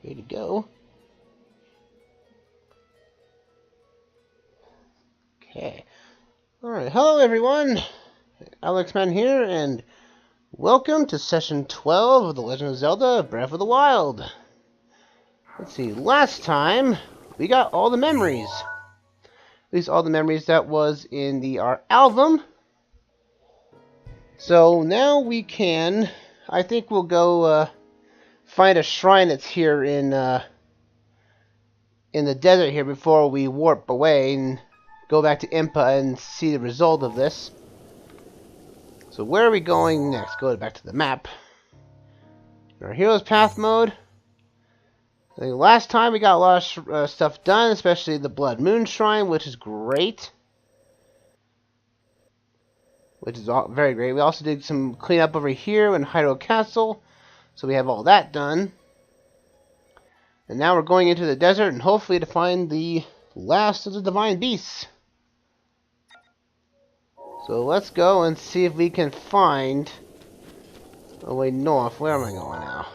Way to go. Okay. Alright, hello everyone! Alexman here, and welcome to Session 12 of the Legend of Zelda, Breath of the Wild. Let's see, last time we got all the memories. At least all the memories that was in our album. So now we can, I think we'll go find a shrine that's here in the desert here before we warp away and go back to Impa and see the result of this. So where are we going next? Go back to the map. In our Hero's Path mode. I think last time we got a lot of stuff done, especially the Blood Moon Shrine, which is great. Which is very great. We also did some cleanup over here in Hyuga Castle. So we have all that done. And now we're going into the desert and hopefully to find the last of the divine beasts. So let's go and see if we can find a way north. Where am I going now?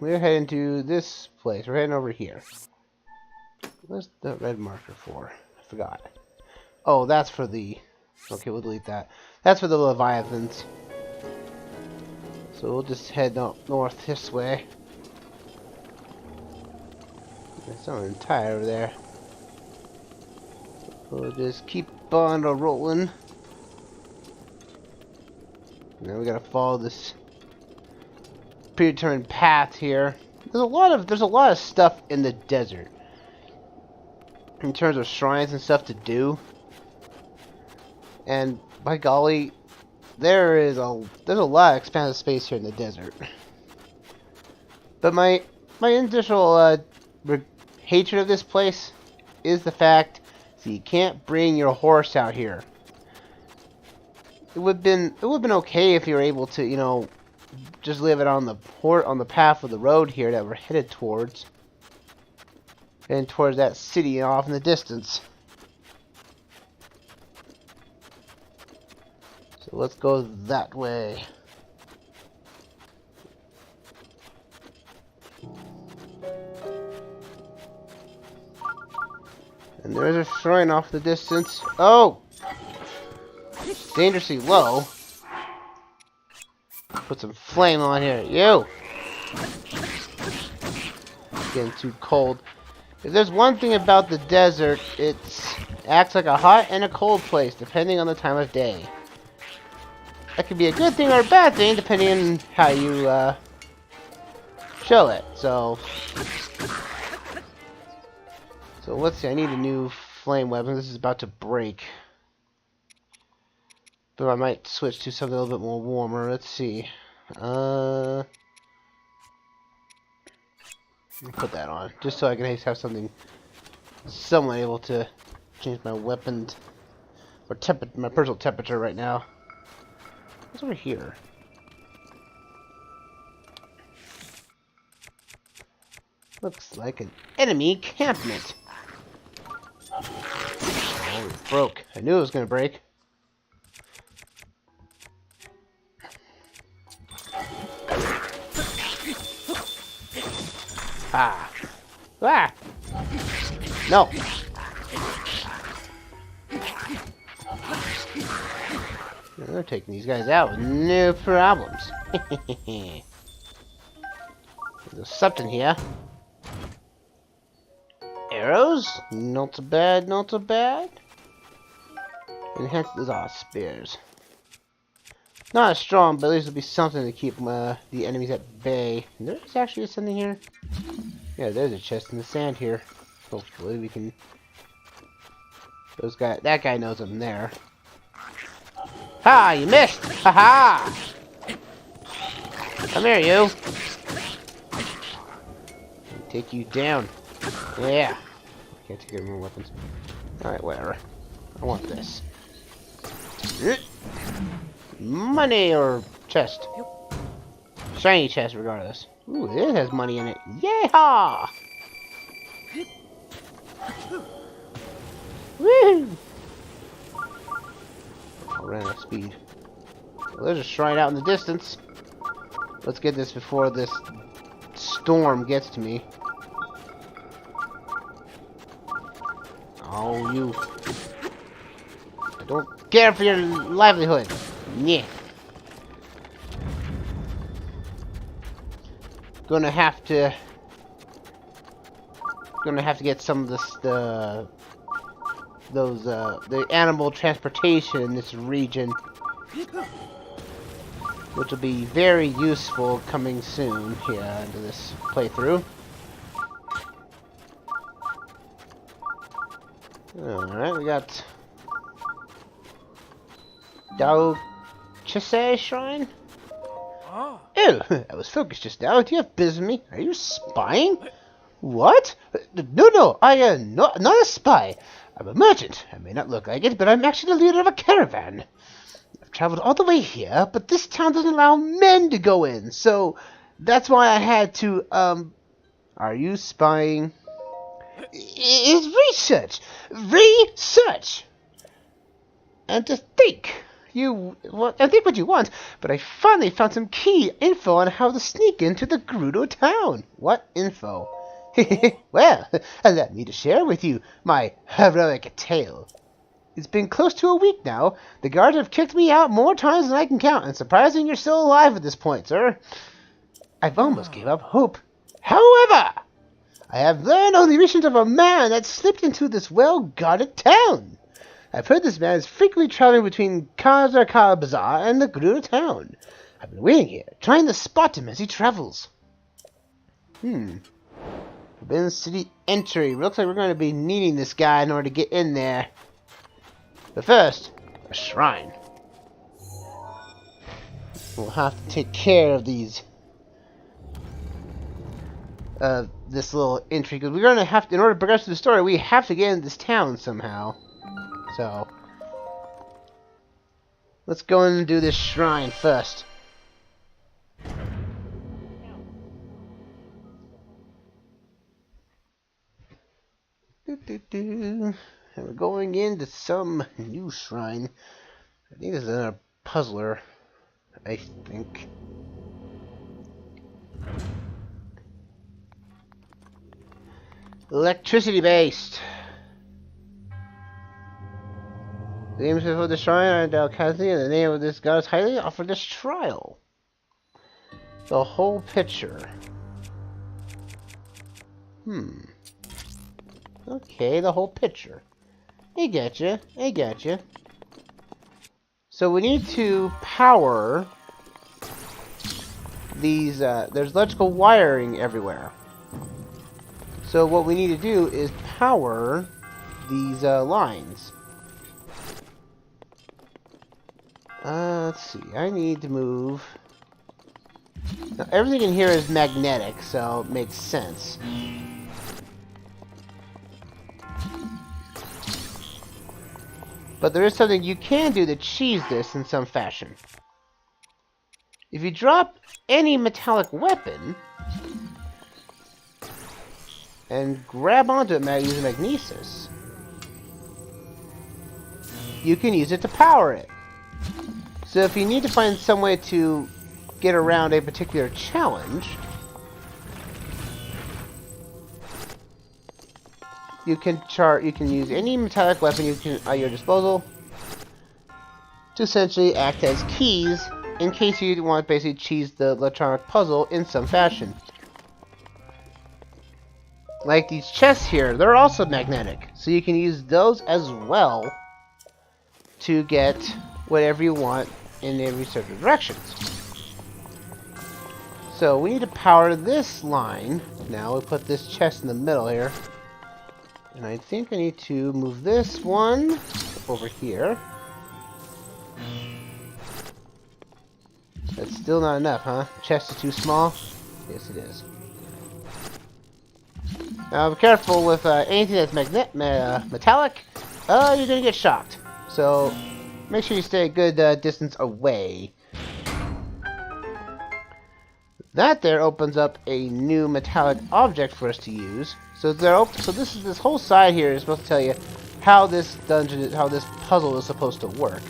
We're heading to this place. We're heading over here. What's the red marker for? I forgot. Oh, that's for the... Okay, we'll delete that. That's for the Leviathans. So we'll just head north this way. There's something tired over there. We'll just keep on rolling. Now we gotta follow this predetermined path here. There's a lot of stuff in the desert in terms of shrines and stuff to do. And by golly, there's a lot of expansive space here in the desert. But my initial hatred of this place is the fact that you can't bring your horse out here. It would have been okay if you were able to, you know, just leave it on the path of the road here that we're headed towards, and towards that city off in the distance. So let's go that way. And there's a shrine off in the distance. Oh! Dangerously low. Put some flame on here. You! Getting too cold. If there's one thing about the desert, it acts like a hot and a cold place, depending on the time of day. That could be a good thing or a bad thing, depending on how you show it. So let's see. I need a new flame weapon. This is about to break. But I might switch to something a little bit more warmer. Let's see. Let me put that on, just so I can have something somewhat able to change my weapon or my personal temperature right now. What's over here? Looks like an enemy encampment. Oh, it broke. I knew it was gonna break. Ah. Ah! No! They're taking these guys out with no problems. There's something here. Arrows? Not so bad, not so bad. Enhance the spears. Not as strong, but at least it'll be something to keep the enemies at bay. And there's actually something here. Yeah, there's a chest in the sand here. Hopefully we can... That guy knows I'm there. Ha! You missed! Ha ha! Come here, you! Take you down. Yeah. Can't take any more weapons. Alright, whatever. I want this. Money or chest? Shiny chest, regardless. Ooh, it has money in it. Yeehaw! Woo! I ran out of speed. Well, there's a shrine out in the distance. Let's get this before this storm gets to me. No, you... I don't care for your livelihood. Yeah. Gonna have to get some of this, the animal transportation in this region, which will be very useful coming soon here into this playthrough. Alright, we got Chise Shrine? Oh, I was focused just now. Do you have business with me? Are you spying? What? No, I am not a spy. I'm a merchant. I may not look like it, but I'm actually the leader of a caravan. I've traveled all the way here, but this town doesn't allow men to go in, so that's why I had to, Are you spying? It's research! Research! And to think... I think what you want, but I finally found some key info on how to sneak into the Gerudo town. What info? Well, allow me to share with you my heroic tale. It's been close to a week now. The guards have kicked me out more times than I can count, and surprising you're still alive at this point, sir. I've almost gave up hope. However, I have learned of the mission of a man that slipped into this well-guarded town. I've heard this man is frequently traveling between Kazakar Bazaar and the Gerudo town. I've been waiting here, trying to spot him as he travels. Forbidden City entry. Looks like we're going to be needing this guy in order to get in there. But first, a shrine. We'll have to take care of these. This little entry, because we're going to have to, in order to progress through the story, we have to get into this town somehow. So, let's go in and do this shrine first. And we're going into some new shrine. I think this is another puzzler. I think. Electricity based. The name of the shrine are Dalkazi, and the name of this god is highly offered this trial. The whole picture. Okay, the whole picture. I getcha. I getcha. So we need to power these, there's electrical wiring everywhere. So what we need to do is power these lines. Let's see. I need to move. Now, everything in here is magnetic, so it makes sense. But there is something you can do to cheese this in some fashion. If you drop any metallic weapon and grab onto it using magnesis, you can use it to power it. So if you need to find some way to get around a particular challenge, you can use any metallic weapon you can at your disposal to essentially act as keys in case you want to basically cheese the electronic puzzle in some fashion. Like these chests here, they're also magnetic, so you can use those as well to get whatever you want in every certain directions. So we need to power this line. Now we'll put this chest in the middle here. And I think I need to move this one over here. That's still not enough, huh? Chest is too small? Yes, it is. Now be careful with anything that's metallic. You're gonna get shocked. So make sure you stay a good distance away. That there opens up a new metallic object for us to use. So this whole side here is supposed to tell you how this puzzle is supposed to work.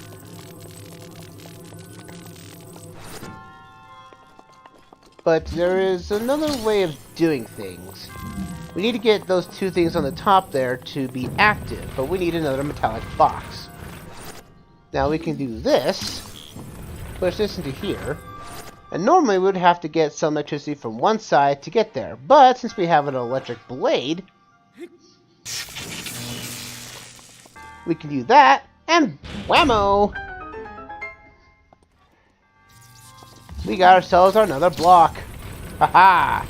But there is another way of doing things. We need to get those two things on the top there to be active, but we need another metallic box. Now we can do this, push this into here, and normally we would have to get some electricity from one side to get there, but since we have an electric blade, we can do that, and whammo! We got ourselves another block. Haha!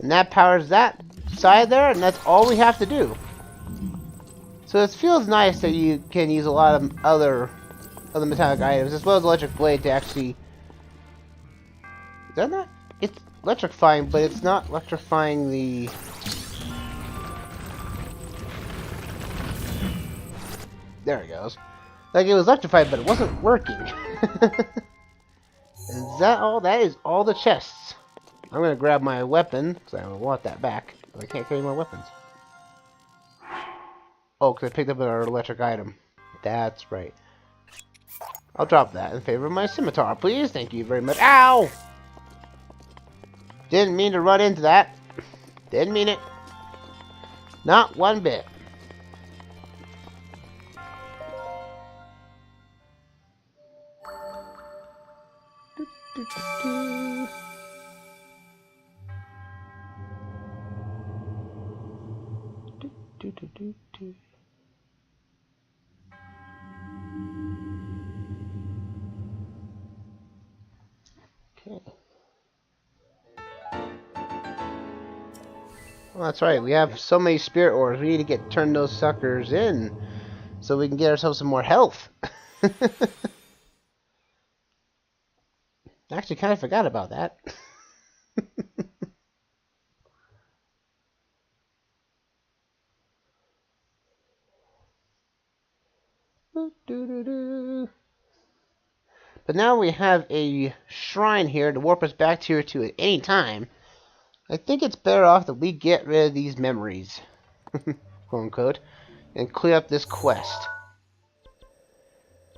And that powers that side there, and that's all we have to do. So it feels nice that you can use a lot of other metallic items, as well as electric blade to actually... Is that not? It's electrifying, but it's not electrifying the... There it goes. Like it was electrified, but it wasn't working. Is that all? That is all the chests. I'm gonna grab my weapon, because I want that back. But I can't carry more weapons. Oh, because I picked up our electric item. That's right. I'll drop that in favor of my scimitar, please. Thank you very much. Ow! Didn't mean to run into that. Didn't mean it. Not one bit. Okay. Well, that's right. We have so many spirit ores. We need to turn those suckers in so we can get ourselves some more health. I actually kind of forgot about that. But now we have a shrine here to warp us back here to at any time. I think it's better off that we get rid of these memories, quote unquote, and clear up this quest.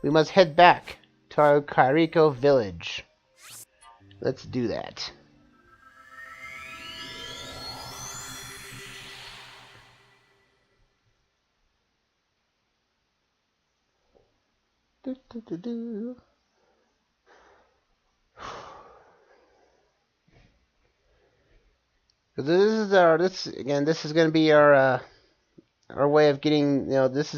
We must head back to our Kairiko village. Let's do that. This is going to be our way of getting, this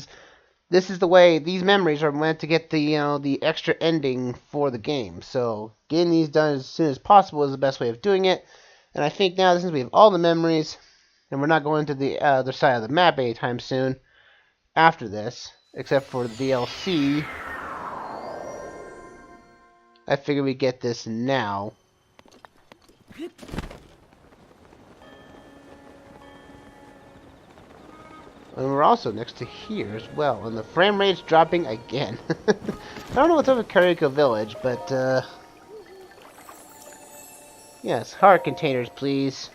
is the way these memories are meant to get the extra ending for the game. So getting these done as soon as possible is the best way of doing it. And I think now, since we have all the memories, and we're not going to the other side of the map anytime soon after this, except for the DLC, I figure we get this now. And we're also next to here as well. And the frame rate's dropping again. I don't know what's up with Kairiko Village, but yes, heart containers, please.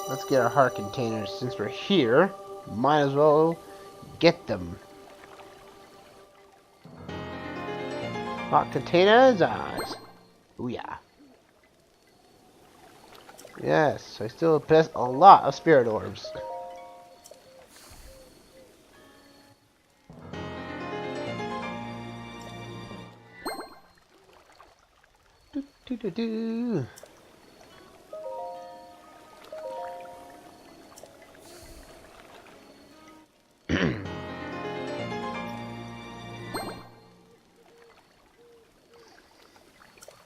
Let's get our heart containers. Since we're here, might as well get them. Heart containers, ours. Ooh yeah. Yes, I still possess a lot of spirit orbs. Do.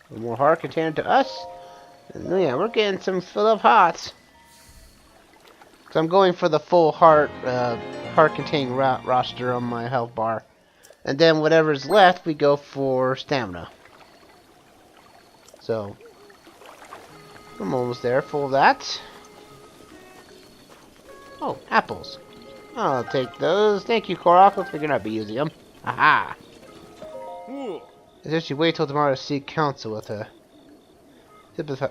One more heart container to us. And yeah, we're getting some fill up hearts. Cause I'm going for the full heart containing roster on my health bar. And then whatever's left, we go for stamina. So, I'm almost there, full of that. Oh, apples. I'll take those. Thank you, Korok. Looks like you're not be using them. Aha! I guess you wait till tomorrow to seek counsel with her.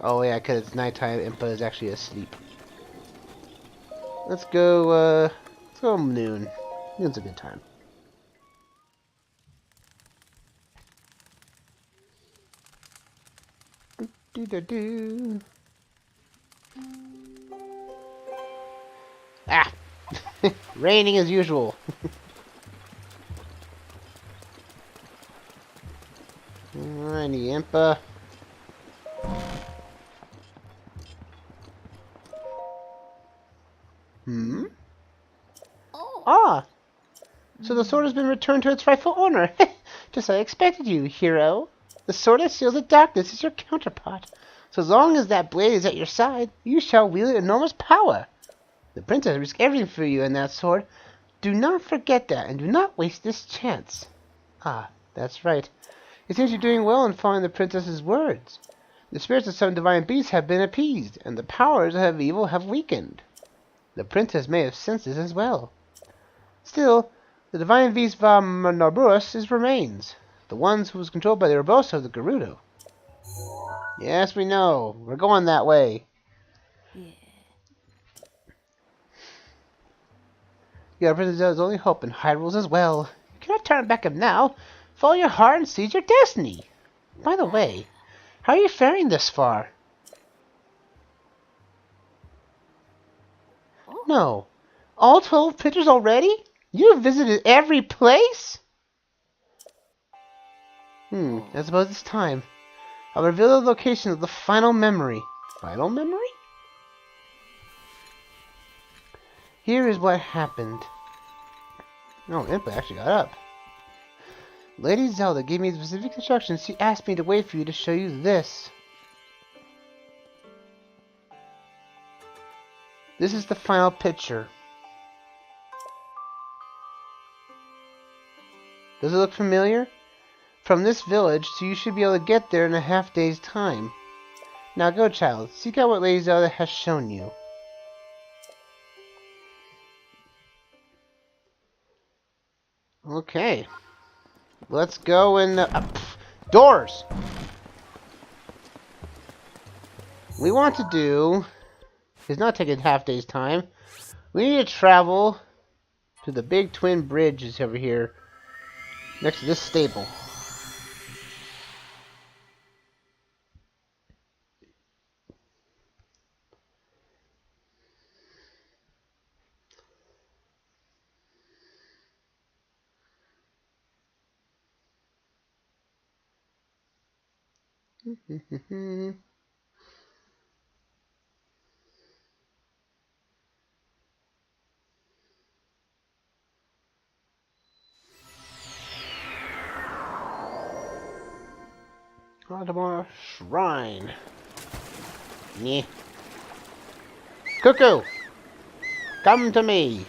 Oh yeah, because it's nighttime. Impa is actually asleep. Let's go noon. Noon's a good time. Do. Ah! Raining as usual. Alrighty, Impa. Hmm? Ah! So the sword has been returned to its rightful owner. Just as I expected you, hero. The sword that seals the darkness is your counterpart. So as long as that blade is at your side, you shall wield enormous power. The princess risked everything for you in that sword. Do not forget that, and do not waste this chance. Ah, that's right. It seems you're doing well in following the princess's words. The spirits of some divine beasts have been appeased, and the powers of evil have weakened. The princess may have sensed this as well. Still, the divine beast Vah Naboris remains. The one who was controlled by the Roboso of the Gerudo. Yes, we know. We're going that way. Yeah, Princess Zelda's only hope, and Hyrule's as well. You cannot turn back him now. Follow your heart and seize your destiny. By the way, how are you faring this far? No. All 12 pictures already? You've visited every place? I suppose it's time. I'll reveal the location of the final memory. Final memory? Here is what happened. Oh, Impa actually got up. Lady Zelda gave me specific instructions. She asked me to wait for you to show you this. This is the final picture. Does it look familiar? From this village, so you should be able to get there in a half-day's time. Now go, child. Seek out what Lady Zelda has shown you. Okay. Let's go and... doors! We want to do... is not taking half-day's time. We need to travel to the big twin bridges over here. Next to this stable. Ballard Shrine. Yeah. Cuckoo! Come to me!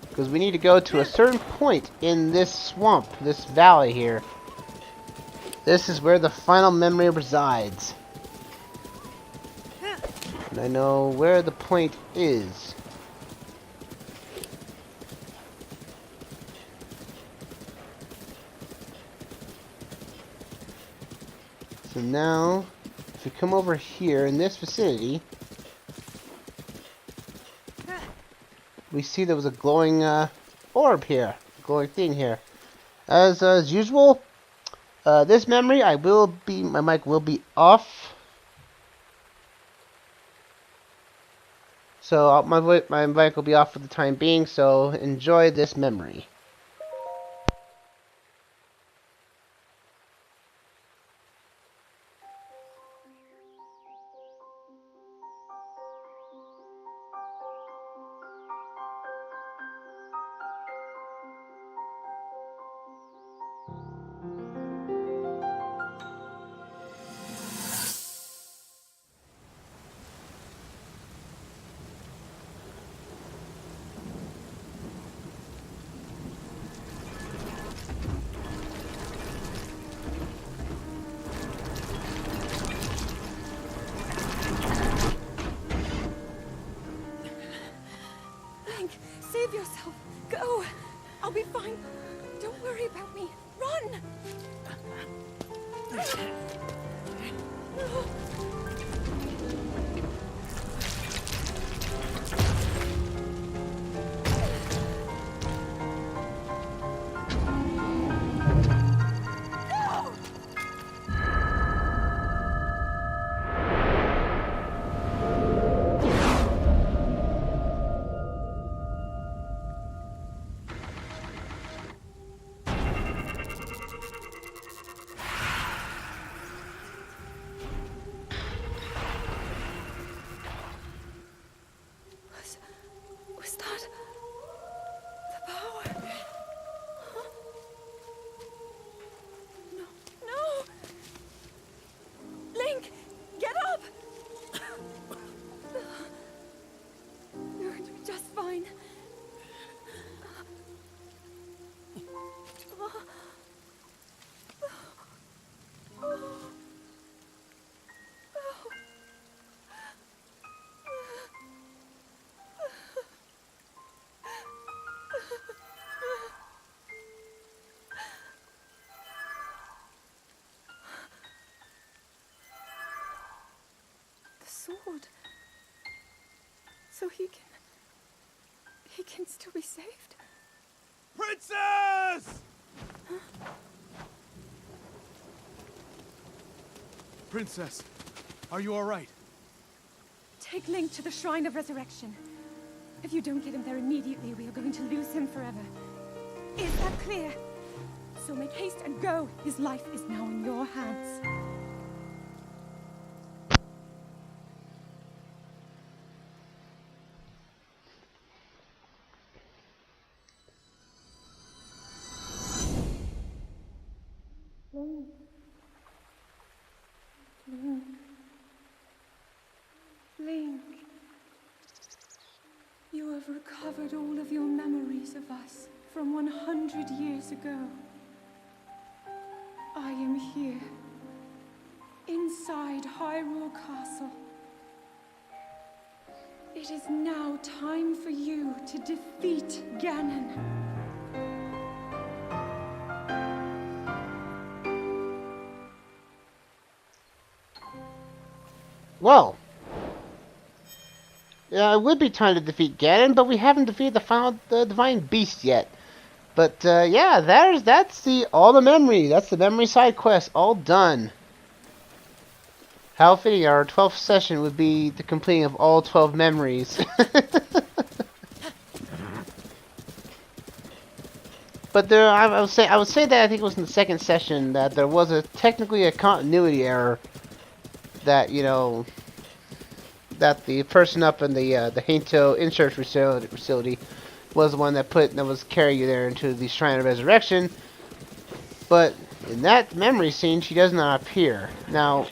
Because we need to go to a certain point in this swamp, this valley here. This is where the final memory resides. And I know where the point is. So now, if we come over here in this vicinity, we see there was a glowing orb here, glowing thing here. As usual, this memory, my mic will be off. So my mic will be off for the time being. So enjoy this memory. So he can still be saved? Princess! Huh? Princess, are you all right? Take Link to the Shrine of Resurrection. If you don't get him there immediately, we are going to lose him forever. Is that clear? So make haste and go. His life is now in your hands. Link. Link. Link. You have recovered all of your memories of us from 100 years ago. I am here, inside Hyrule Castle. It is now time for you to defeat Ganon. Well, it would be time to defeat Ganon, but we haven't defeated the Divine Beast yet. But yeah, that's all the memory. That's the memory side quest all done. How fitting! Our 12th session would be the completing of all 12 memories. But I would say that I think it was in the second session that there was technically a continuity error. That that the person up in the Hainto Insurance facility was the one that was carrying you there into the Shrine of Resurrection. But in that memory scene, she does not appear. Now,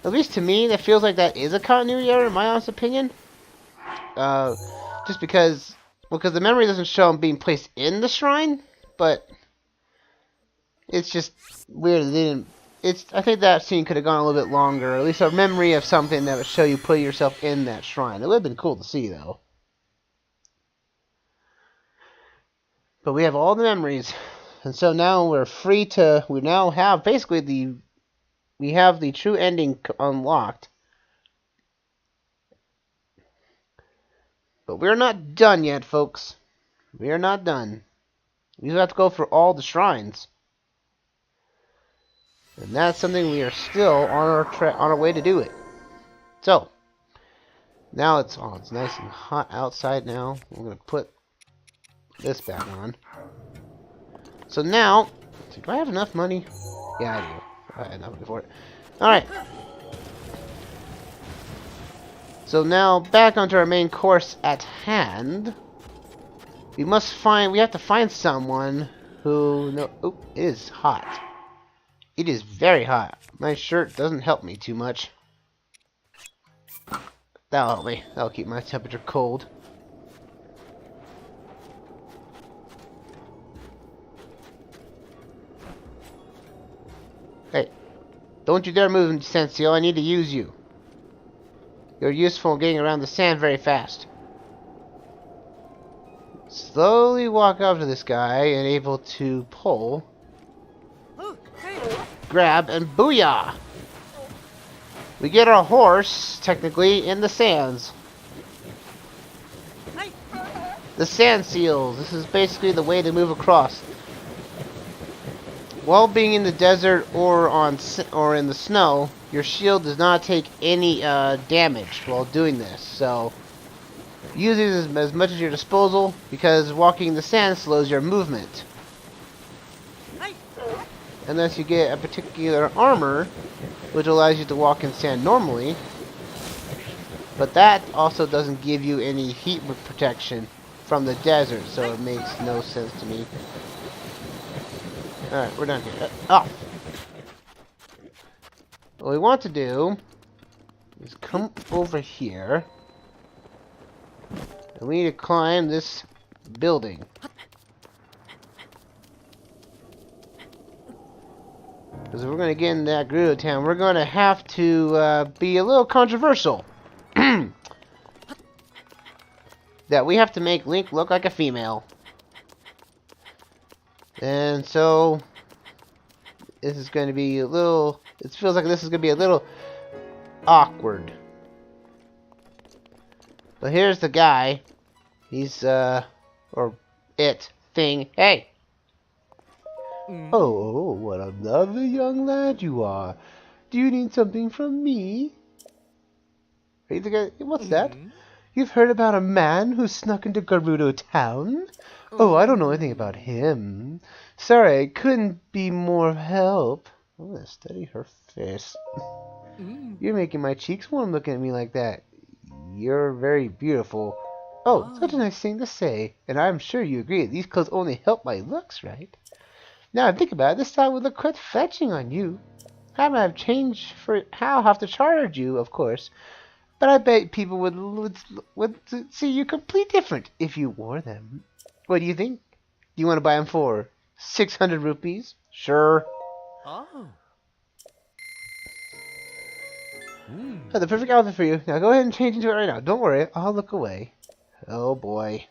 at least to me, that feels like that is a continuity error, in my honest opinion. Just because the memory doesn't show him being placed in the shrine, but it's just weird that they didn't. I think that scene could have gone a little bit longer, or at least a memory of something that would show you putting yourself in that shrine. It would have been cool to see, though. But we have all the memories, and so now we're free to. We now have basically we have the true ending unlocked. But we're not done yet, folks. We are not done. We still have to go for all the shrines. And that's something we are still on our way to do it. So, now it's nice and hot outside now. I'm going to put this back on. So now, do I have enough money? Yeah, I do. I have enough money for it. Alright. So now, back onto our main course at hand. We have to find someone who, it is hot. It is very hot. My shirt doesn't help me too much. That'll help me. That'll keep my temperature cold. Hey, don't you dare move, Sensio. I need to use you. You're useful in getting around the sand very fast. Slowly walk up to this guy and able to pull. Grab and booyah! We get our horse, technically, in the sands. The sand seals. This is basically the way to move across. While being in the desert or in the snow, your shield does not take any damage while doing this. So use it as much as your disposal, because walking in the sand slows your movement. Unless you get a particular armor, which allows you to walk in sand normally. But that also doesn't give you any heat protection from the desert, so it makes no sense to me. Alright, we're done here. Off! What we want to do is come over here. And we need to climb this building. Because if we're going to get in that Gerudo town, we're going to have to be a little controversial. That we have to make Link look like a female. And so, this is going to be a little... It feels like this is going to be a little awkward. But here's the guy. He's, or it, thing. Hey! Oh, what a lovely young lad you are. Do you need something from me? Are you the guy? What's that? You've heard about a man who snuck into Gerudo Town? Oh, I don't know anything about him. Sorry, I couldn't be more help. I'm gonna study her face. You're making my cheeks warm looking at me like that. You're very beautiful. Oh, such a nice thing to say. And I'm sure you agree that these clothes only help my looks, right? Now I think about it, this style would look quite fetching on you. I might have changed for how I'll have to charge you, of course. But I bet people would see you completely different if you wore them. What do you think? Do you want to buy them for 600 rupees? Sure. Oh. Oh, the perfect outfit for you. Now go ahead and change into it right now. Don't worry, I'll look away. Oh boy.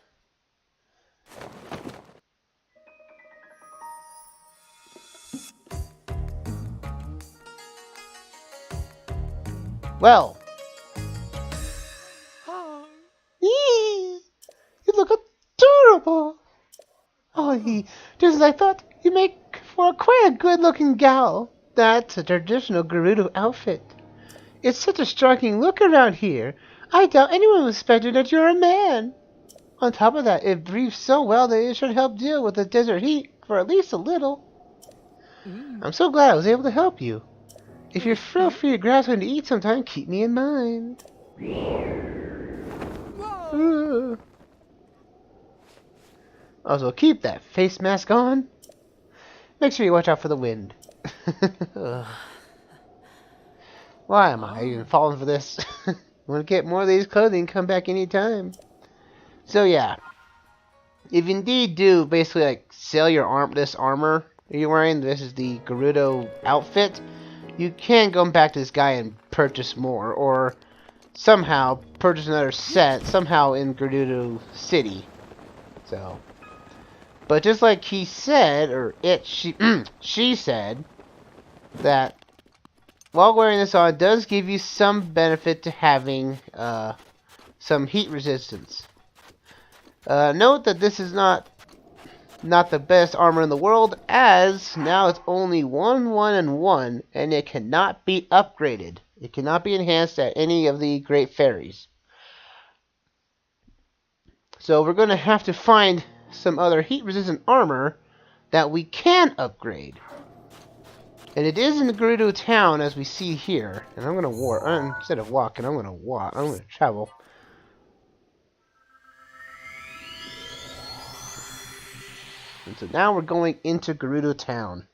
Well. Eee, you look adorable. Oh, just as I thought, you make for quite a good-looking gal. That's a traditional Gerudo outfit. It's such a striking look around here. I doubt anyone would suspect that you're a man. On top of that, it breathes so well that it should help deal with the desert heat for at least a little. I'm so glad I was able to help you. If you're feel free to grab something to eat sometime, keep me in mind. Also, keep that face mask on. Make sure you watch out for the wind. Why am I even falling for this? Want to get more of these clothing, come back anytime. So yeah, if you indeed do basically like sell your this armor that you're wearing, this is the Gerudo outfit, you can go back to this guy and purchase more, or somehow purchase another set somehow in Gerudo City. So, but just like he said, or she said that while wearing this on, it does give you some benefit to having some heat resistance. Note that this is not the best armor in the world, as now it's only 1, 1, and 1, and it cannot be upgraded. It cannot be enhanced at any of the great fairies. So we're going to have to find some other heat-resistant armor that we can upgrade. And it is in the Gerudo town, as we see here. And I'm going to instead of walking, I'm going to walk. I'm going to travel. And so now we're going into Gerudo town.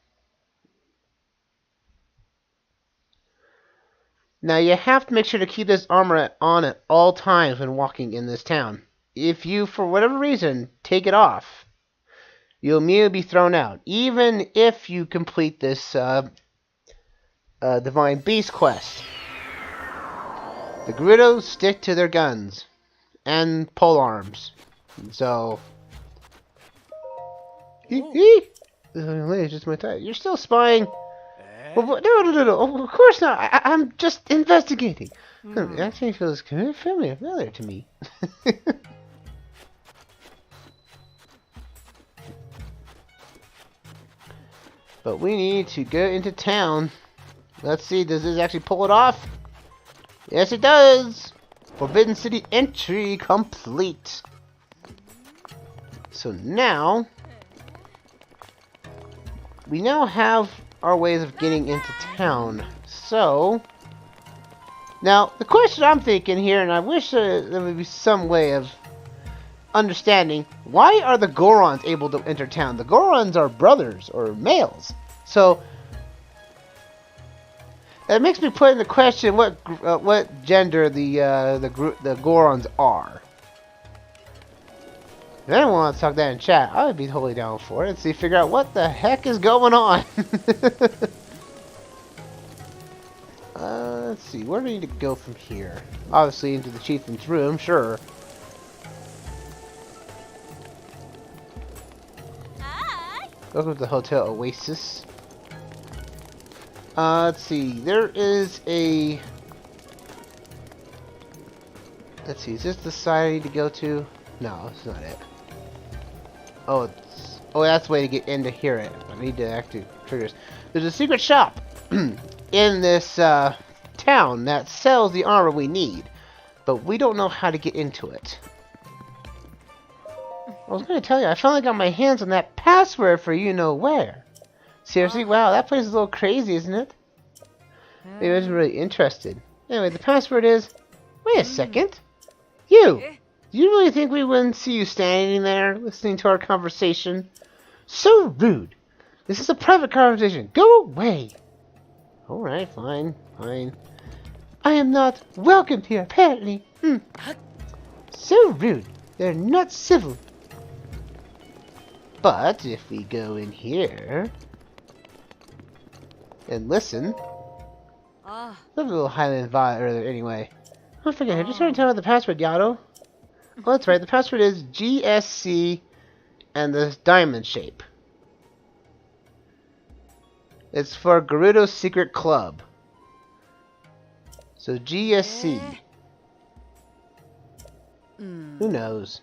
Now you have to make sure to keep this armor on at all times when walking in this town. If you, for whatever reason, take it off, you'll immediately be thrown out, even if you complete this Divine Beast quest. The Gerudos stick to their guns and pole arms. So, it's just my type. You're still spying. Well, no. Of course not. I'm just investigating. It actually feels familiar to me. But we need to go into town. Let's see, does this actually pull it off? Yes, it does! Forbidden City entry complete. So now, we now have our ways of getting into town. So, now, the question I'm thinking here, and I wish there would be some way of understanding, why are the Gorons able to enter town? The Gorons are brothers, or males. So, that makes me put into question what gender the Gorons are. If anyone wants to talk that in chat, I would be totally down for it and see, figure out what the heck is going on. Let's see, where do we need to go from here? Obviously into the Chieftains Room, sure. Hi. Welcome to the Hotel Oasis. Let's see, there is a Let's see, is this the side I need to go to? No, it's not it. Oh, that's the way to get in to hear it. I need to activate triggers. There's a secret shop in this town that sells the armor we need, but we don't know how to get into it. I was going to tell you, I finally got my hands on that password for you-know-where. Seriously? Wow, that place is a little crazy, isn't it? Maybe I was really interested. Anyway, the password is... Wait a second. You! Do you really think we wouldn't see you standing there, listening to our conversation? So rude! This is a private conversation. Go away! Alright, fine, fine. I am not welcomed here, apparently. So rude. They're not civil. But if we go in here and listen, a little Highland vibe earlier anyway. I forget. I just trying to tell me the password, Yato. Oh, that's right. The password is GSC and the diamond shape. It's for Gerudo's Secret Club. So GSC. Who knows?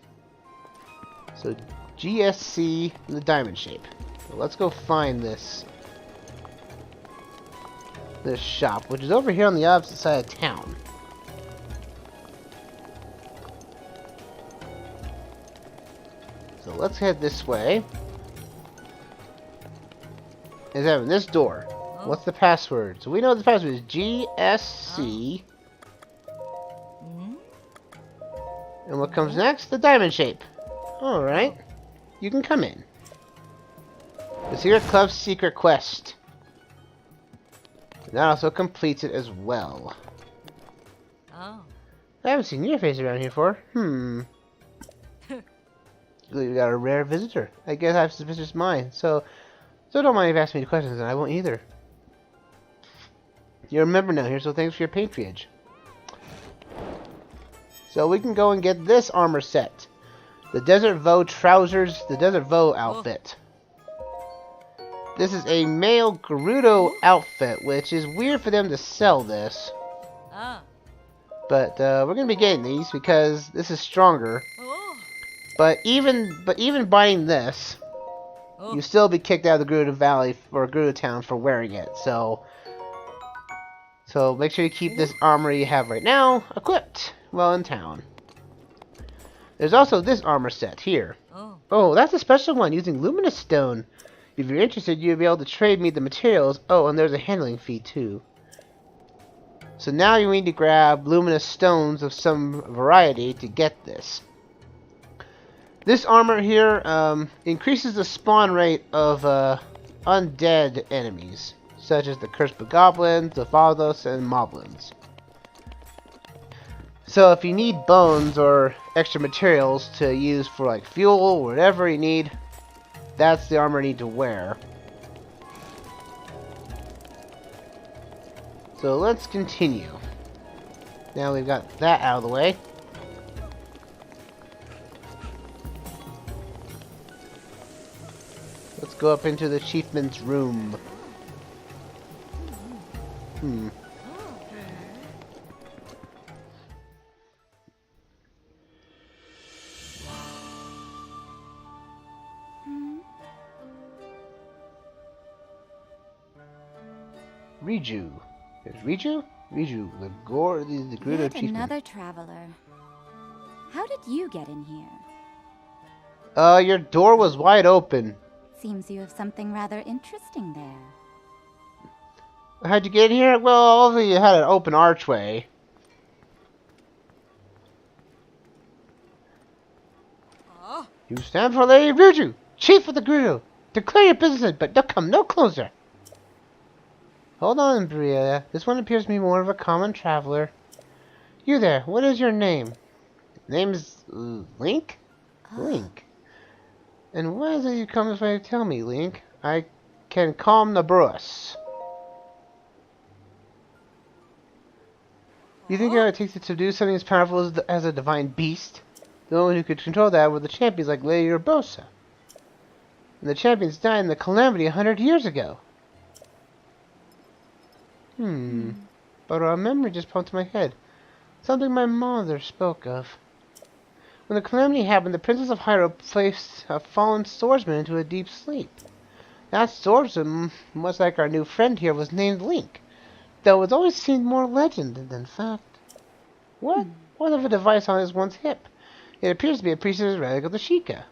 So GSC and the diamond shape. So let's go find this shop, which is over here on the opposite side of town. So let's head this way. It's having this door. What's the password? So we know the password is GSC. And what comes next? The diamond shape. Alright. You can come in. The Secret Club's secret quest. And that also completes it as well. I haven't seen your face around here before. You got a rare visitor. I guess I have suspicious mind, so don't mind if you ask me questions, and I won't either. You're a member now here, so thanks for your patronage. So we can go and get this armor set. The Desert Vah trousers, the Desert Vah outfit. This is a male Gerudo outfit, which is weird for them to sell this. But we're gonna be getting these because this is stronger. But even buying this, you still be kicked out of the Gerudo Valley or Gerudo Town for wearing it. So make sure you keep this armor you have right now equipped while in town. There's also this armor set here. Oh, that's a special one using luminous stone. If you're interested, you'll be able to trade me the materials. Oh, and there's a handling fee too. So now you need to grab luminous stones of some variety to get this. This armor here increases the spawn rate of undead enemies, such as the Cursed Goblins, the Vados, and Moblins. So if you need bones or extra materials to use for like fuel or whatever you need, that's the armor you need to wear. So let's continue. Now we've got that out of the way. Let's go up into the Chieftains Room. Riju. There's Riju? Riju, the Gerudo Yet chieftain. another traveler. How did you get in here? Your door was wide open. Seems you have something rather interesting there. How'd you get in here? Well, obviously you had an open archway. You stand for Lady Riju, chief of the Gerudo. Declare your business, but don't come no closer. Hold on, Bria. This one appears to be more of a common traveler. You there, what is your name? Name is Link? Link. And why is it you come this way to tell me, Link? I can calm Naboris. You think it takes to subdue something as powerful as a divine beast? The only one who could control that were the champions like Lady Urbosa. And the champions died in the calamity 100 years ago. But a memory just popped to my head. Something my mother spoke of. When the calamity happened, the Princess of Hyrule placed a fallen swordsman into a deep sleep. That swordsman, much like our new friend here, was named Link, though it always seemed more legend than fact. What of a device on his one's hip? It appears to be a priest's relic of the Sheikah.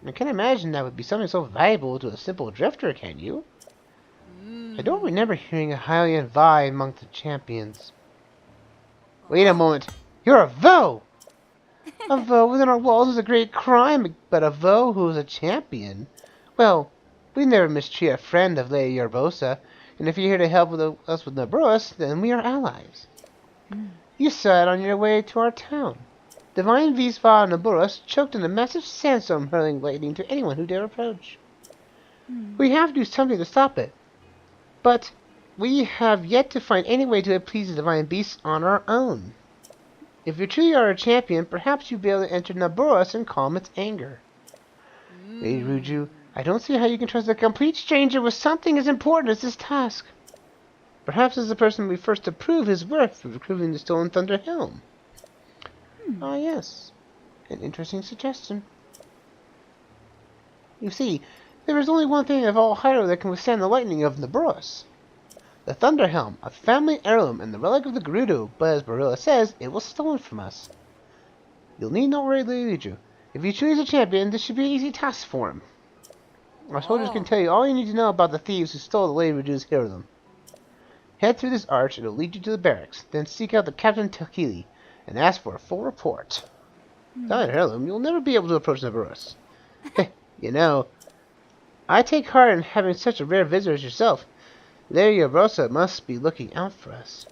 I can't imagine that would be something so valuable to a simple drifter, can you? I don't remember hearing a Hylian vie among the champions. Wait a moment. You're a Voe! A Voe within our walls is a great crime, but a Voe who is a champion? Well, we never mistreat a friend of Lady Urbosa, and if you're here to help us with Naboris, then we are allies. You saw it on your way to our town. Divine V's Vah Naboris choked in a massive sandstorm, hurling lightning to anyone who dare approach. We have to do something to stop it. But we have yet to find any way to appease the divine beasts on our own. If you truly are a champion, perhaps you'll be able to enter Naboris and calm its anger. Lady Ruju, I don't see how you can trust a complete stranger with something as important as this task. Perhaps as the person we first to prove his worth for retrieving the stolen Thunder Helm. Ah, yes. An interesting suggestion. You see, there is only one thing of all Hyrule that can withstand the lightning of Naboris. The Thunder Helm, a family heirloom and the relic of the Gerudo, but as Barilla says, it was stolen from us. You'll need not worry, Lady Ruju. If you choose a champion, this should be an easy task for him. Our soldiers can tell you all you need to know about the thieves who stole the Lady Ruju's heirloom. Head through this arch, and it'll lead you to the barracks. Then seek out the Captain Takili and ask for a full report. Without an heirloom, you'll never be able to approach Naboris. You know, I take heart in having such a rare visitor as yourself. Lady Urbosa must be looking out for us.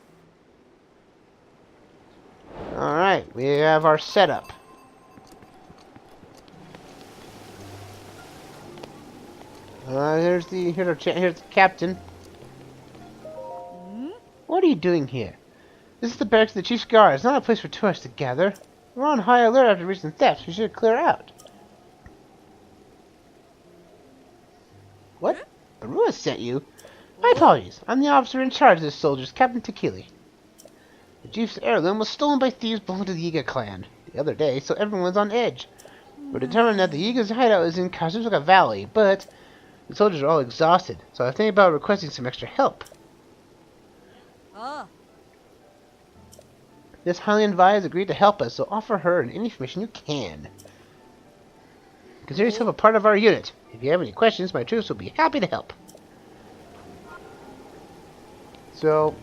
Alright, we have our setup. Here's the captain. What are you doing here? This is the barracks of the Chief's Guard. It's not a place for tourists to gather. We're on high alert after recent thefts. We should clear out. What? Barua sent you? My apologies. I'm the officer in charge of this soldiers, Captain Takili. The chief's heirloom was stolen by thieves belonging to the Hyuga Clan the other day, so everyone's on edge. We're determined that the Hyuga's hideout is in Kazuzuka Valley, but the soldiers are all exhausted, so I think about requesting some extra help. This Hylian Vi has agreed to help us, so offer her any information you can. Consider yourself a part of our unit. If you have any questions, my troops will be happy to help. So,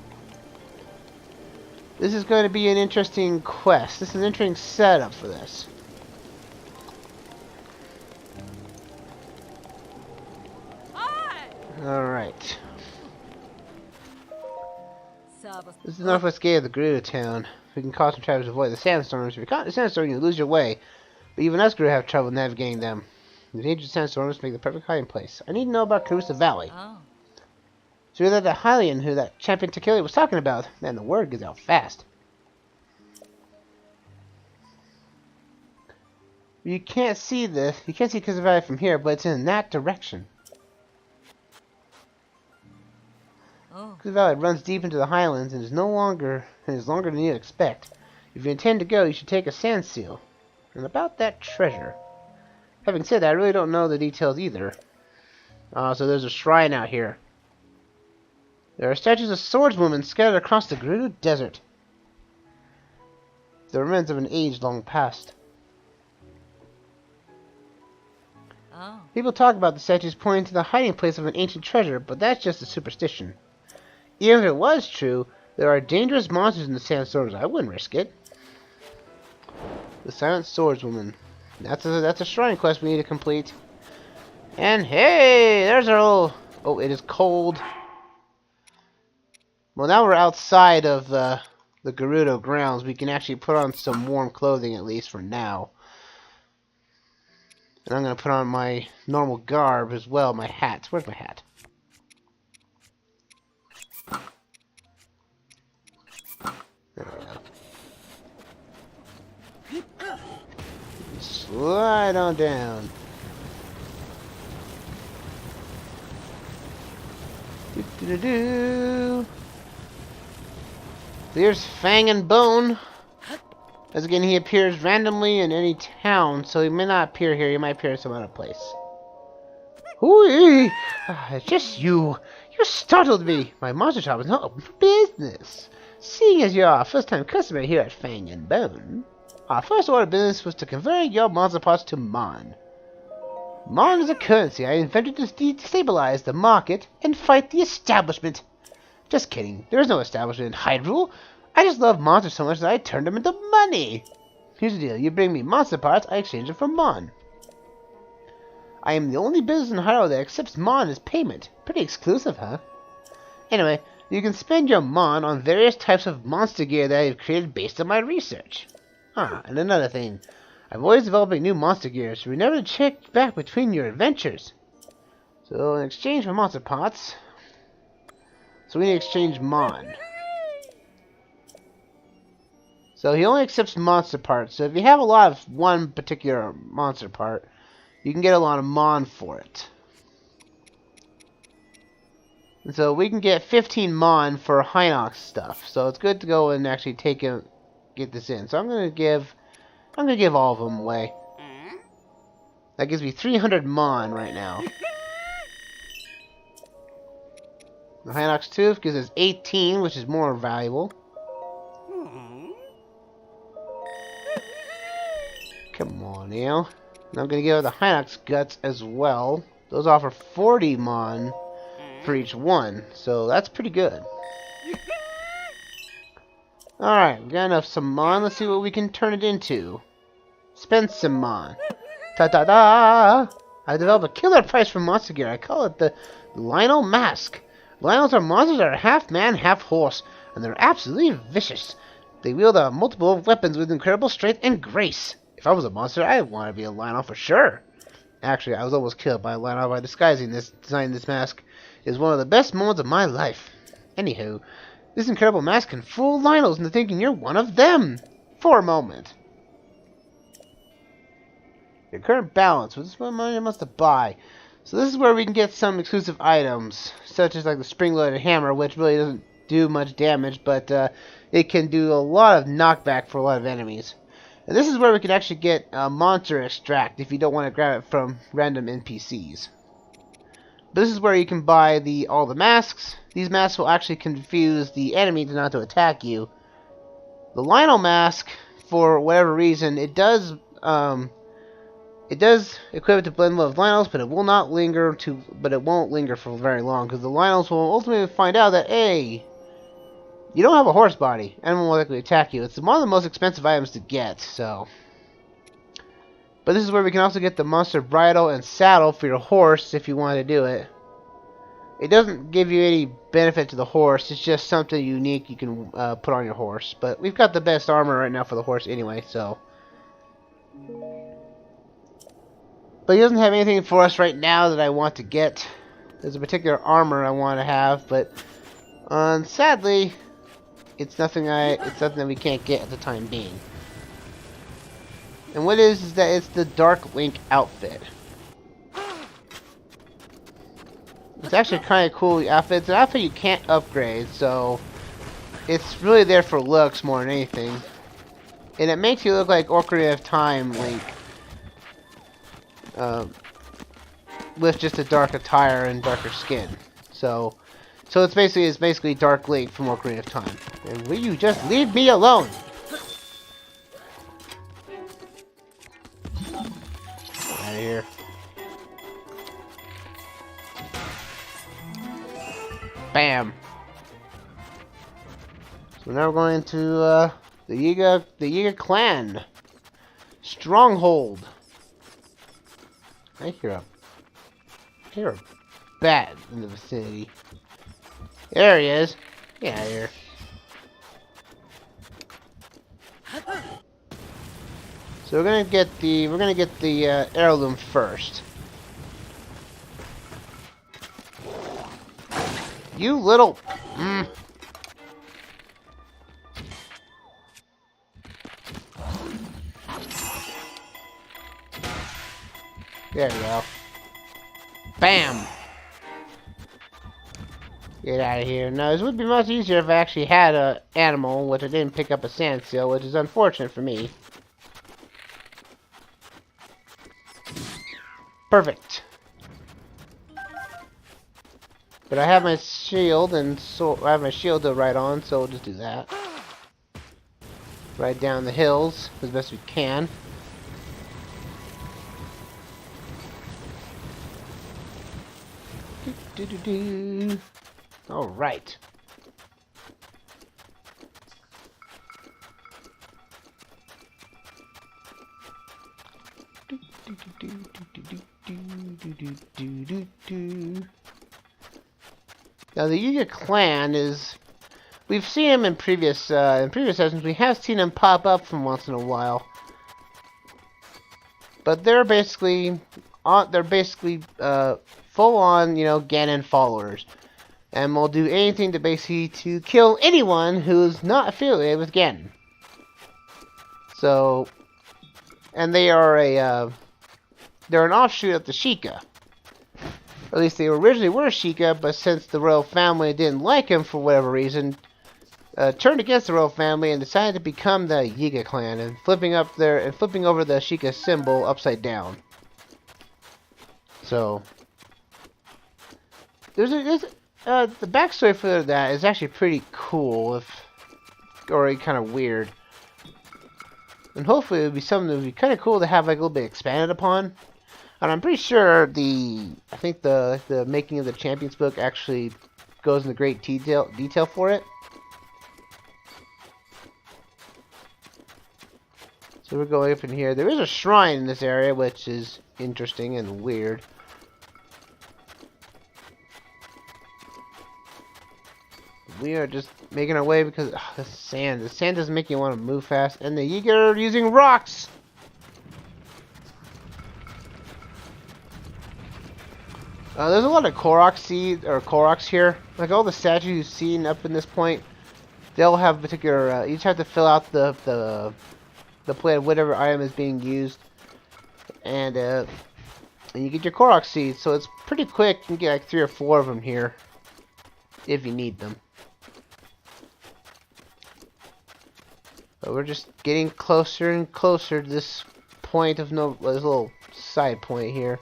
this is going to be an interesting quest. This is an interesting setup for this. Alright. This is the northwest gate of the Gerudo town. We can cause some travelers to avoid the sandstorms. If you're caught in a sandstorm, you lose your way. But even us Gerudo have trouble navigating them. The dangerous sandstorms make the perfect hiding place. I need to know about Karusa Valley. So you're that Hylian who that champion Takili was talking about. Man, the word gets out fast. You can't see this. You can't see Karusa Valley from here, but it's in that direction. Karusa Valley runs deep into the highlands and is longer than you'd expect. If you intend to go, you should take a sand seal. And about that treasure. Having said that, I really don't know the details either. So there's a shrine out here. There are statues of swordswomen scattered across the Gerudo Desert. The remnants of an age long past. People talk about the statues pointing to the hiding place of an ancient treasure, but that's just a superstition. Even if it was true, there are dangerous monsters in the sandstorms. I wouldn't risk it. The Silent Swordswoman. That's a shrine quest we need to complete. And hey, there's our little... Oh, it is cold. Well, now we're outside of the Gerudo Grounds. We can actually put on some warm clothing, at least for now. And I'm going to put on my normal garb as well, my hat. Where's my hat? There we go. Slide on down. Do-do-do-do. There's Fang and Bone. As again, he appears randomly in any town, so he may not appear here, he might appear in some other place. Hooey! It's just you. You startled me. My monster shop is not open for business. Seeing as you're our first-time customer here at Fang and Bone, our first order of business was to convert your monster parts to Mon. Mon is a currency I invented to destabilize the market and fight the establishment. Just kidding. There is no establishment in Hyrule. I just love monsters so much that I turned them into money. Here's the deal. You bring me monster parts, I exchange them for Mon. I am the only business in Hyrule that accepts Mon as payment. Pretty exclusive, huh? Anyway, you can spend your Mon on various types of monster gear that I have created based on my research. And another thing. I'm always developing new monster gear, so remember to check back between your adventures. So, in exchange for monster parts... So we need to exchange Mon. So he only accepts monster parts. So if you have a lot of one particular monster part, you can get a lot of Mon for it. And so we can get 15 Mon for Hinox stuff. So it's good to go and actually get this in. So I'm gonna give all of them away. That gives me 300 Mon right now. The Hinox Tooth gives us 18, which is more valuable. Come on now. And I'm going to give her the Hinox Guts as well. Those offer 40 Mon for each one, so that's pretty good. Alright, we got enough some Mon. Let's see what we can turn it into. Spend some Mon. Ta-da-da! I developed a killer price for monster gear. I call it the Lionel Mask. Lions are monsters that are half man, half horse, and they're absolutely vicious. They wield multiple weapons with incredible strength and grace. If I was a monster, I'd want to be a Lionel for sure. Actually, I was almost killed by a Lionel by designing this mask. It is one of the best moments of my life. Anywho, this incredible mask can fool Lionels into thinking you're one of them. For a moment. Your current balance. Well, this is what money I must buy. So this is where we can get some exclusive items, such as like the spring-loaded hammer, which really doesn't do much damage, but it can do a lot of knockback for a lot of enemies. And this is where we can actually get a monster extract if you don't want to grab it from random NPCs. But this is where you can buy all the masks. These masks will actually confuse the enemy to not to attack you. The Lionel mask, for whatever reason, it does equip it to blend with Lionels, but it will not linger it won't linger for very long, because the Lionels will ultimately find out that, hey, you don't have a horse body, and will likely attack you. It's one of the most expensive items to get, so. But this is where we can also get the monster bridle and saddle for your horse if you want to do it. It doesn't give you any benefit to the horse, it's just something unique you can put on your horse. But we've got the best armor right now for the horse anyway, so. But he doesn't have anything for us right now that I want to get. There's a particular armor I want to have, but sadly, it's nothing that we can't get at the time being. And what it is that it's the Dark Link outfit. It's actually kind of cool outfit. It's an outfit you can't upgrade, so it's really there for looks more than anything. And it makes you look like Ocarina of Time Link. With just a dark attire and darker skin. So it's basically Dark Link from Ocarina of Time. And will you just leave me alone? Get out of here. Bam. So now we're going to the Hyuga Clan stronghold. I hear a bat in the vicinity. There he is. Get out of here. So we're gonna get the heirloom first. You little. There we go. Bam. Get out of here. Now, this would be much easier if I actually had a animal, which I didn't pick up a sand seal, which is unfortunate for me. Perfect. But I have my shield, and so I have my shield to ride on, so we'll just do that. Ride down the hills as best we can. All right. Now the Hyuga Clan is, we've seen him in previous sessions. We have seen him pop up from once in a while, but they're basically full on, you know, Ganon followers, and will do anything to kill anyone who's not affiliated with Ganon. So, and they are they're an offshoot of the Sheikah. Or at least they originally were Sheikah, but since the royal family didn't like him for whatever reason, turned against the royal family and decided to become the Hyuga Clan, and flipping over the Sheikah symbol upside down. So, the backstory for that is actually pretty cool, or kind of weird, and hopefully it would be something that would be kind of cool to have like a little bit expanded upon. And I'm pretty sure I think the making of the Champions book actually goes into great detail for it. So we're going up in here. There is a shrine in this area, which is interesting and weird. We are just making our way because the sand. The sand doesn't make you want to move fast, and the Hyuga are using rocks. There's a lot of Koroks here. Like all the statues you've seen up in this point, they'll have particular. You just have to fill out the plate of whatever item is being used, and you get your Korok seeds. So it's pretty quick. You can get like 3 or 4 of them here if you need them. But we're just getting closer and closer to this point of no. This little side point here.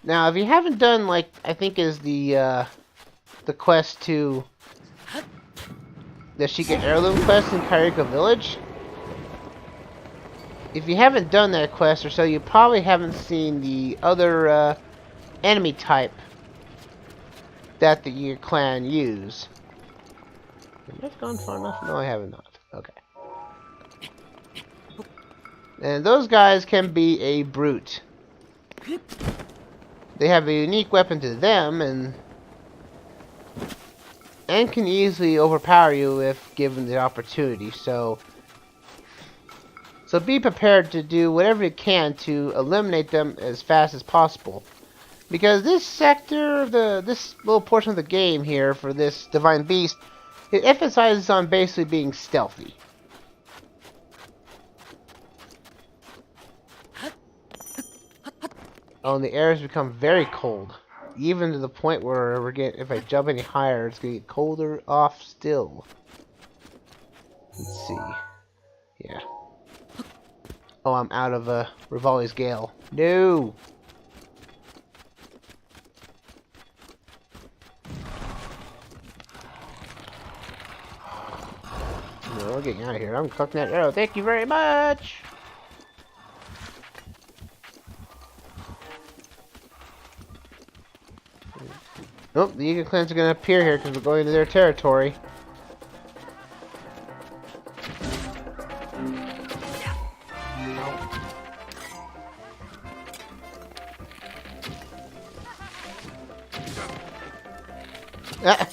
Now, if you haven't done, like, I think is the quest to the Sheikah Heirloom quest in Kairika Village. If you haven't done that quest or so, you probably haven't seen the other enemy type that the Hyuga Clan use. Have I gone far enough? No, I have not. Okay. And those guys can be a brute. They have a unique weapon to them, and can easily overpower you if given the opportunity. So be prepared to do whatever you can to eliminate them as fast as possible. Because this sector, this little portion of the game here for this Divine Beast, it emphasizes on basically being stealthy. Oh, and the air has become very cold, even to the point where if I jump any higher, it's gonna get colder off still. Let's see. Yeah. Oh, I'm out of Rivali's Gale. No. No, we're getting out of here. I'm collecting that arrow. Thank you very much. Nope, the Hyuga Clans are going to appear here because we're going to their territory. Ah.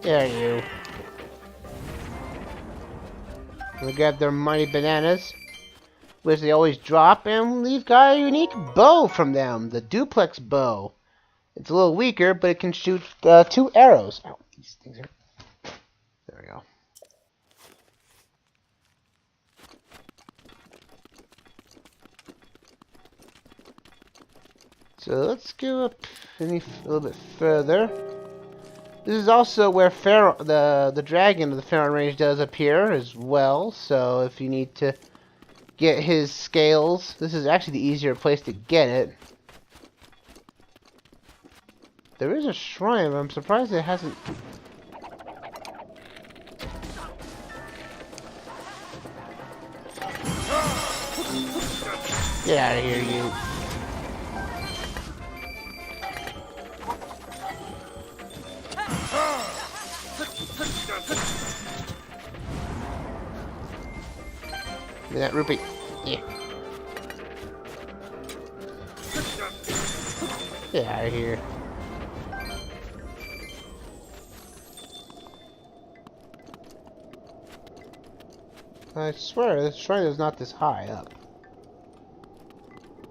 There you. We grab their mighty bananas, which they always drop, and we've got a unique bow from them, the duplex bow. It's a little weaker, but it can shoot 2 arrows. Ow, these things are... There we go. So let's go up a little bit further. This is also where the dragon of the Pharaoh range does appear as well. So if you need to get his scales, this is actually the easier place to get it. There is a shrine, but I'm surprised it hasn't. Get out of here, you. Give me that rupee. Yeah. Get out of here. I swear, this shrine is not this high up.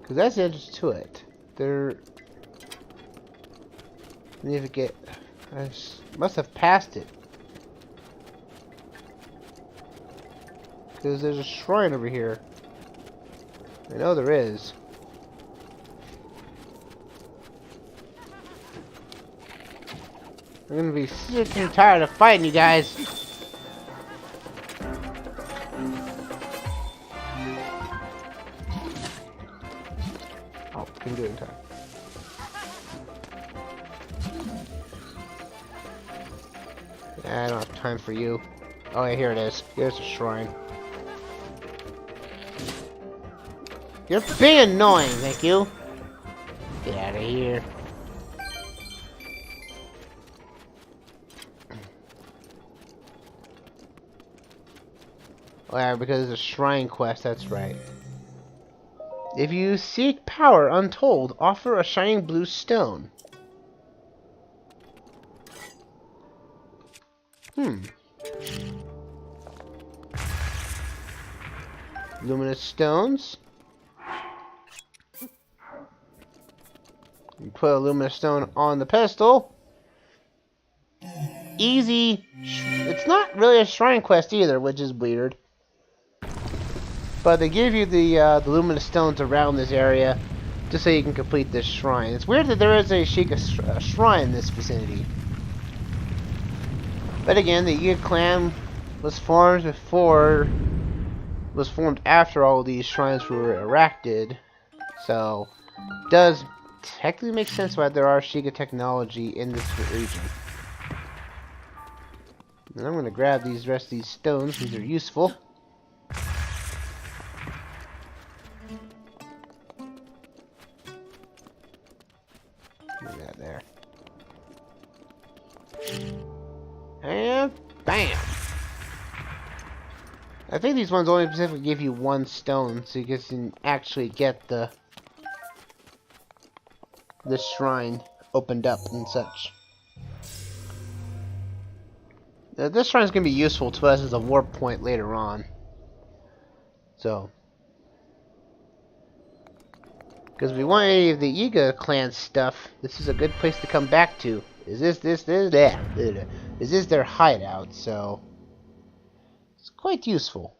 Because that's the entrance to it. There... I need to get... I must have passed it. Because there's a shrine over here. I know there is. I'm gonna be sick and tired of fighting you guys. Oh, couldn't do it in time. I don't have time for you. Oh yeah, here it is. Here's the shrine. You're being annoying, thank you. Get out of here. Oh yeah, because it's a shrine quest, that's right. If you seek power untold, offer a shining blue stone. Luminous stones. You put a luminous stone on the pedestal. Easy. It's not really a shrine quest either, which is weird. But they give you the luminous stones around this area just so you can complete this shrine. It's weird that there is a Hyuga shrine in this vicinity. But again, the Hyuga Clan was formed after all these shrines were erected. So, it does technically make sense why there are Hyuga technology in this region. And I'm going to grab the rest of these stones, these are useful. Look at that there. And bam! I think these ones only specifically give you one stone, so you can actually get the shrine opened up and such. Now, this shrine is going to be useful to us as a warp point later on. So, because if we want any of the Hyuga Clan stuff, this is a good place to come back to. Is this their hideout? So it's quite useful.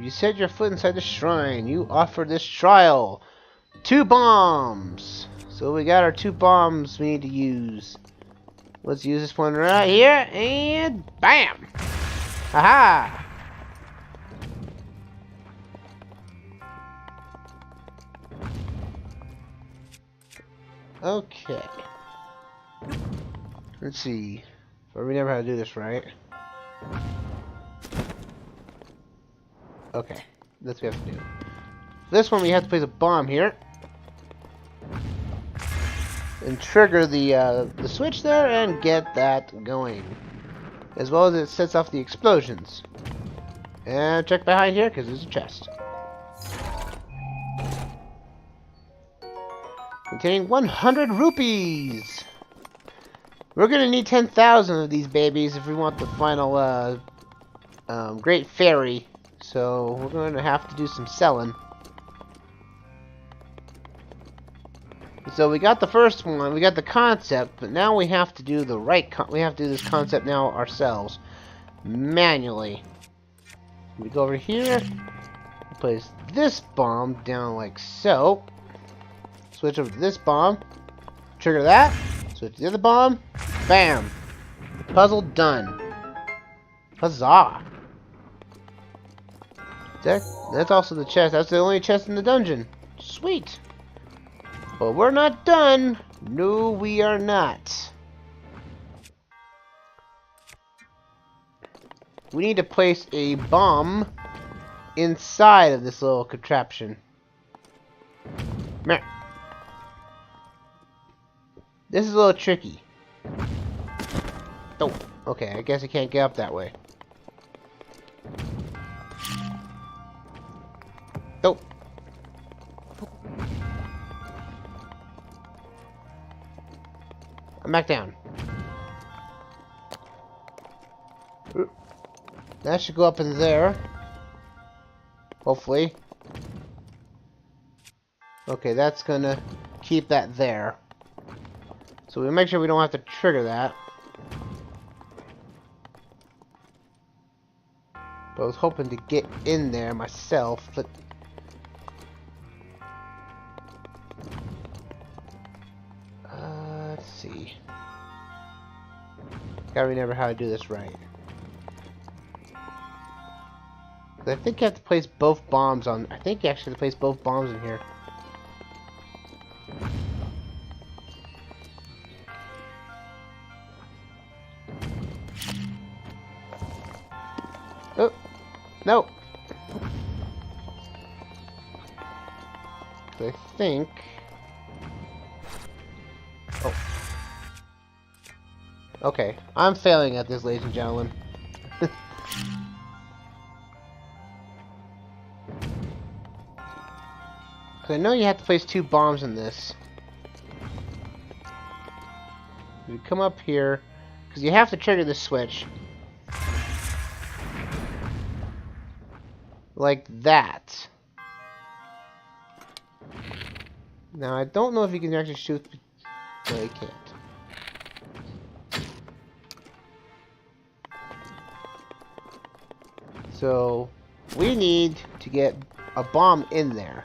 You set your foot inside the shrine. You offer this trial. 2 bombs. So we got our 2 bombs we need to use. Let's use this one right here, and bam! Haha! Okay. Let's see. I remember how to do this, right? Okay. That's what we have to do. This one we have to place a bomb here. And trigger the switch there and get that going. As well as it sets off the explosions. And check behind here because there's a chest. Containing 100 rupees! We're gonna need 10,000 of these babies if we want the final Great Fairy. So we're going to have to do some selling. So we got the first one, we got the concept, but now we have to do the right. We have to do this concept now ourselves, manually. We go over here, place this bomb down like so. Switch over to this bomb, trigger that. Switch to the other bomb, bam. Puzzle done. Huzzah! That's also the chest. That's the only chest in the dungeon. Sweet. But we're not done. No, we are not. We need to place a bomb inside of this little contraption. Meh. This is a little tricky. Oh, okay. I guess I can't get up that way. Nope. I'm back down. That should go up in there. Hopefully. Okay, that's gonna keep that there. So we make sure we don't have to trigger that. But I was hoping to get in there myself, but let's see. Gotta remember how to do this right. I think you have to place both bombs on. I think you actually have to place both bombs in here. Oh, no. I think. Oh. Okay, I'm failing at this, ladies and gentlemen. I know you have to place 2 bombs in this. You come up here, because you have to trigger the switch. Like that. Now, I don't know if you can actually shoot. No, you can't. So, we need to get a bomb in there.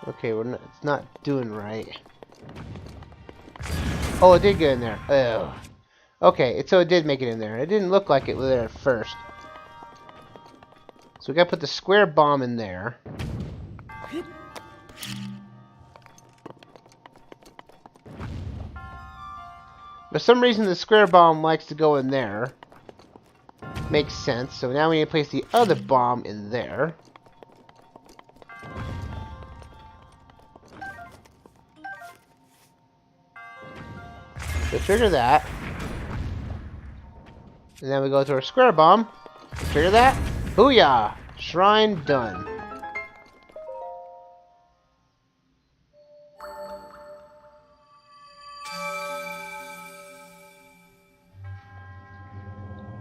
Okay, it's not doing right. Oh, it did get in there. Ugh. Okay, so it did make it in there. It didn't look like it was there at first. So we gotta put the square bomb in there. For some reason, the square bomb likes to go in there. Makes sense. So now we need to place the other bomb in there. So trigger that. And then we go to our square bomb. Trigger that. Booyah! Shrine done.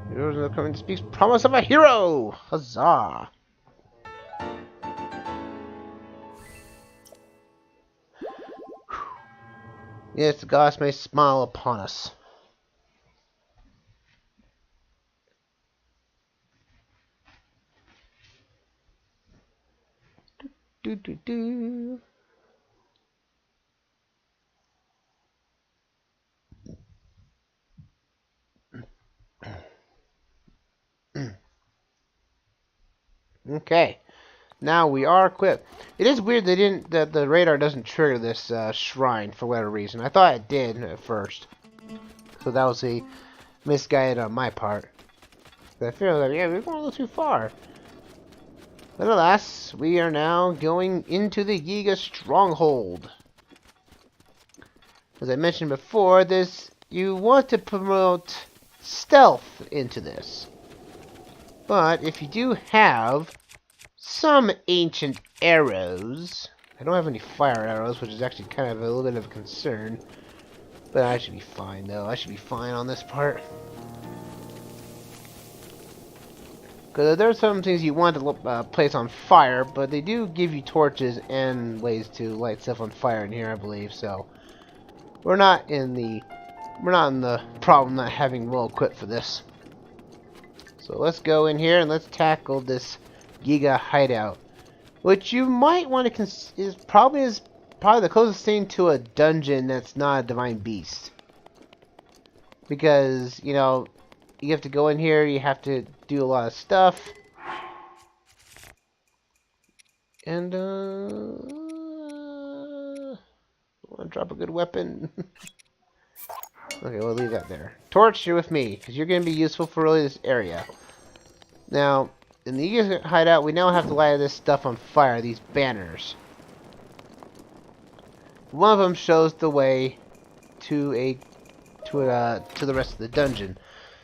Heroes are coming to speak. Promise of a hero! Huzzah! Yes, the gods may smile upon us. Do do do. Okay. Now we are equipped. It is weird that the radar doesn't trigger this shrine for whatever reason. I thought it did at first, so that was a misguided on my part. But I feel like, yeah, we're going a little too far. But alas, we are now going into the Hyuga stronghold. As I mentioned before, you want to promote stealth into this. But if you do have some ancient arrows, I don't have any fire arrows, which is actually kind of a little bit of a concern. But I should be fine, though. I should be fine on this part. Because there are some things you want to place on fire, but they do give you torches and ways to light stuff on fire in here, I believe. So we're not in the problem not having well equipped for this. So let's go in here and let's tackle this Giga hideout, which you might want to is probably the closest thing to a dungeon that's not a divine beast. Because, you know, you have to go in here, you have to do a lot of stuff. And, I want to drop a good weapon. Okay, we'll leave that there. Torch, you're with me, because you're going to be useful for really this area. Now, in the Hyuga hideout, we now have to light this stuff on fire, these banners. One of them shows the way to the rest of the dungeon.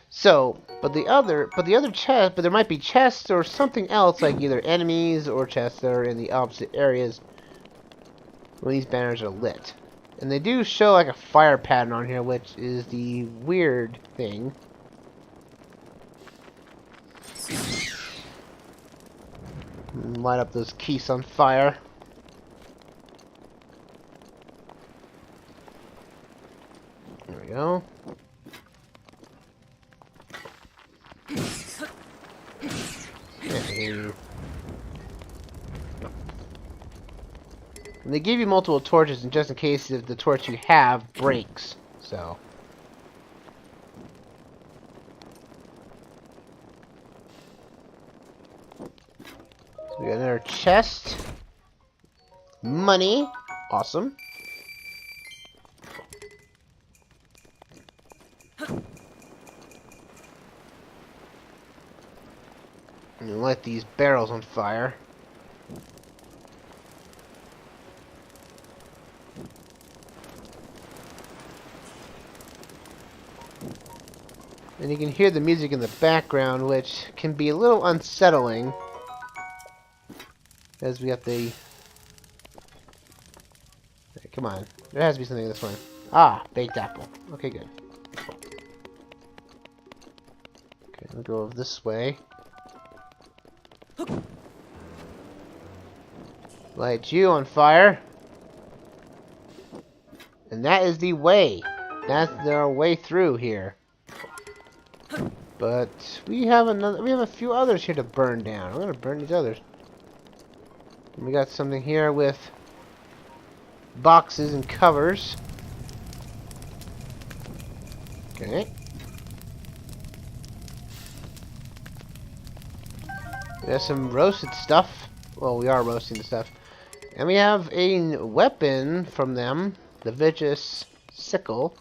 So, but there might be chests or something else, like either enemies or chests that are in the opposite areas when these banners are lit. And they do show like a fire pattern on here, which is the weird thing. Light up those keys on fire. There we go. And they give you multiple torches, and just in case if the torch you have breaks. So we got another chest. Money. Awesome. And light these barrels on fire. And you can hear the music in the background, which can be a little unsettling. As we got the... Hey, come on. There has to be something in this one. Ah, baked apple. Okay, good. Okay, we'll go this way. Light you on fire. And that is the way. That's our way through here. But we have a few others here to burn down. I'm gonna burn these others. And we got something here with boxes and covers. Okay. We have some roasted stuff. Well, we are roasting the stuff. And we have a weapon from them, the vicious sickle,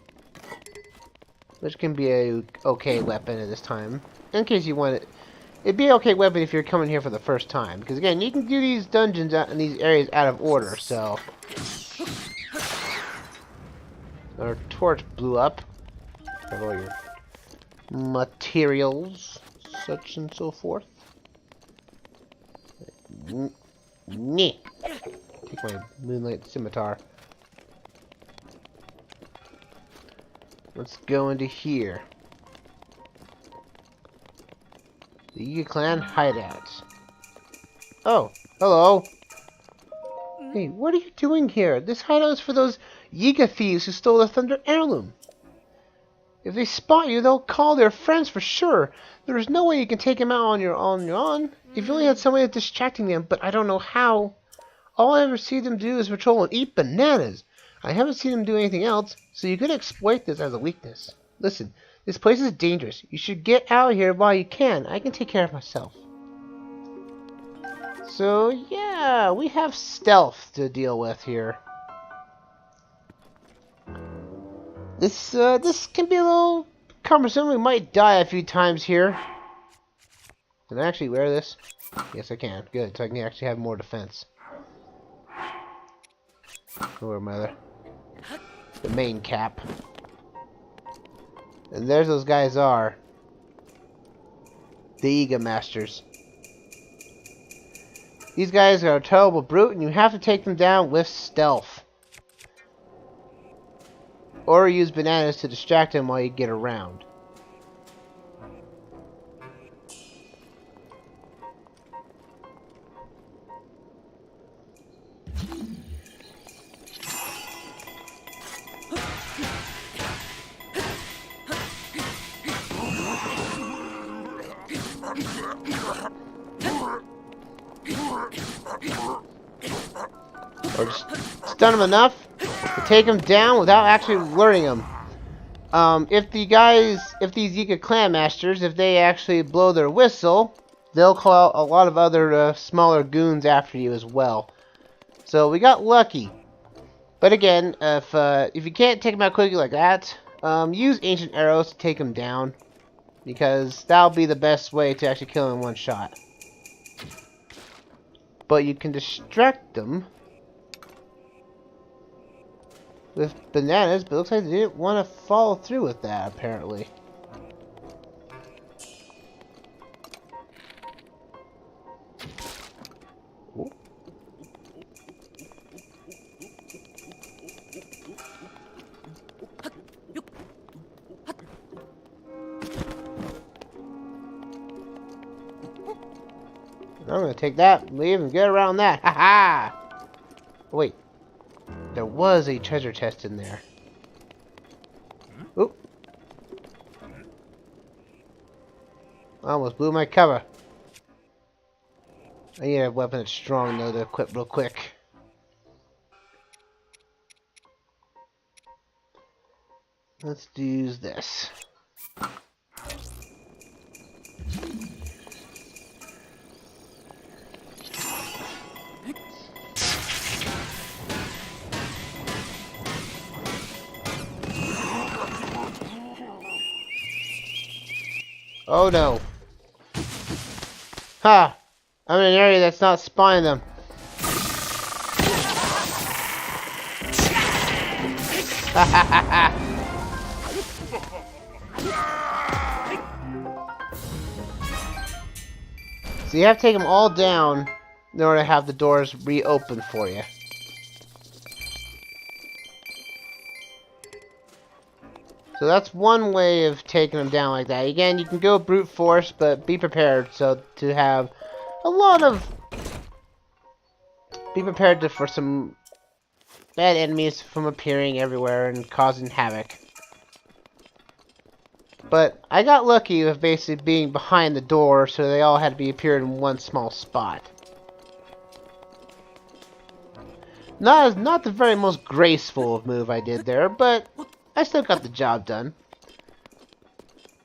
which can be a okay weapon at this time. In case you want it, it'd be an okay weapon if you're coming here for the first time. Because again, you can do these dungeons out in these areas out of order. So our torch blew up. Have all your materials, such and so forth. Nyeh. Take my moonlight scimitar. Let's go into here. The Hyuga Clan hideouts. Oh, hello. Hey, what are you doing here? This hideout is for those Hyuga thieves who stole the Thunder Heirloom. If they spot you, they'll call their friends for sure. There is no way you can take them out on your own. If you only had some way of distracting them, but I don't know how. All I ever see them do is patrol and eat bananas. I haven't seen them do anything else, so you could exploit this as a weakness. Listen, this place is dangerous. You should get out of here while you can. I can take care of myself. So, yeah, we have stealth to deal with here. This can be a little cumbersome. We might die a few times here. Can I actually wear this? Yes, I can. Good, so I can actually have more defense. Where my other... The main cap. And there's those guys are. The Hyuga Masters. These guys are a terrible brute, and you have to take them down with stealth. Or use bananas to distract them while you get around. Or just stun him enough to take him down without actually luring him. If these Hyuga Clan Masters, if they actually blow their whistle, they'll call out a lot of other smaller goons after you as well. So we got lucky. But again, if you can't take them out quickly like that, use ancient arrows to take them down, because that'll be the best way to actually kill them in one shot. But you can distract them with bananas, but it looks like they didn't want to follow through with that, apparently. Ooh. I'm gonna take that, leave, and get around that. Ha ha! Wait. There was a treasure chest in there. Oop. I almost blew my cover. I need a weapon that's strong though to equip real quick. Let's use this. Oh no. Ha! I'm in an area that's not spawning them. Ha ha ha ha! So you have to take them all down in order to have the doors reopen for you. So that's one way of taking them down like that. Again, you can go brute force, but be prepared to have a lot of... Be prepared for some bad enemies from appearing everywhere and causing havoc. But I got lucky with basically being behind the door, so they all had to be appeared in one small spot. Not the very most graceful move I did there, but I still got the job done.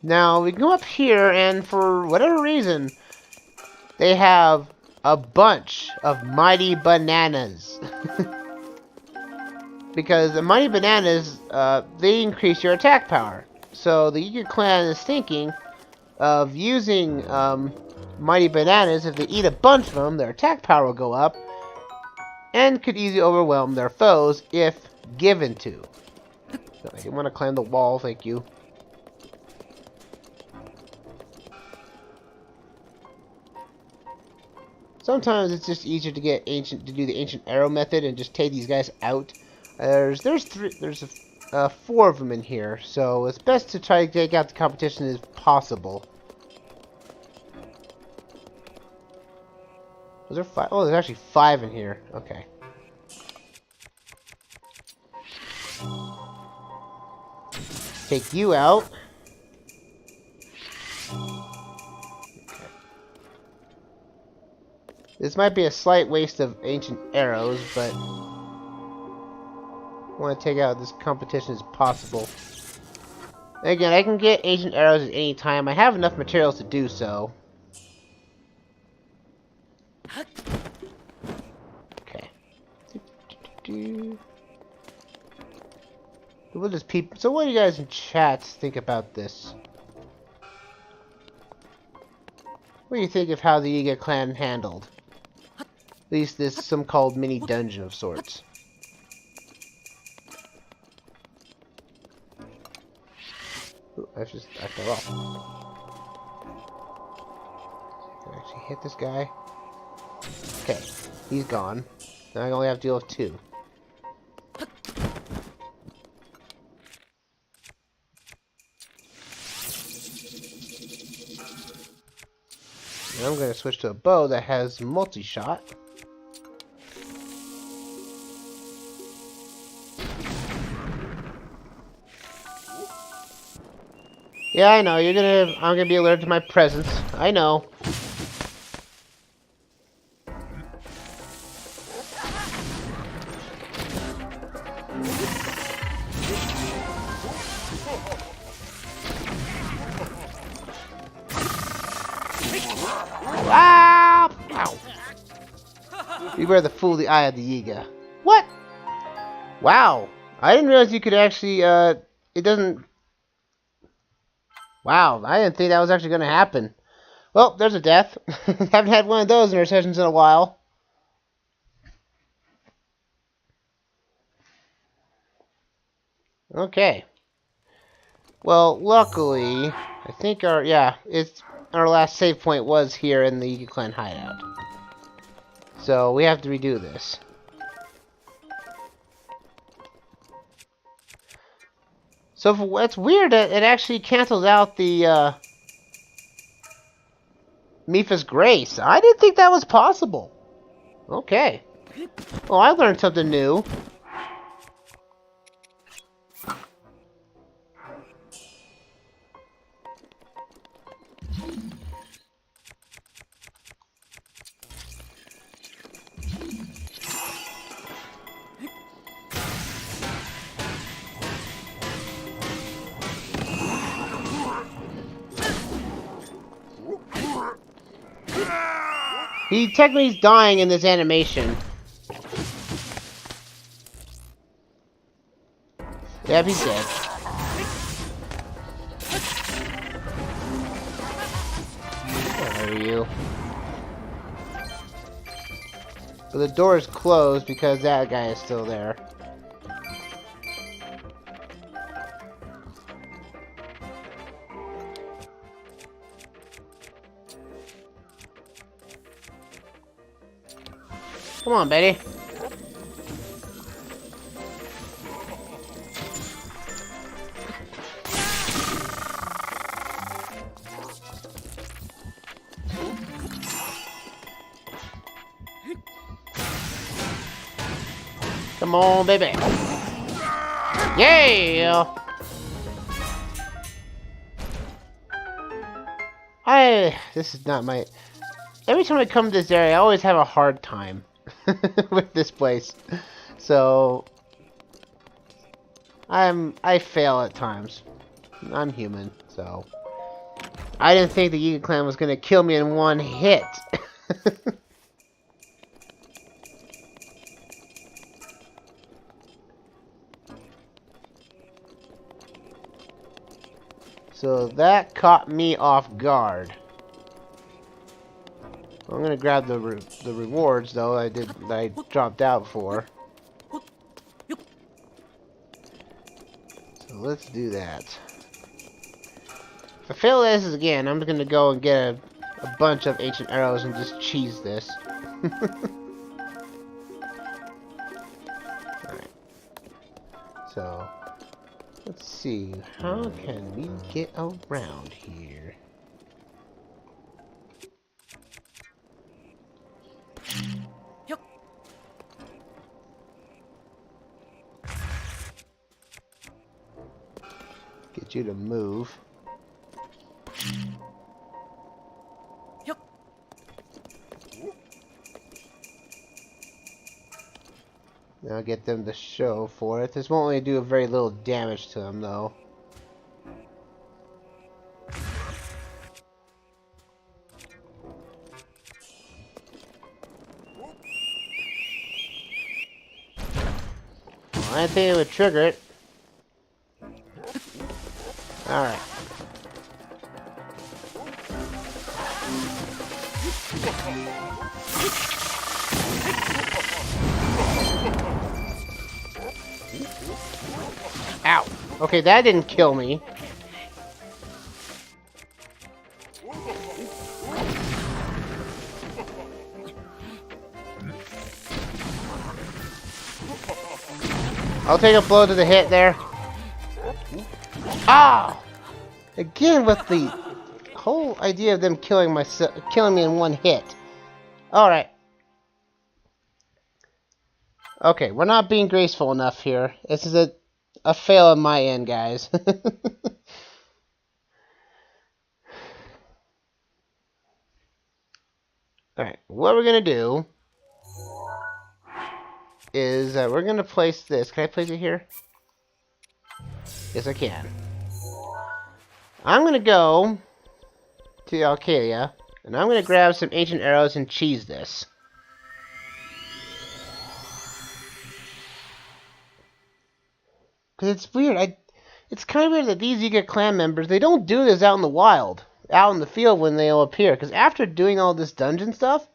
Now, we go up here, and for whatever reason, they have a bunch of mighty bananas. Because the mighty bananas, they increase your attack power. So the Hyuga Clan is thinking of using mighty bananas. If they eat a bunch of them, their attack power will go up, and could easily overwhelm their foes if given to. I didn't want to climb the wall, thank you. Sometimes it's just easier to get to do the ancient arrow method and just take these guys out. There's four of them in here, so it's best to try to take out the competition as possible. Was there 5? Oh, there's actually 5 in here. Okay. Take you out. Okay. This might be a slight waste of ancient arrows, but I want to take out this competition as possible. Again, I can get ancient arrows at any time. I have enough materials to do so. Okay. So what do you guys in chat think about this? What do you think of how the Hyuga Clan handled? At least this some called mini dungeon of sorts. Ooh, I fell off. Can I actually hit this guy? Okay, he's gone. Now I only have to deal with 2. And I'm going to switch to a bow that has multi-shot. Yeah, I know, I'm gonna be alerted to my presence. I know. Beware the fool, the eye of the Yiga. What? Wow. I didn't realize you could actually, it doesn't... Wow, I didn't think that was actually going to happen. Well, there's a death. Haven't had one of those in our sessions in a while. Okay. Well, luckily, I think our last save point was here in the Hyuga Clan hideout. So we have to redo this. So it's weird that it actually cancels out the Mipha's Grace. I didn't think that was possible. Okay. Well, I learned something new. He technically is dying in this animation. Yep, he's dead. Where are you? But the door is closed because that guy is still there. Come on, Betty. Come on, baby. Yeah! This is not my... Every time I come to this area, I always have a hard time with this place. So... I fail at times. I'm human, so... I didn't think the Hyuga Clan was gonna kill me in one hit. So that caught me off guard. I'm gonna grab the rewards though. I dropped out for. So let's do that. If I fail this again, I'm gonna go and get a bunch of ancient arrows and just cheese this. Alright. So let's see, how can we get around here? Get you to move. Now get them to show for it. This won't only do very little damage to them, though. Well, I didn't think it would trigger it. Alright. Ow. Okay, that didn't kill me. I'll take a blow to the hit there. Ah! Again with the whole idea of them killing me in one hit. Alright. Okay, we're not being graceful enough here. This is a fail on my end, guys. Alright, what we're gonna do is we're gonna place this. Can I place it here? Yes, I can. I'm gonna go to Alcalia, and I'm gonna grab some ancient arrows and cheese this. Because it's weird. It's kind of weird that these Hyuga Clan members, they don't do this out in the wild, out in the field when they all appear. Because after doing all this dungeon stuff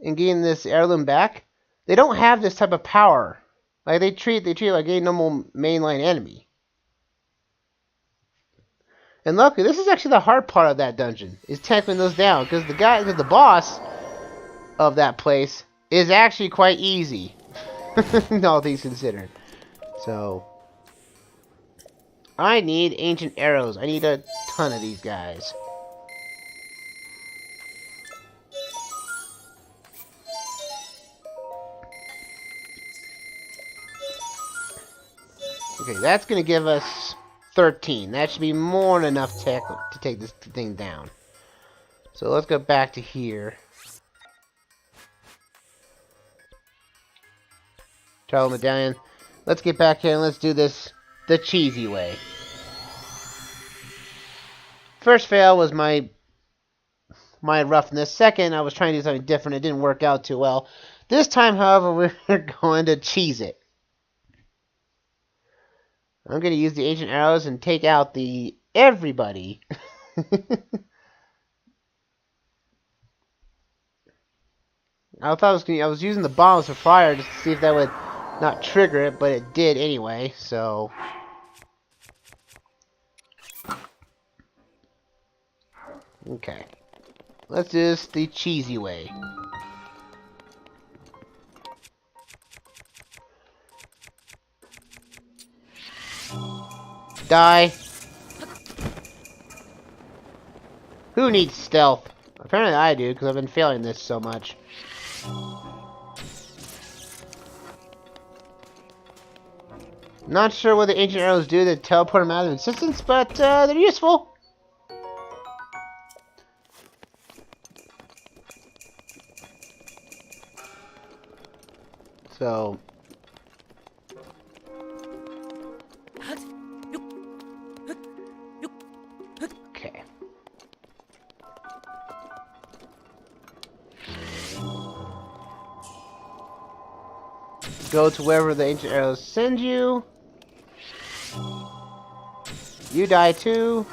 and getting this heirloom back, they don't have this type of power. Like they treat it like a normal mainline enemy. And luckily, this is actually the hard part of that dungeon, is tackling those down. Because the boss of that place is actually quite easy, all things considered. So, I need ancient arrows. I need a ton of these guys. Okay, that's going to give us 13. That should be more than enough tech to take this thing down. So let's go back to here. Travel medallion. Let's get back here and let's do this the cheesy way. First fail was my roughness. Second, I was trying to do something different. It didn't work out too well. This time, however, we're going to cheese it. I'm going to use the ancient arrows and take out everybody. I was using the bombs for fire just to see if that would not trigger it, but it did anyway, so. Okay. Let's do this the cheesy way. Die. Who needs stealth? Apparently I do, because I've been failing this so much. Not sure what the ancient arrows do to teleport them out of existence, but they're useful. So. Okay. Go to wherever the ancient arrows send you. You die too.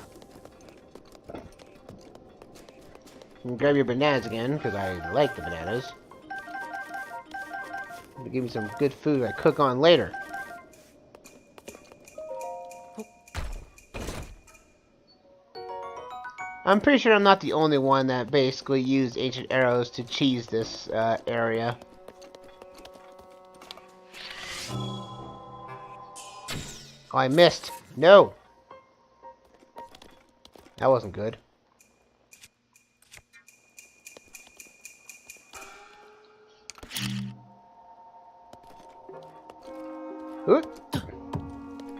And grab your bananas again, because I like the bananas. Give me some good food I cook on later. I'm pretty sure I'm not the only one that basically used ancient arrows to cheese this area. Oh, I missed. No! That wasn't good.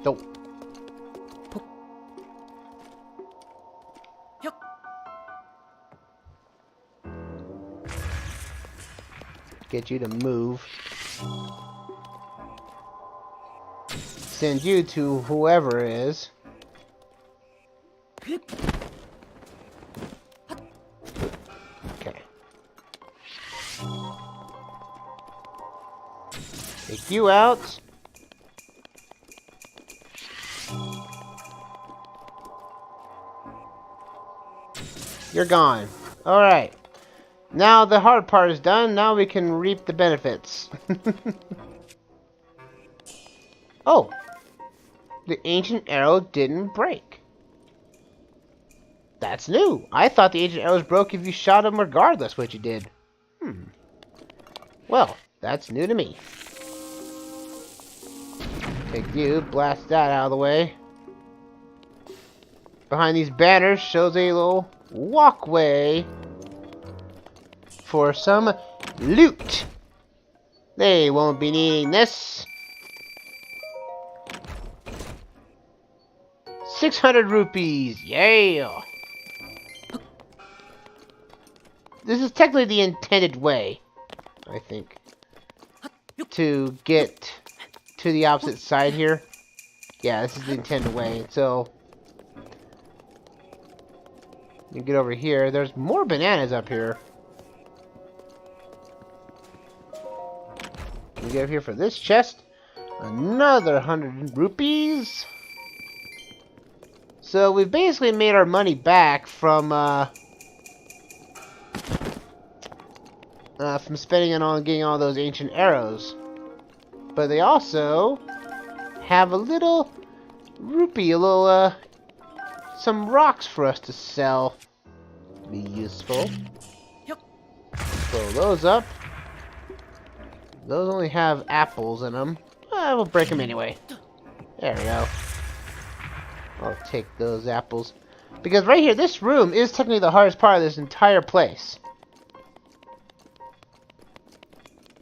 Don't. Get you to move. Send you to whoever it is. Okay. Take you out. You're gone. Alright. Now the hard part is done. Now we can reap the benefits. Oh. The ancient arrow didn't break. That's new. I thought the ancient arrows broke if you shot them regardless what you did. Well, that's new to me. Take you, blast that out of the way. Behind these banners shows a little walkway for some loot. They won't be needing this. 600 rupees, yeah! This is technically the intended way, I think, to get to the opposite side here. Yeah, this is the intended way, so you get over here. There's more bananas up here. You get up here for this chest. Another 100 rupees. So we've basically made our money back from spending it on getting all those ancient arrows. But they also have a little rupee, some rocks for us to sell. Be useful. Throw those up. Those only have apples in them. We'll break them anyway. There we go. I'll take those apples. Because right here, this room is technically the hardest part of this entire place.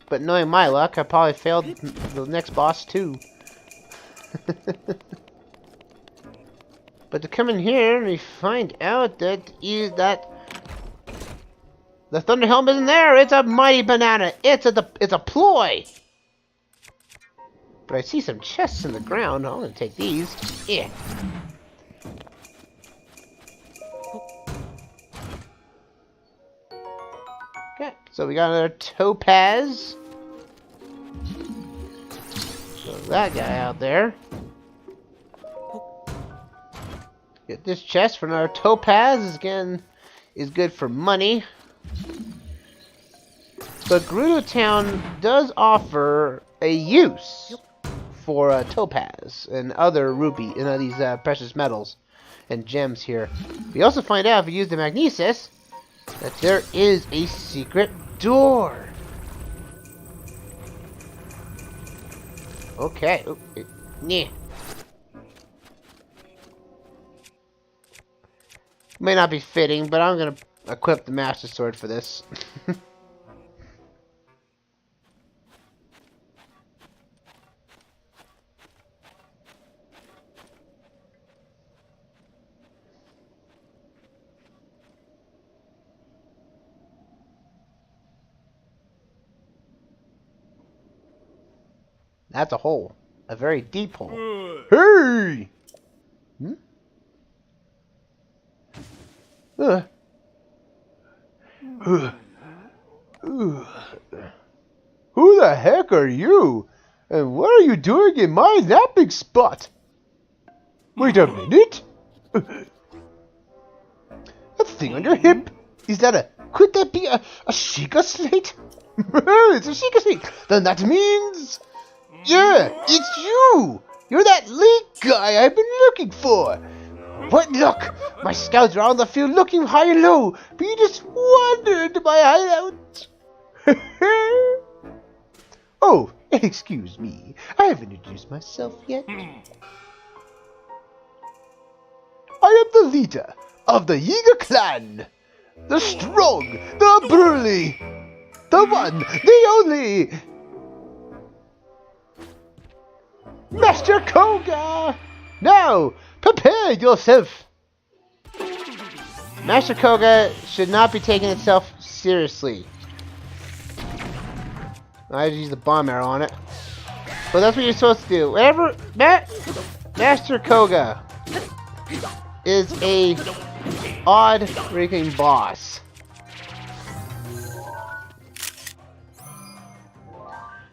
But knowing my luck, I probably failed the next boss too. But to come in here and we find out that the Thunder Helm isn't there. It's a mighty banana. It's a ploy. But I see some chests in the ground. I'm gonna take these. Yeah. Okay, so we got another topaz. Throw that guy out there. Get this chest for another topaz. Again, is good for money. But Gerudo Town does offer a use for topaz and other ruby and these precious metals and gems here. We also find out if we use the magnesis that there is a secret door. Okay. Yeah. May not be fitting, but I'm gonna equip the Master Sword for this. That's a hole. A very deep hole. Hey! Hmm? Who the heck are you? And what are you doing in my napping spot? Wait a minute. That thing on your hip? Is that a... Could that be a Sheikah slate? It's a Sheikah slate. Then that means... Yeah, it's you! You're that Link guy I've been looking for! What luck! My scouts are on the field looking high and low, but you just wandered into my hideout! Oh, excuse me. I haven't introduced myself yet. I am the leader of the Hyuga Clan! The strong, the burly, the one, the only... Master Koga! Now, prepare yourself! Master Koga should not be taking itself seriously. I just use the bomb arrow on it. But that's what you're supposed to do. Whatever, Master Koga is a odd freaking boss.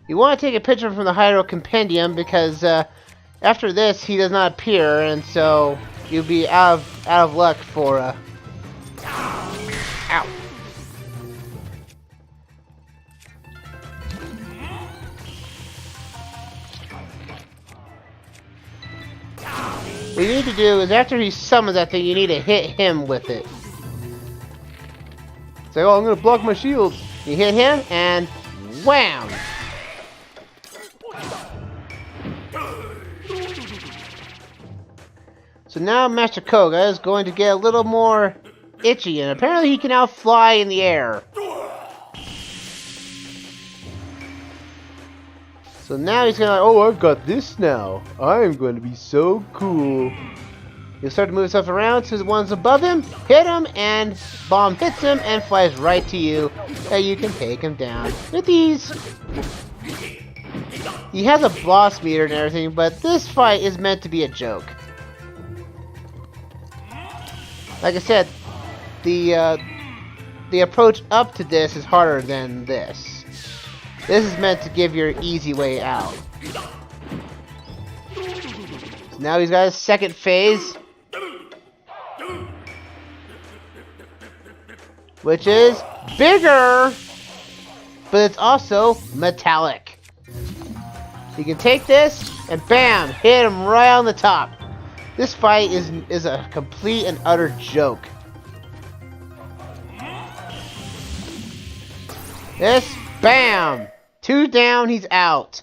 You want to take a picture from the Hyrule Compendium because after this he does not appear, and so you'll be out of luck for ow. What you need to do is after he summons that thing, you need to hit him with it. Say, oh, I'm gonna block my shield. You hit him and wham! So now Master Koga is going to get a little more itchy, and apparently he can now fly in the air. So now he's gonna, oh, I've got this now. I'm going to be so cool. He'll start to move himself around to the ones above him, hit him, and bomb hits him and flies right to you. And you can take him down with ease. He has a boss meter and everything, but this fight is meant to be a joke. Like I said, the approach up to this is harder than this. This is meant to give your easy way out. Now he's got his second phase, which is bigger, but it's also metallic. You can take this and bam, hit him right on the top. This fight is a complete and utter joke. This, bam, 2 down, he's out.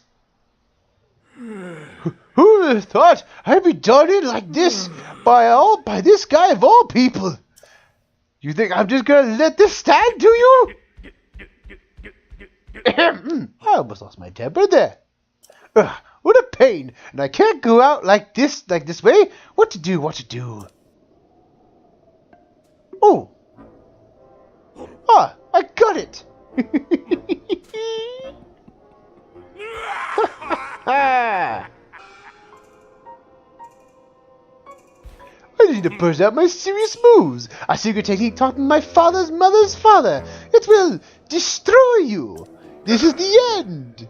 Who would have thought I'd be done in like this by this guy of all people? You think I'm just gonna let this stand to you? I almost lost my temper there. Ugh, what a pain! And I can't go out like this way. What to do? Oh, I got it. I need to burst out my serious moves. A secret technique taught by my father's mother's father. It will destroy you. This is the end.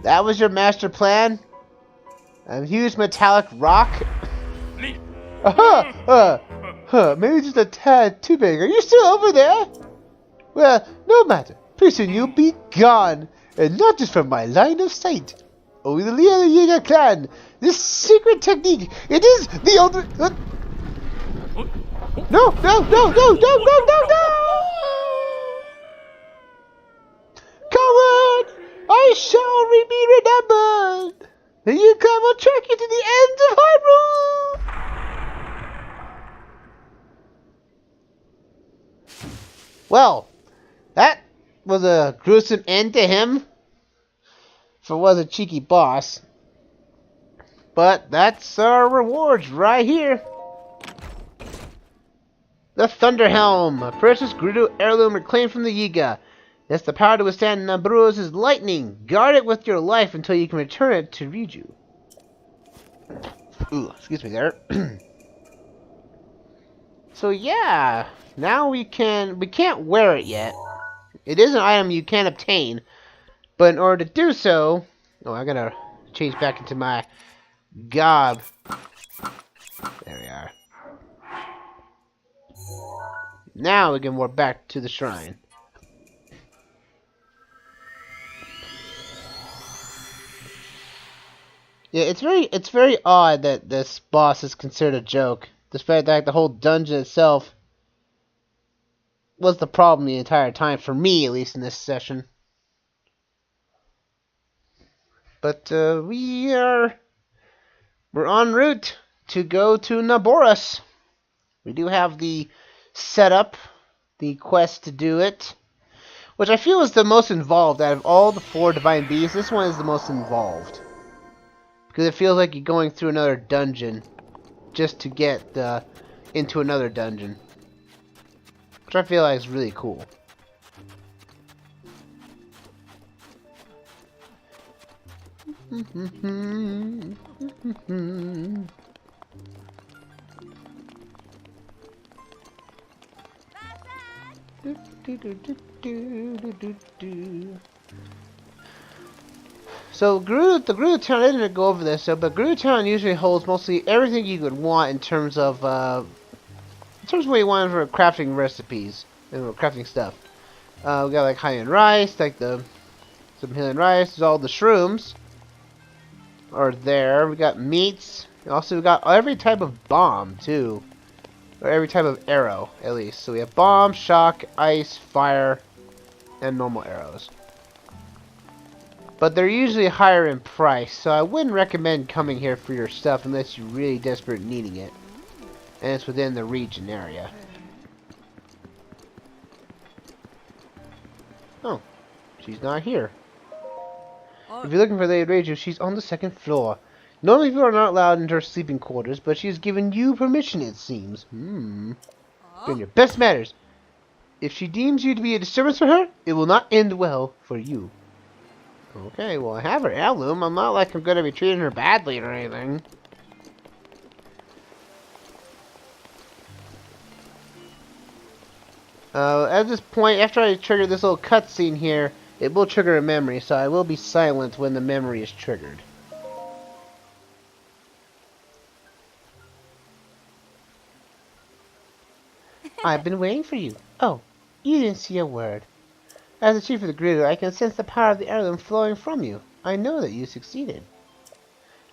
That was your master plan? A huge metallic rock? Maybe just a tad too big. Are you still over there? Well, no matter. Pretty soon you'll be gone. And not just from my line of sight. Only the leader of the Hyuga Clan. This secret technique. It is the ultimate... No! Coward! I shall be remembered. The Hyuga Clan will track you to the ends of Hyrule. Well, that was a gruesome end to him. For was a cheeky boss. But that's our rewards right here. The Thunder Helm, a precious Gerudo heirloom reclaimed from the Hyuga. It has the power to withstand Naboris' lightning. Guard it with your life until you can return it to Riju. Ooh, excuse me there. So yeah, now we can't wear it yet. It is an item you can obtain, but in order to do so, I gotta change back into my gob. There we are. Now we can walk back to the shrine. Yeah, it's very odd that this boss is considered a joke, despite the fact the whole dungeon itself was the problem the entire time, for me at least in this session. But we're en route to go to Naboris. We do have the setup, the quest to do it, which I feel is the most involved out of all the 4 divine beasts. This one is the most involved because it feels like you're going through another dungeon just to get into another dungeon, which I feel like is really cool. So the Gerudo Town, I didn't go over this, but Gerudo Town usually holds mostly everything you would want in terms of what you want for crafting recipes and crafting stuff. We got like high-end rice, like some Hylian rice. There's all the shrooms are there. We got meats. Also, we got every type of bomb too, or every type of arrow at least. So we have bomb, shock, ice, fire, and normal arrows. But they're usually higher in price, so I wouldn't recommend coming here for your stuff unless you're really desperate needing it. And it's within the region area. Oh, she's not here. If you're looking for Lady Raju, she's on the 2nd floor. Normally people are not allowed into her sleeping quarters, but she's given you permission, it seems. Doing your best matters. If she deems you to be a disturbance for her, it will not end well for you. Okay, well, I have her heirloom. I'm not like I'm going to be treating her badly or anything. At this point, after I trigger this little cutscene here, it will trigger a memory, so I will be silent when the memory is triggered. I've been waiting for you. Oh, you didn't see a word. As the chief of the Gerudo, I can sense the power of the heirloom flowing from you. I know that you succeeded.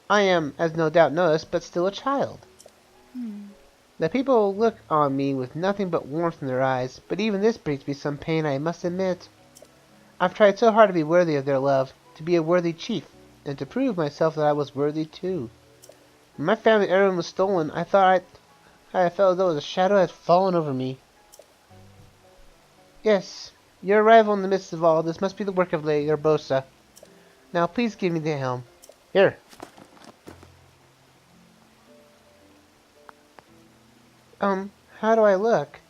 I am, as no doubt noticed, but still a child. The people look on me with nothing but warmth in their eyes, but even this brings me some pain, I must admit. I've tried so hard to be worthy of their love, to be a worthy chief, and to prove myself that I was worthy too. When my family heirloom was stolen, I felt as though a shadow had fallen over me. Yes, your arrival in the midst of all this must be the work of Lady Urbosa. Now please give me the helm. Here. How do I look?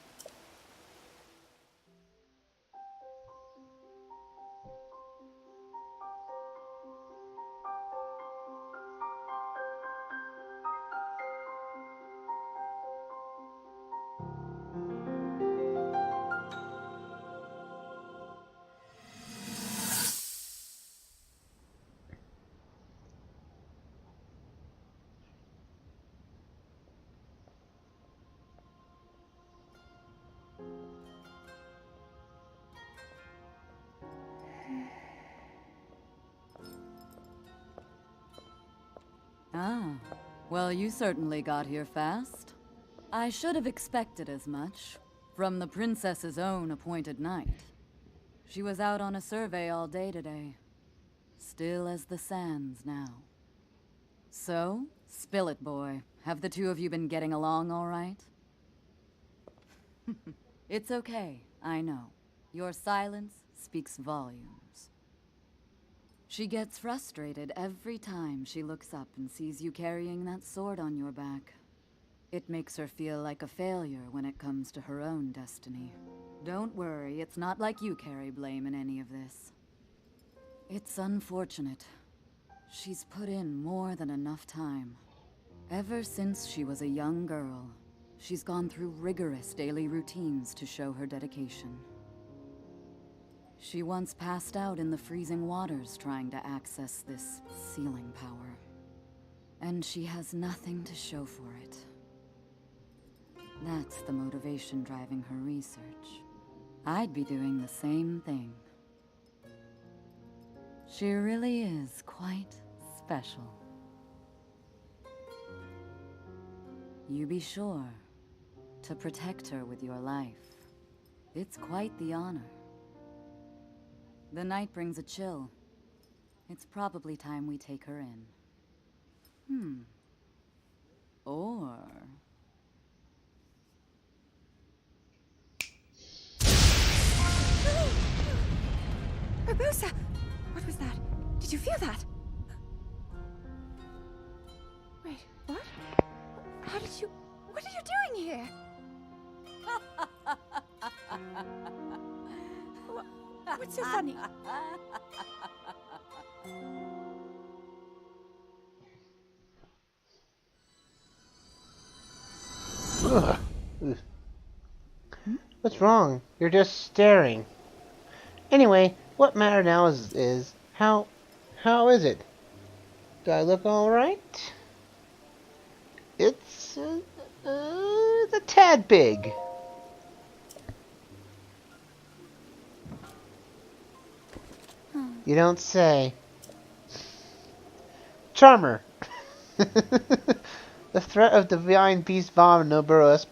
Ah, well, you certainly got here fast. I should have expected as much, from the princess's own appointed knight. She was out on a survey all day today. Still as the sands now. So, spill it, boy. Have the two of you been getting along all right? It's okay, I know. Your silence speaks volumes. She gets frustrated every time she looks up and sees you carrying that sword on your back. It makes her feel like a failure when it comes to her own destiny. Don't worry, it's not like you carry blame in any of this. It's unfortunate. She's put in more than enough time. Ever since she was a young girl, she's gone through rigorous daily routines to show her dedication. She once passed out in the freezing waters trying to access this sealing power. And she has nothing to show for it. That's the motivation driving her research. I'd be doing the same thing. She really is quite special. You be sure to protect her with your life. It's quite the honor. The night brings a chill. It's probably time we take her in. Or... Urbosa! What was that? Did you feel that? Wait, what? How did you... What are you doing here? What's so funny? Ugh. What's wrong? You're just staring. Anyway, what matter now is how is it? Do I look all right? It's a tad big. You don't say. Charmer. The threat of divine beast Vah Naboris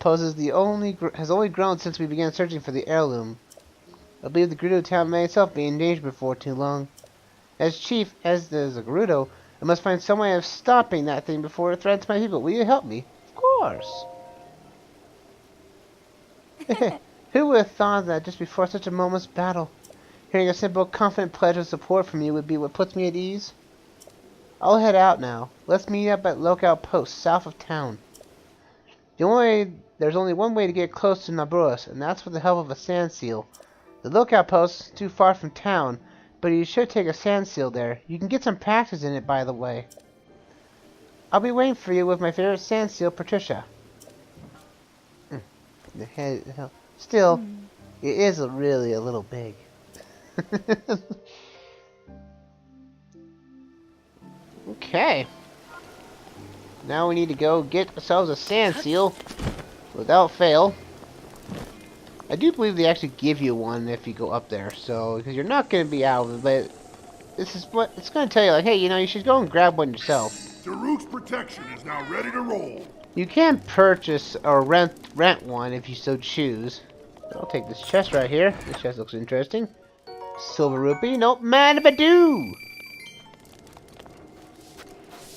has only grown since we began searching for the heirloom. I believe the Gerudo town may itself be in danger before too long. As chief, as the Gerudo, I must find some way of stopping that thing before it threatens my people. Will you help me? Of course. Who would have thought that just before such a moment's battle? Hearing a simple, confident pledge of support from you would be what puts me at ease. I'll head out now. Let's meet up at Lookout Post, south of town. There's only one way to get close to Naboris, and that's with the help of a sand seal. The Lookout Post is too far from town, but you should take a sand seal there. You can get some practice in it, by the way. I'll be waiting for you with my favorite sand seal, Patricia. Still, It is really a little big. Okay. Now we need to go get ourselves a sand seal without fail. I do believe they actually give you one if you go up there, so because you're not going to be out of it, but this is what it's going to tell you, like, hey, you know, you should go and grab one yourself. Daruk's protection is now ready to roll. You can purchase or rent one if you so choose. I'll take this chest right here. This chest looks interesting. Silver rupee. Nope. Man-a-badoo!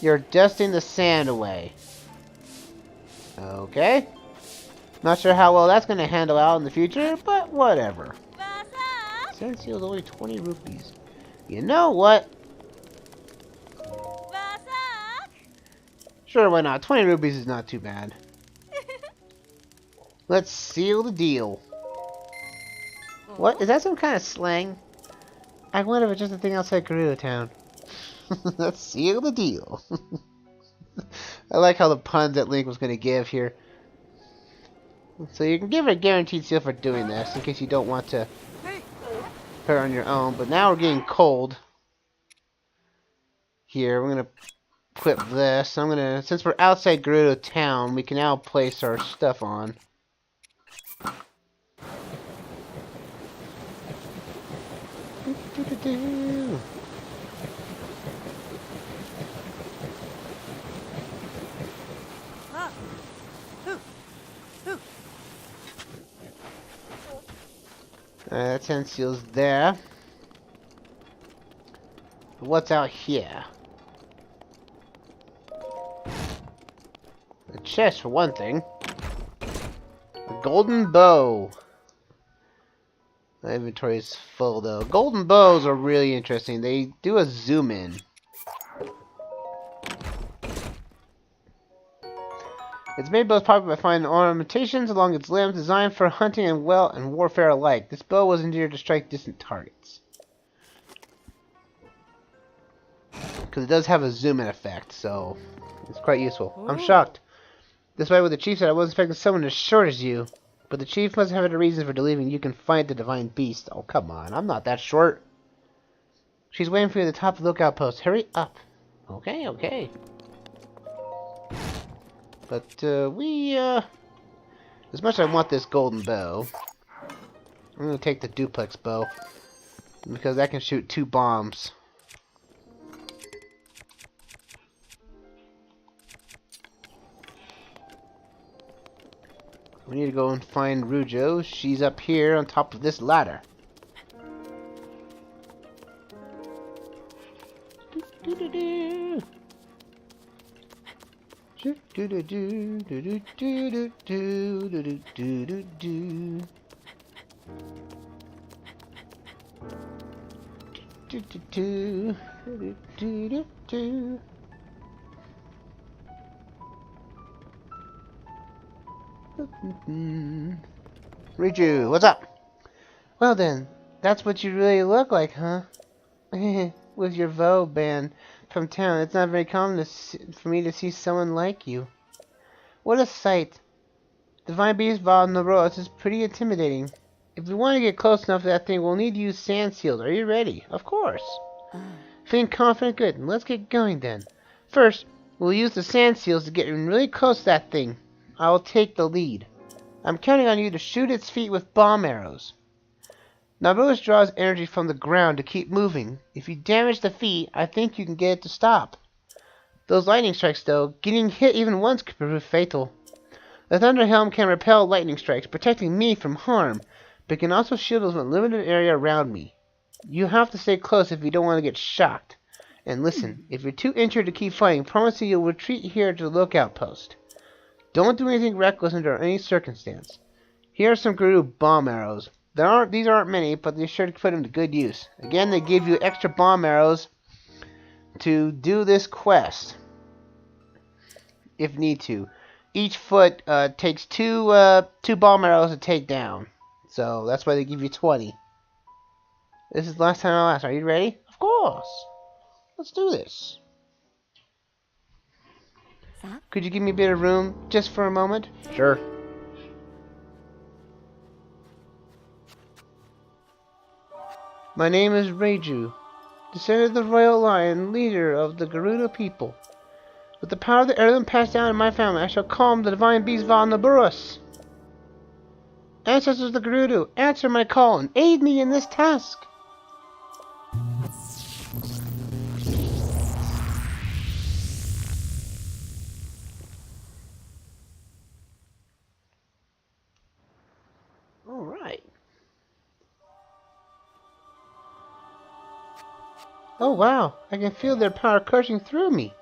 You're dusting the sand away. Okay. Not sure how well that's going to handle out in the future, but whatever. Sand seal's only 20 rupees. You know what? Sure, why not? 20 rupees is not too bad. Let's seal the deal. What? Is that some kind of slang? I wonder if it's just a thing outside Gerudo Town. Let's seal the deal. I like how the puns that Link was going to give here. So you can give her a guaranteed seal for doing this, in case you don't want to put her on your own. But now we're getting cold. Here, we're going to equip this. I'm going to, since we're outside Gerudo Town, we can now place our stuff on. That 10 seals there. But what's out here? A chest for one thing. A golden bow. My inventory is full though. Golden bows are really interesting. They do a zoom in. It's made both popular by fine ornamentations along its limbs, designed for hunting and warfare alike. This bow was engineered to strike distant targets. Because it does have a zoom in effect, so it's quite useful. I'm shocked. This way with the chief said I wasn't expecting someone as short as you. But the chief must have had a reason for believing you can fight the divine beast. Oh, come on. I'm not that short. She's waiting for you at the top of the lookout post. Hurry up. Okay, okay. But, as much as I want this golden bow, I'm going to take the duplex bow. Because that can shoot 2 bombs. We need to go and find Rujo. She's up here on top of this ladder. Riju, what's up? Well then, that's what you really look like, huh? With your Vo band from town, it's not very common for me to see someone like you. What a sight. Divine Beast Vah Naboris is pretty intimidating. If we want to get close enough to that thing, we'll need to use sand seals. Are you ready? Of course. Feeling confident? Good. Let's get going then. First, we'll use the sand seals to get in really close to that thing. I will take the lead. I'm counting on you to shoot its feet with bomb arrows. Naboris draws energy from the ground to keep moving. If you damage the feet, I think you can get it to stop. Those lightning strikes, though, getting hit even once could prove fatal. The Thunder Helm can repel lightning strikes, protecting me from harm, but can also shield us in a limited area around me. You have to stay close if you don't want to get shocked. And listen, if you're too injured to keep fighting, promise you'll retreat here to the lookout post. Don't do anything reckless under any circumstance. Here are some Gerudo bomb arrows. These aren't many, but they're sure to put them to good use. Again, they give you extra bomb arrows to do this quest, if need to. Each foot takes two bomb arrows to take down, so that's why they give you 20. This is the last time I'll ask. Are you ready? Of course. Let's do this. Could you give me a bit of room, just for a moment? Sure. My name is Reiju, descendant of the royal line, leader of the Gerudo people. With the power of the heirloom passed down in my family, I shall calm the divine beast Vah Naboris. Ancestors of the Gerudo, answer my call and aid me in this task. Alright. Oh wow, I can feel their power coursing through me.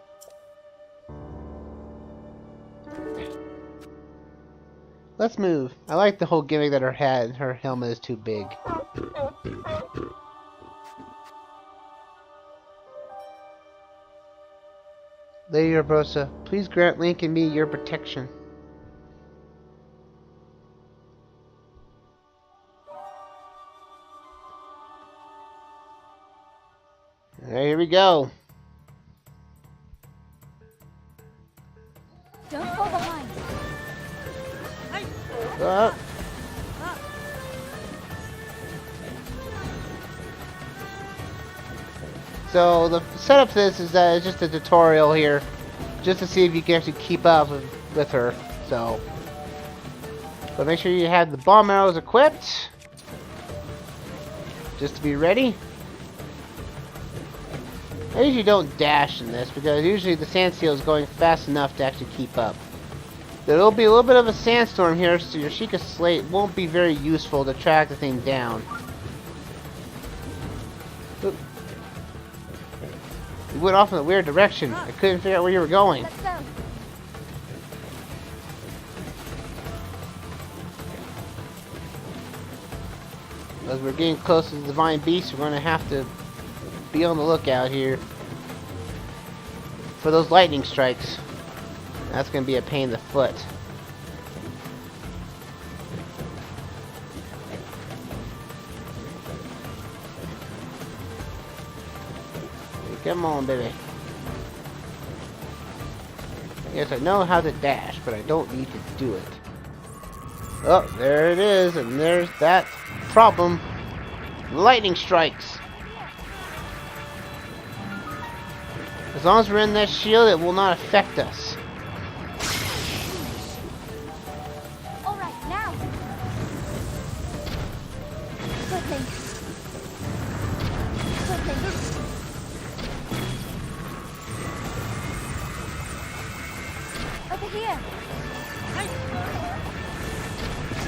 Let's move. I like the whole gimmick that her helmet is too big. Lady Urbosa, please grant Link and me your protection. Alright, here we go. Don't fall behind. Up. So the setup for this is that it's just a tutorial here, just to see if you can actually keep up with her. So, but make sure you have the bomb arrows equipped, just to be ready. I usually don't dash in this because usually the sand seal is going fast enough to actually keep up. There will be a little bit of a sandstorm here, so your Sheikah Slate won't be very useful to track the thing down. Oop. You went off in a weird direction. I couldn't figure out where you were going. Let's go. As we're getting close to the Divine Beast, we're going to have to be on the lookout here for those lightning strikes. That's going to be a pain in the foot. Come on, baby. Yes, I know how to dash, but I don't need to do it. Oh, there it is, and there's that problem. Lightning strikes. As long as we're in that shield, it will not affect us. All right, now. Quickly. Over here.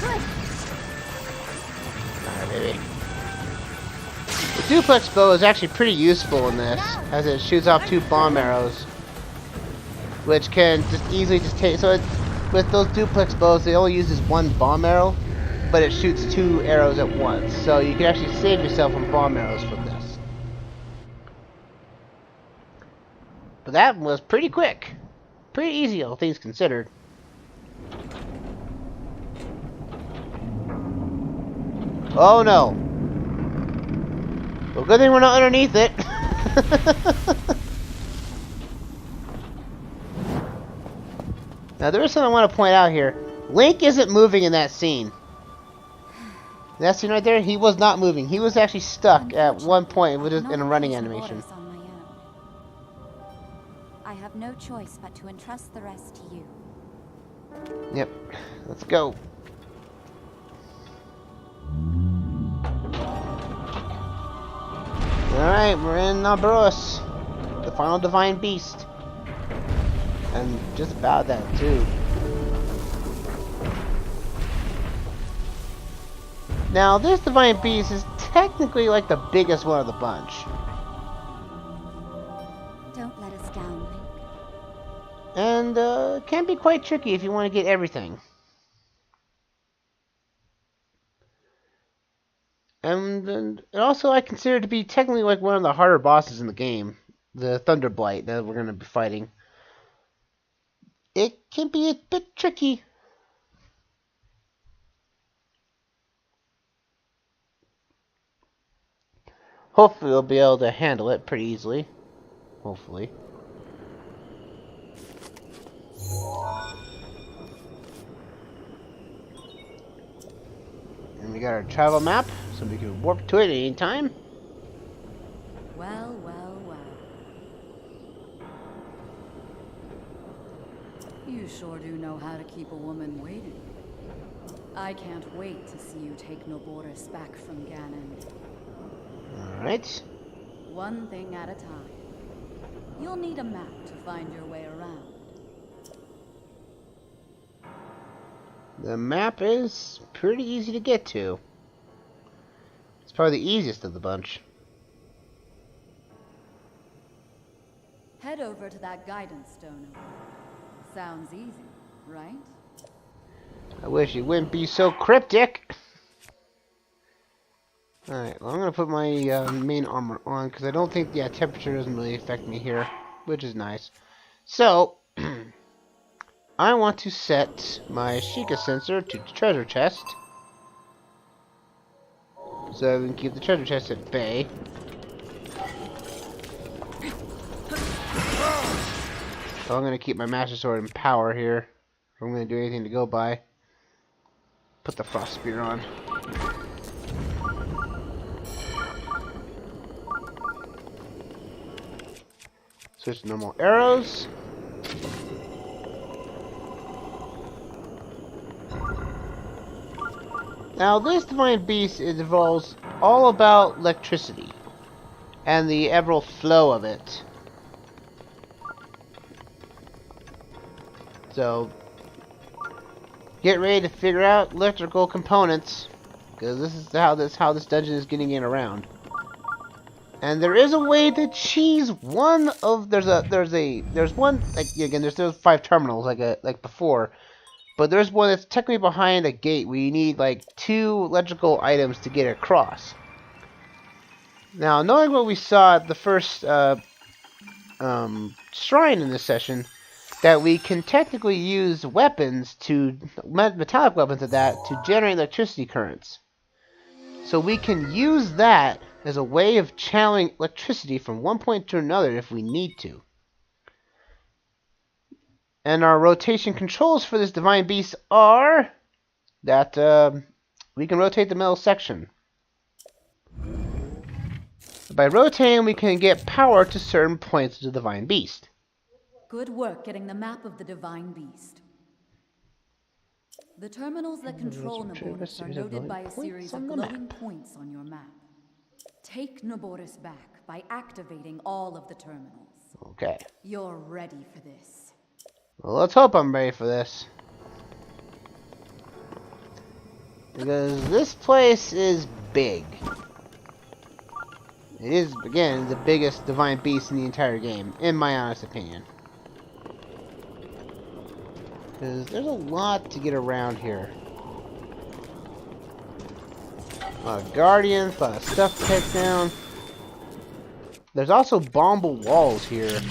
Good. Alright, baby. The duplex bow is actually pretty useful in this, as it shoots off 2 bomb arrows, which can just easily just take. So with those duplex bows, they only uses 1 bomb arrow, but it shoots 2 arrows at once. So you can actually save yourself from bomb arrows from this. But that was pretty quick, pretty easy, all things considered. Oh no. Well, good thing we're not underneath it. Now, there is something I want to point out here. Link isn't moving in that scene. That scene right there, he was not moving. He was actually stuck at one point with in a running animation. I have no choice but to entrust the rest to you. Yep. Let's go. Alright, we're in Naboris, the final divine beast. And just about that too. Now this divine beast is technically like the biggest one of the bunch. Don't let us down, Link. And it can be quite tricky if you want to get everything. And also I consider it to be technically like one of the harder bosses in the game. The Thunderblight that we're going to be fighting. It can be a bit tricky. Hopefully we'll be able to handle it pretty easily. Hopefully. And we got our travel map, so we can warp to it at any time. Well, well, well. You sure do know how to keep a woman waiting. I can't wait to see you take Naboris back from Ganon. Alright. One thing at a time. You'll need a map to find your way around. The map is pretty easy to get to. It's probably the easiest of the bunch. Head over to that guidance stone over there. Sounds easy, right? I wish you wouldn't be so cryptic. Alright, well I'm going to put my main armor on because I don't think, temperature doesn't really affect me here, which is nice. So, I want to set my Sheikah sensor to treasure chest. So we can keep the treasure chest at bay. So I'm going to keep my Master Sword in power here. If I'm going to do anything to go by. Put the Frost Spear on. Switch to normal arrows. Now this Divine Beast involves all about electricity and the emerald flow of it. So get ready to figure out electrical components, because this is how this dungeon is getting in around. And there is a way to cheese one of there's one, like again there's those 5 terminals like before, but there's one that's technically behind a gate where you need like 2 electrical items to get across. Now, knowing what we saw at the first shrine in this session, that we can technically use weapons metallic weapons at that to generate electricity currents. So we can use that as a way of channeling electricity from one point to another if we need to. And our rotation controls for this Divine Beast are that we can rotate the middle section. By rotating, we can get power to certain points of the Divine Beast. Good work getting the map of the Divine Beast. The terminals that control Naboris are noted by a series of glowing points on your map. Take Naboris back by activating all of the terminals. Okay. You're ready for this. Well, let's hope I'm ready for this. Because this place is big. It is, again, the biggest Divine Beast in the entire game, in my honest opinion. Because there's a lot to get around here. A lot of guardians, a lot of stuff to take down. There's also bombable walls here.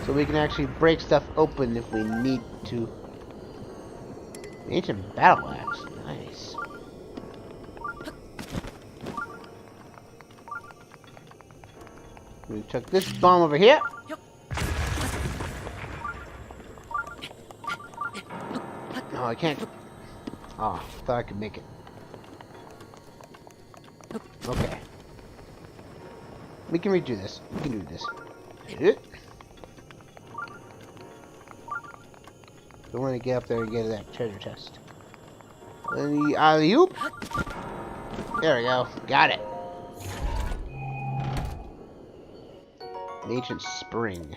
So we can actually break stuff open if we need to. Ancient battle axe, nice. We took this bomb over here. No, I can't. Oh, thought I could make it. Okay. We can redo this. We can do this. I want to get up there and get that treasure chest. And the alley-oop. There we go. Got it. An ancient spring.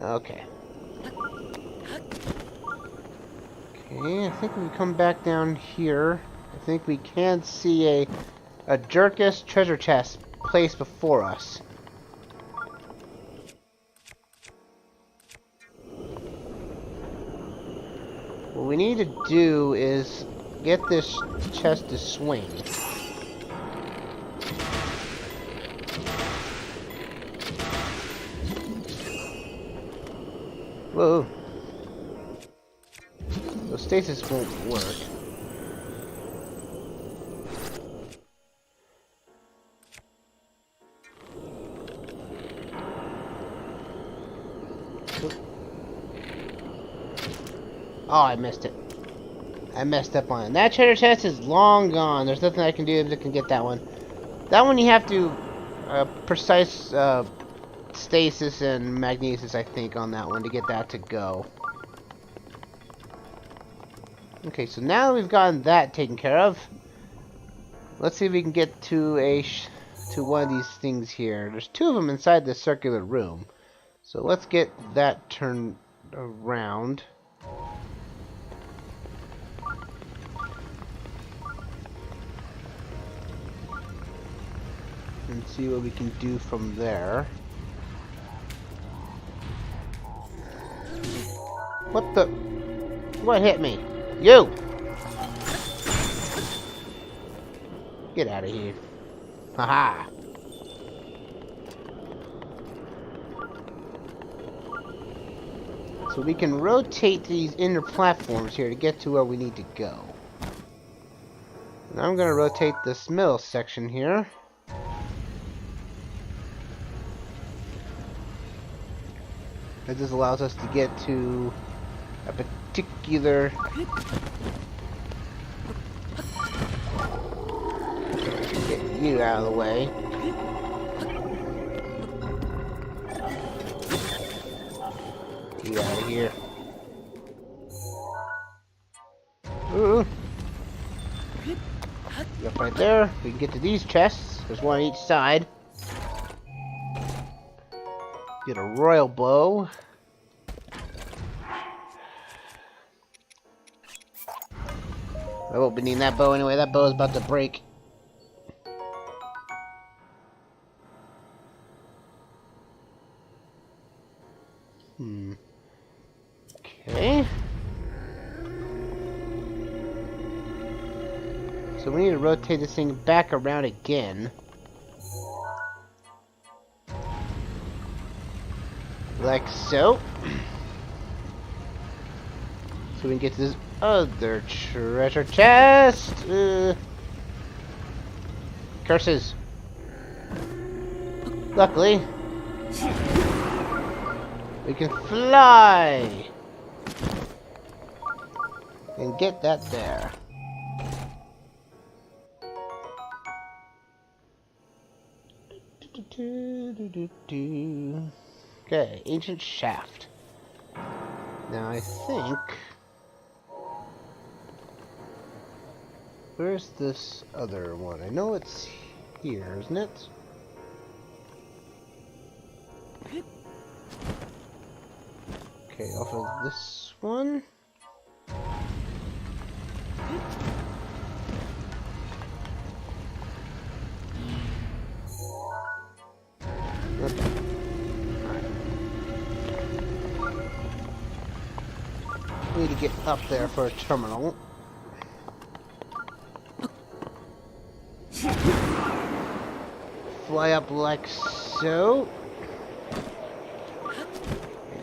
Okay. Okay, I think we come back down here. I think we can see a Jerkus treasure chest placed before us. What we need to do is get this chest to swing. Whoa. The stasis won't work. Oh, I missed it. I messed up on it. That treasure chest is long gone. There's nothing I can do that can get that one. That one you have to precise stasis and magnesis, I think, on that one to get that to go. Okay, so now we've gotten that taken care of. Let's see if we can get to to one of these things here. There's two of them inside this circular room. So let's get that turned around. And see what we can do from there. What the? What hit me? You! Get out of here. Haha! So we can rotate these inner platforms here to get to where we need to go. And I'm going to rotate this middle section here. That just allows us to get to a particular... Get you out of the way. Get out of here. Ooh. Up right there. We can get to these chests. There's one on each side. Get a royal bow. I won't be needing that bow anyway. That bow is about to break. Okay. So we need to rotate this thing back around again. Like so. So we can get to this other treasure chest. Curses. Luckily, we can fly and get that there. Okay, ancient shaft. Now I think... Where's this other one? I know it's here, isn't it? Okay, off of this one. Okay. We need to get up there for a terminal. Fly up like so.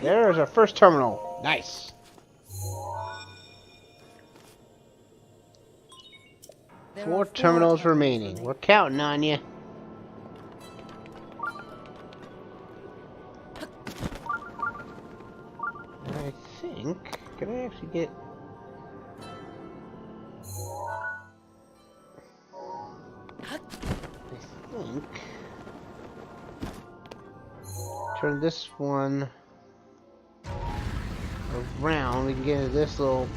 There's our first terminal. Nice. Four terminals remaining. We're counting on you. I think... Can I actually get... I think... Turn this one around. We can get into this little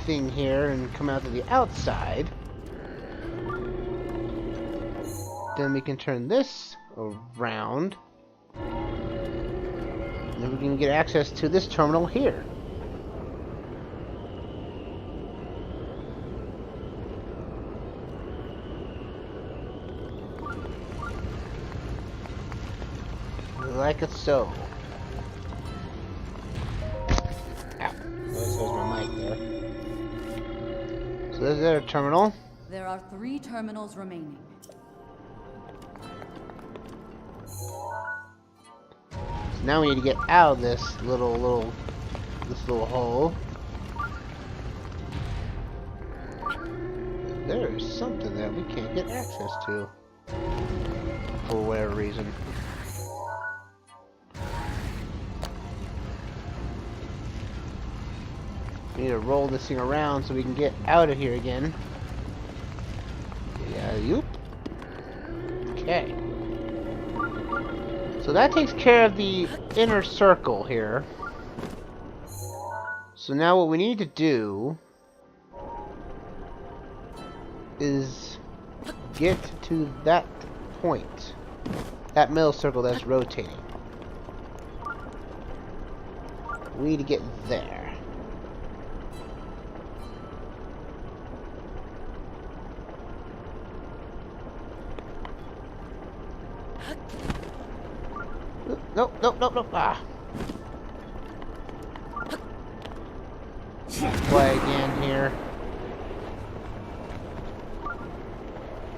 thing here and come out to the outside. Then we can turn this around. And then we can get access to this terminal here. Like it so. Ow. There's my mic there. So there's their terminal. There are 3 terminals remaining. So now we need to get out of this little hole. There is something that we can't get access to for whatever reason. We need to roll this thing around so we can get out of here again. Yeah, yoop. Okay. So that takes care of the inner circle here. So now what we need to do is get to that point. That middle circle that's rotating. We need to get there. Nope, nope, nope, nope. Ah. Fly again here.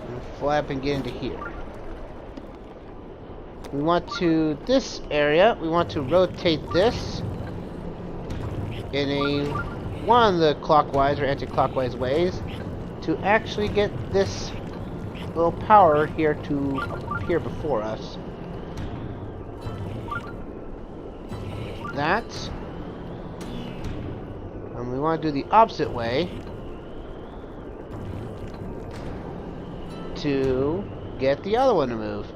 And fly up and get into here. We want to, this area, we want to rotate this in a, one of the clockwise or anti-clockwise ways to actually get this little power here to appear before us. That. And we want to do the opposite way to get the other one to move.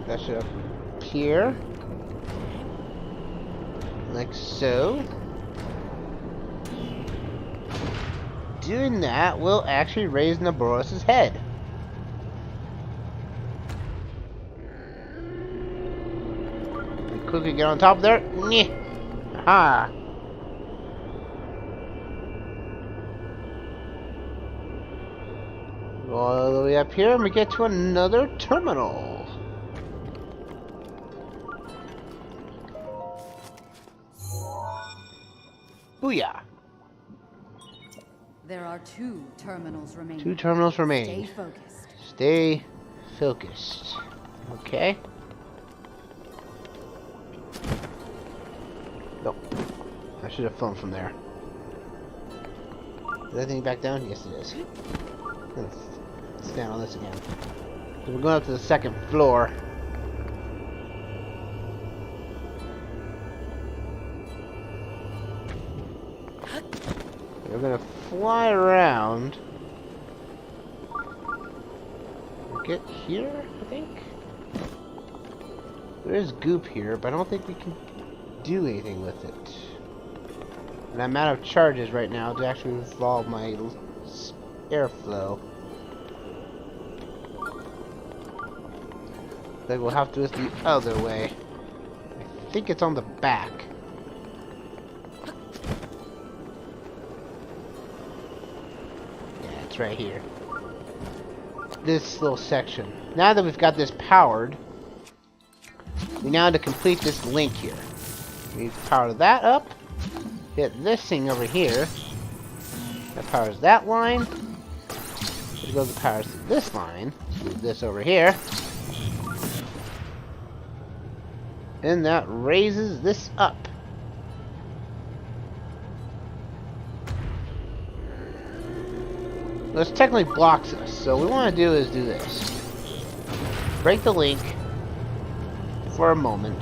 That should appear like so. Doing that will actually raise Naboris' head. Quickly get on top there. Nyeh. Aha. Go all the way up here and we get to another terminal. Booyah. There are 2 terminals remaining. 2 terminals remaining. Stay focused. Stay focused. Okay. Nope. I should have flown from there. Is that thing back down? Yes, it is. I'm gonna stand on this again. So we're going up to the 2nd floor. We're gonna fly around. Get here, I think. There is goop here, but I don't think we can do anything with it. And I'm out of charges right now to actually resolve my airflow. Then we'll have to do this the other way. I think it's on the back. Yeah, it's right here. This little section. Now that we've got this powered, we now have to complete this link here. We need to power that up, hit this thing over here, that powers that line, it goes to powers this line, move this over here, and that raises this up. This technically blocks us, so what we want to do is do this. Break the link for a moment.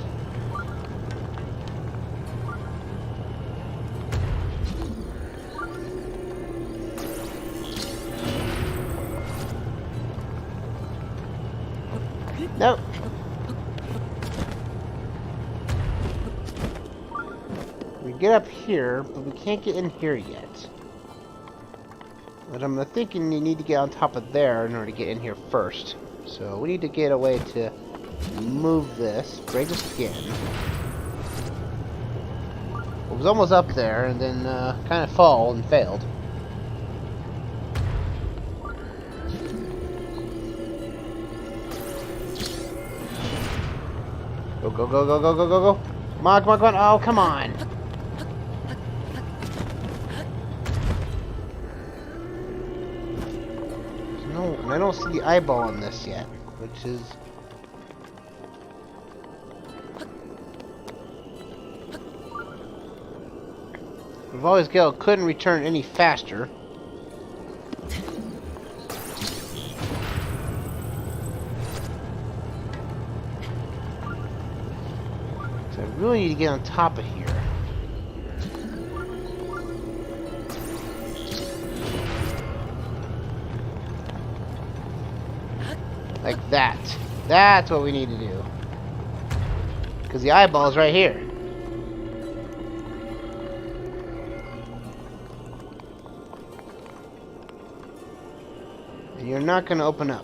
Nope. We get up here, but we can't get in here yet. But I'm thinking you need to get on top of there in order to get in here first. So we need to get a way to move this, break this again. It was almost up there and then kind of fall and failed. Go, go, go, go, go, go, go, go. Come on, come on, come on. Oh, come on. No, I don't see the eyeball on this yet, which is... Revali's Gale couldn't return any faster. So I really need to get on top of here. Like that. That's what we need to do. Because the eyeball's right here. And you're not going to open up.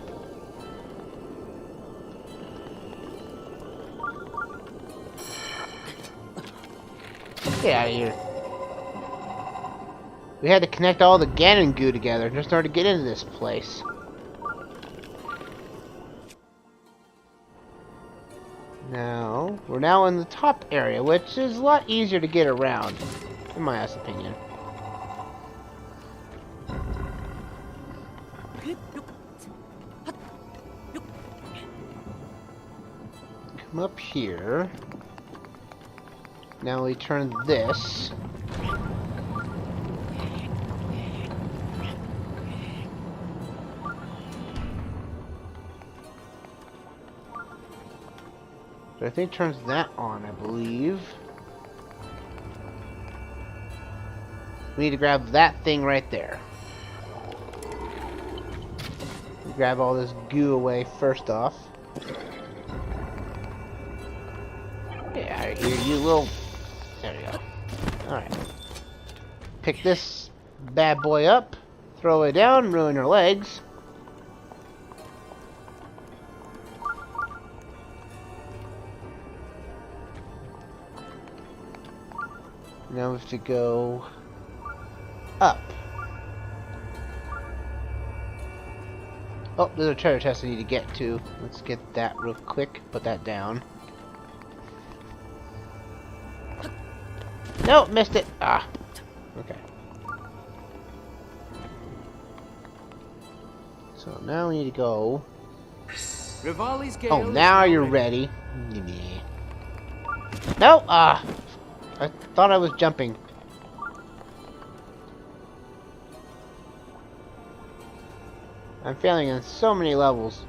Get out of here. We had to connect all the Ganon goo together just in order to get into this place. Now, we're now in the top area, which is a lot easier to get around, in my honest opinion. Come up here. Now we turn this. But I think it turns that on, I believe. We need to grab that thing right there. Grab all this goo away first off. Get out of here, you little... There we go. Alright. Pick this bad boy up, throw it down, ruin her legs. Now we have to go up. Oh, there's a treasure chest I need to get to. Let's get that real quick. Put that down. Nope, missed it. Ah. Okay. So now we need to go. Oh, now you're ready. No! Ah! I thought I was jumping. I'm failing on so many levels.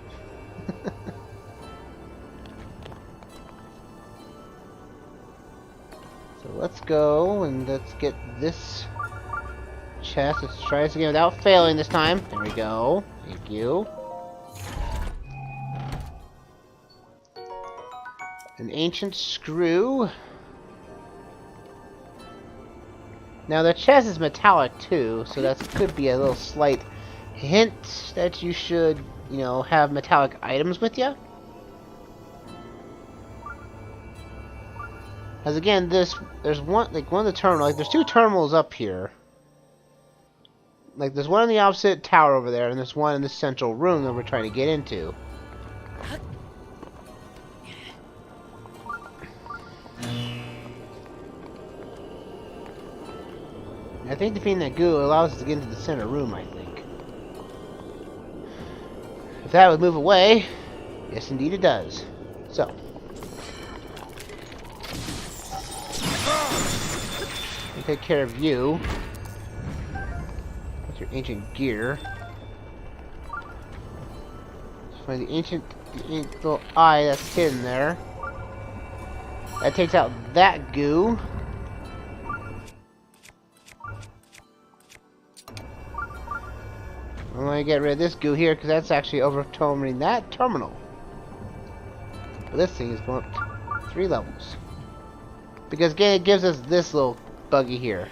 So let's go and let's get this chest. Let's try this again without failing this time. There we go. Thank you. An ancient screw. Now the chest is metallic too, so that could be a little slight hint that you should, you know, have metallic items with you. As again, there's one of the terminals. Like there's two terminals up here. Like there's one in the opposite tower over there, and there's one in the central room that we're trying to get into. I think defeating that goo allows us to get into the center room, I think. If that would move away, yes indeed it does. So. I'll take care of you. That's your ancient gear. Let's find the ancient little eye that's hidden there. That takes out that goo. I'm going to get rid of this goo here because that's actually overturning that terminal. But this thing is going up 3 levels. Because again, it gives us this little buggy here.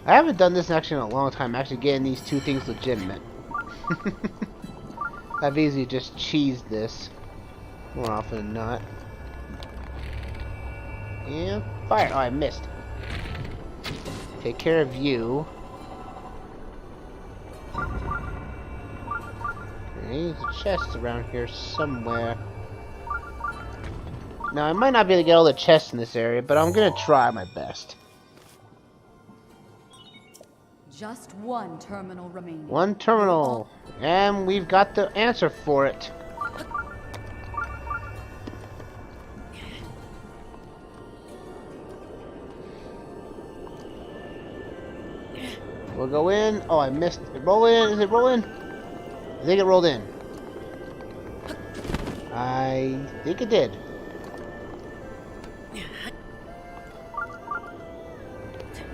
I haven't done this actually in a long time, actually getting these two things legitimate. I've easily just cheesed this more often than not. And fire! Oh, I missed. Take care of you. There's a chest around here somewhere. Now, I might not be able to get all the chests in this area, but I'm gonna try my best. Just one terminal remaining. One terminal. And we've got the answer for it. We'll go in. Oh, I missed it. Roll in. Is it rolling? I think it rolled in. I think it did.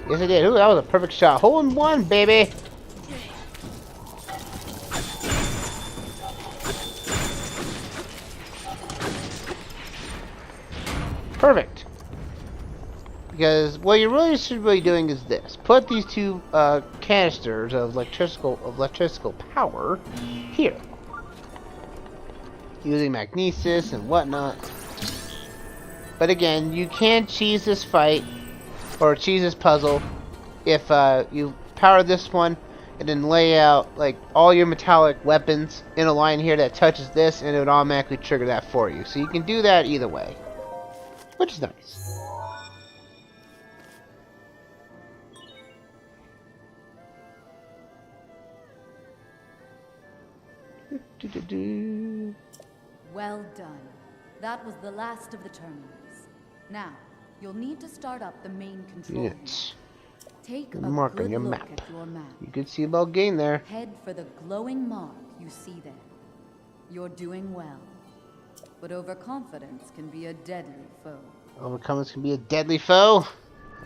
Yes, it did. Ooh, that was a perfect shot. Hole in one, baby. Because what you really should be doing is this. Put these two canisters of electrical power here. Using magnesis and whatnot. But again, you can cheese this fight, or cheese this puzzle, if you power this one and then lay out like all your metallic weapons in a line here that touches this, and it would automatically trigger that for you. So you can do that either way, which is nice. Well done. That was the last of the terminals. Now, you'll need to start up the main control room. Take a mark good on your look map. at your map. You can see about gain there. Head for the glowing mark you see there. You're doing well. But overconfidence can be a deadly foe. Overcomers can be a deadly foe?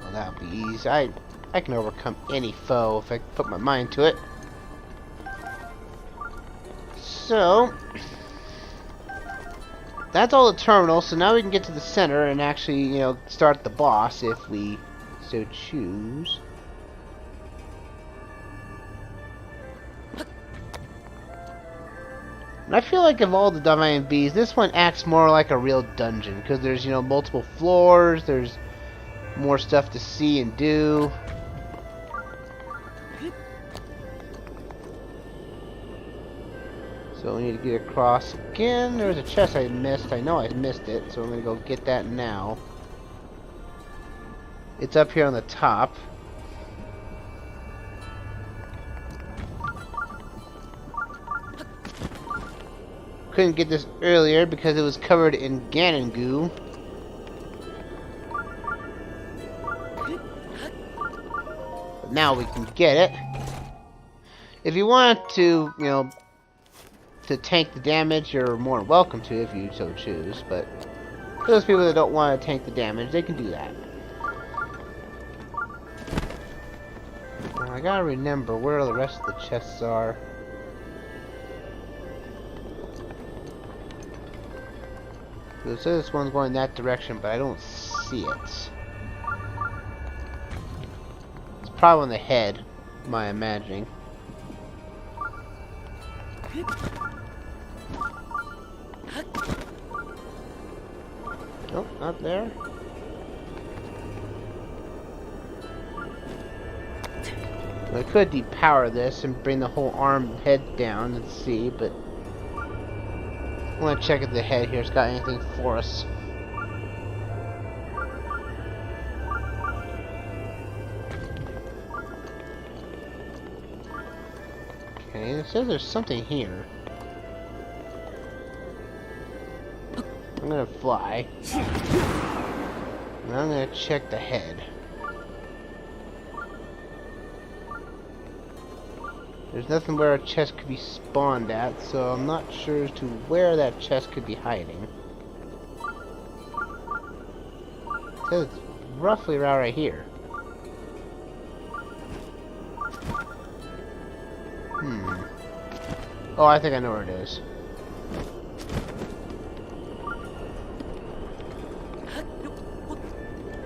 Well, that'll be easy. I can overcome any foe if I put my mind to it. So, that's all the terminals. So now we can get to the center and actually, you know, start the boss if we so choose. And I feel like of all the Divine Bees, this one acts more like a real dungeon because there's, you know, multiple floors. There's more stuff to see and do. So we need to get across again. There's a chest I missed. I know I missed it, so I'm gonna go get that now. It's up here on the top. Couldn't get this earlier because it was covered in Ganon goo. But now we can get it. If you want to, you know, to tank the damage, you're more than welcome to if you so choose, but for those people that don't want to tank the damage, they can do that. Now, I gotta remember where the rest of the chests are. So it says this one's going that direction, but I don't see it. It's probably on the head, am I imagining. Nope, not there. I could depower this and bring the whole arm head down and see, but I want to check if the head here's got anything for us. Okay, it says there's something here. I'm gonna fly. And I'm gonna check the head. There's nothing where a chest could be spawned at, so I'm not sure as to where that chest could be hiding. It says it's roughly around right here. Oh, I think I know where it is.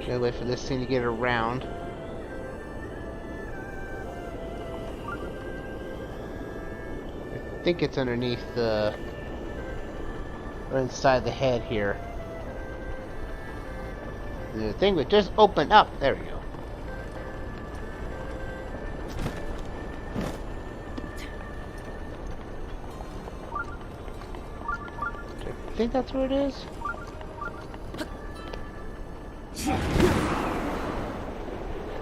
Gotta wait for this thing to get around. I think it's underneath the... or inside the head here. The thing would just open up. There we go. I think that's where it is.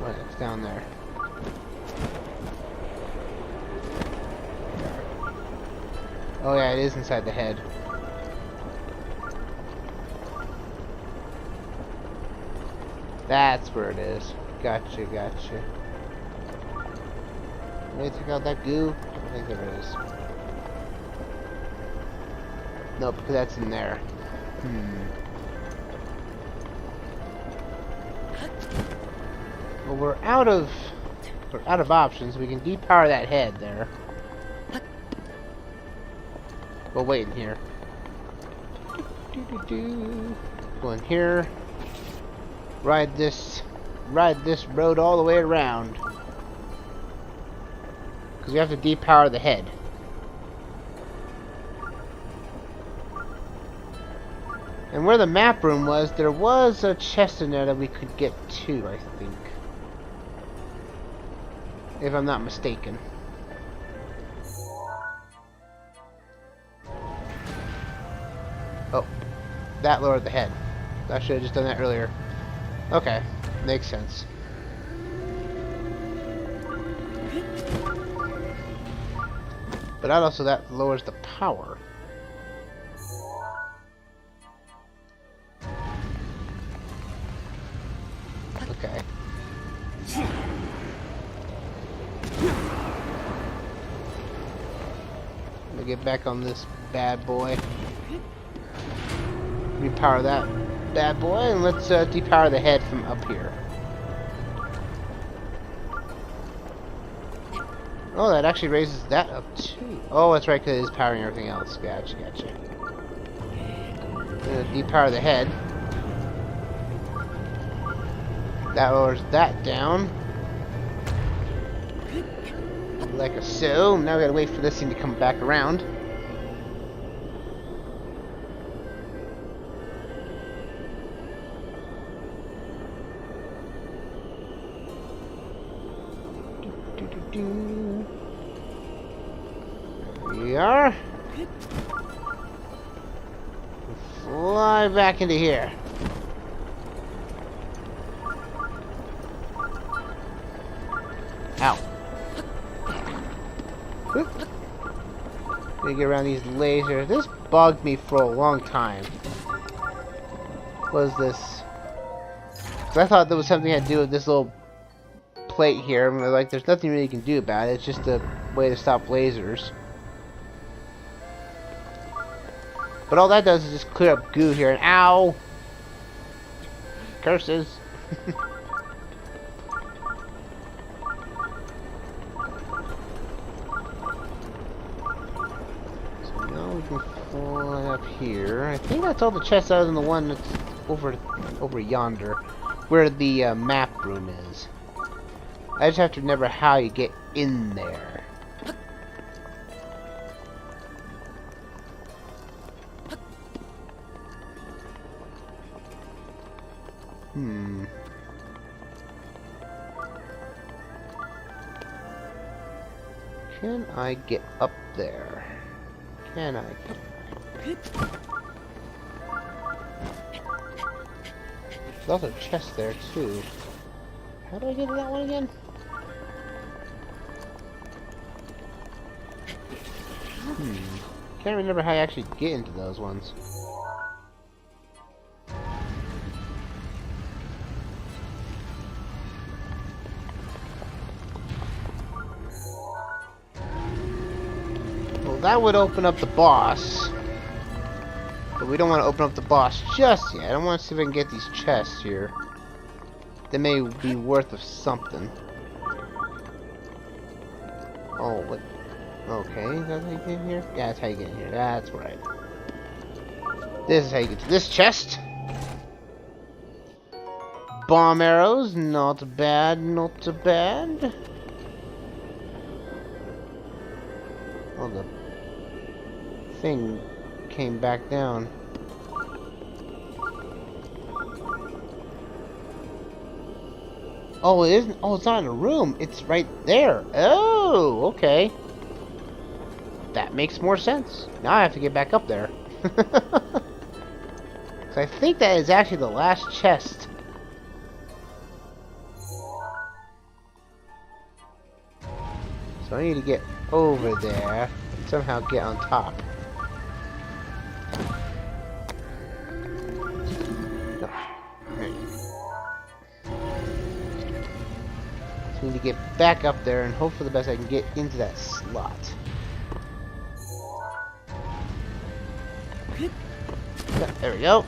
What? It's down there. Oh yeah, it is inside the head. That's where it is. Gotcha, gotcha. Ready to take out that goo? I think there it is. Nope, because that's in there. Well, we're out of options. We can depower that head there. We'll wait in here. Go in here. Ride this ride this road all the way around. Because we have to depower the head. And where the map room was, there was a chest in there that we could get to, I think. If I'm not mistaken. Oh, that lowered the head. I should have just done that earlier. Okay, makes sense. But also that lowers the power. Okay. Let me get back on this bad boy. Repower that bad boy, and let's depower the head from up here. Oh, that actually raises that up too. Oh, that's right, because it is powering everything else. Gotcha, gotcha. Depower the head. That lowers that down. Like a so. Now we gotta wait for this thing to come back around. There we are. Fly back into here. Ow. Whoop. Gotta get around these lasers. This bugged me for a long time. What is this? 'Cause I thought there was something I had to do with this little plate here. I mean, like, there's nothing really you can do about it. It's just a way to stop lasers. But all that does is just clear up goo here. And ow! Curses! So now we can fly up here. I think that's all the chests other than the one that's over yonder, where the map room is. I just have to remember how you get in there. Can I get up there? Can I? There's also a chest there too. How do I get to that one again? Can't remember how you actually get into those ones. Well, that would open up the boss. But we don't want to open up the boss just yet. I want to see if I can get these chests here. They may be worth of something. Oh, what? Okay, is that how you get in here? Yeah, that's how you get in here. That's right. This is how you get to this chest. Bomb arrows, not bad, not bad. Oh, the thing came back down. Oh, it isn't. Oh, it's not in a room. It's right there. Oh, okay. That makes more sense. Now I have to get back up there. So I think that is actually the last chest. So I need to get over there and somehow get on top. No. So I need to get back up there and hope for the best I can get into that slot. There we go.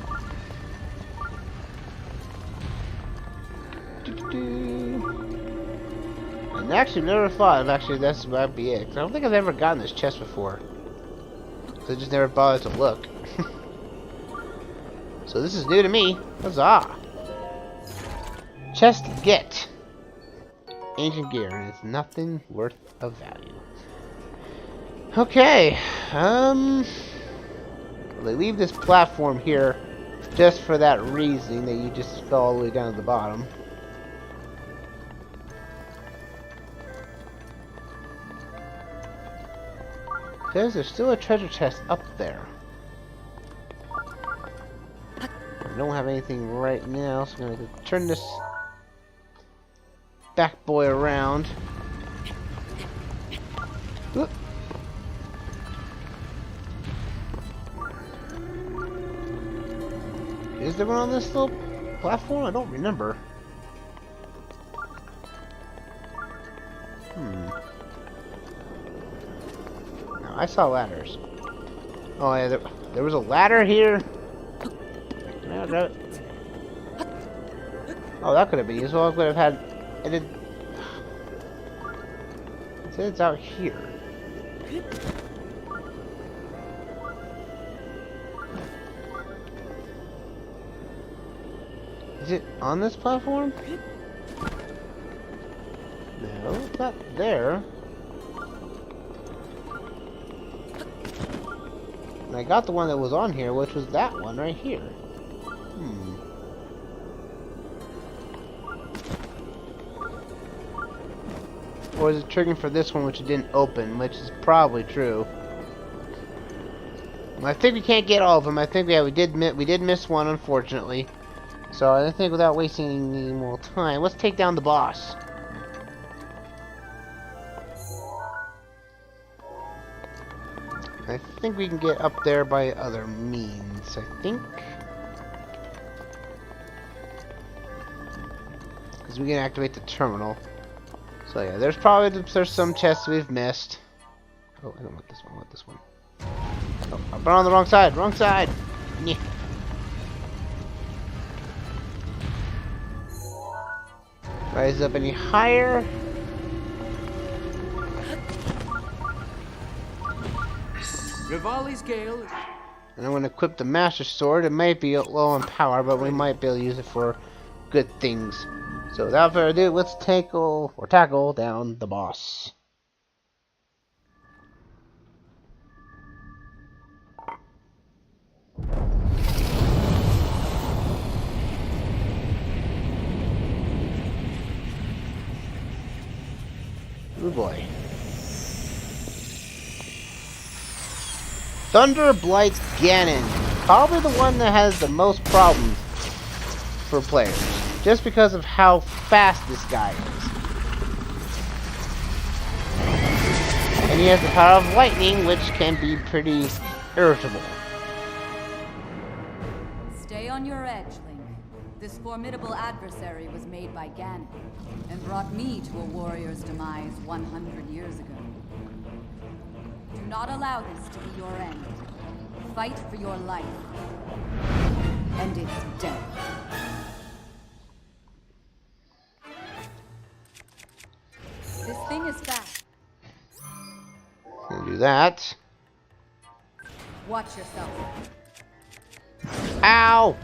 And actually, never thought of actually this might be it. 'Cause I don't think I've ever gotten this chest before. So I just never bothered to look. So this is new to me. Huzzah! chest to get. Ancient gear, and it's nothing worth of value. Okay, they leave this platform here just for that reason that you just fell all the way down to the bottom. Says there's still a treasure chest up there. I don't have anything right now, so I'm gonna turn this back boy around. Oop. Is there one on this little platform? I don't remember. No, I saw ladders. Oh yeah, there was a ladder here. Can I grab it? Oh, that could have been useful. I could have had. It says it's out here. Is it on this platform? No, it's not there. And I got the one that was on here, which was that one right here. Or is it triggering for this one, which it didn't open, which is probably true. I think we can't get all of them. I think we did miss one, unfortunately. So I think without wasting any more time, let's take down the boss. I think we can get up there by other means, I think. Because we can activate the terminal. So yeah, there's some chests we've missed. Oh, I don't want this one, I want this one. Oh, I'm on the wrong side, wrong side! Yeah. Rise up any higher. Rivali's Gale. And I'm going to equip the Master Sword. It might be low on power, but we might be able to use it for good things. So without further ado, let's tackle down the boss. Oh boy. Thunder Blight's Ganon. Probably the one that has the most problems for players. Just because of how fast this guy is. And he has the power of lightning, which can be pretty irritable. Stay on your edge, Link. This formidable adversary was made by Ganon, and brought me to a warrior's demise 100 years ago. Do not allow this to be your end. Fight for your life. And it's dead. This thing is fast. We'll do that. Watch yourself. Ow!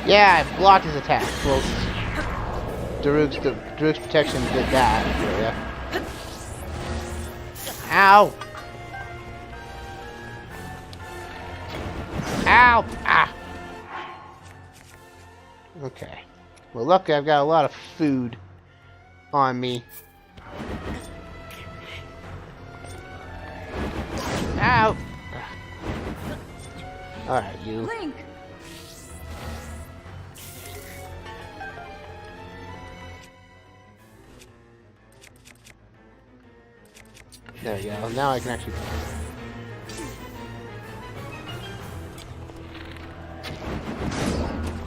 Yeah, I blocked his attack. Well, Daruk's protection did that. Yeah. Ow! Ow! Ah! Okay. Well, luckily I've got a lot of food on me. Ow! Alright, you. Link! There we go. Now I can actually.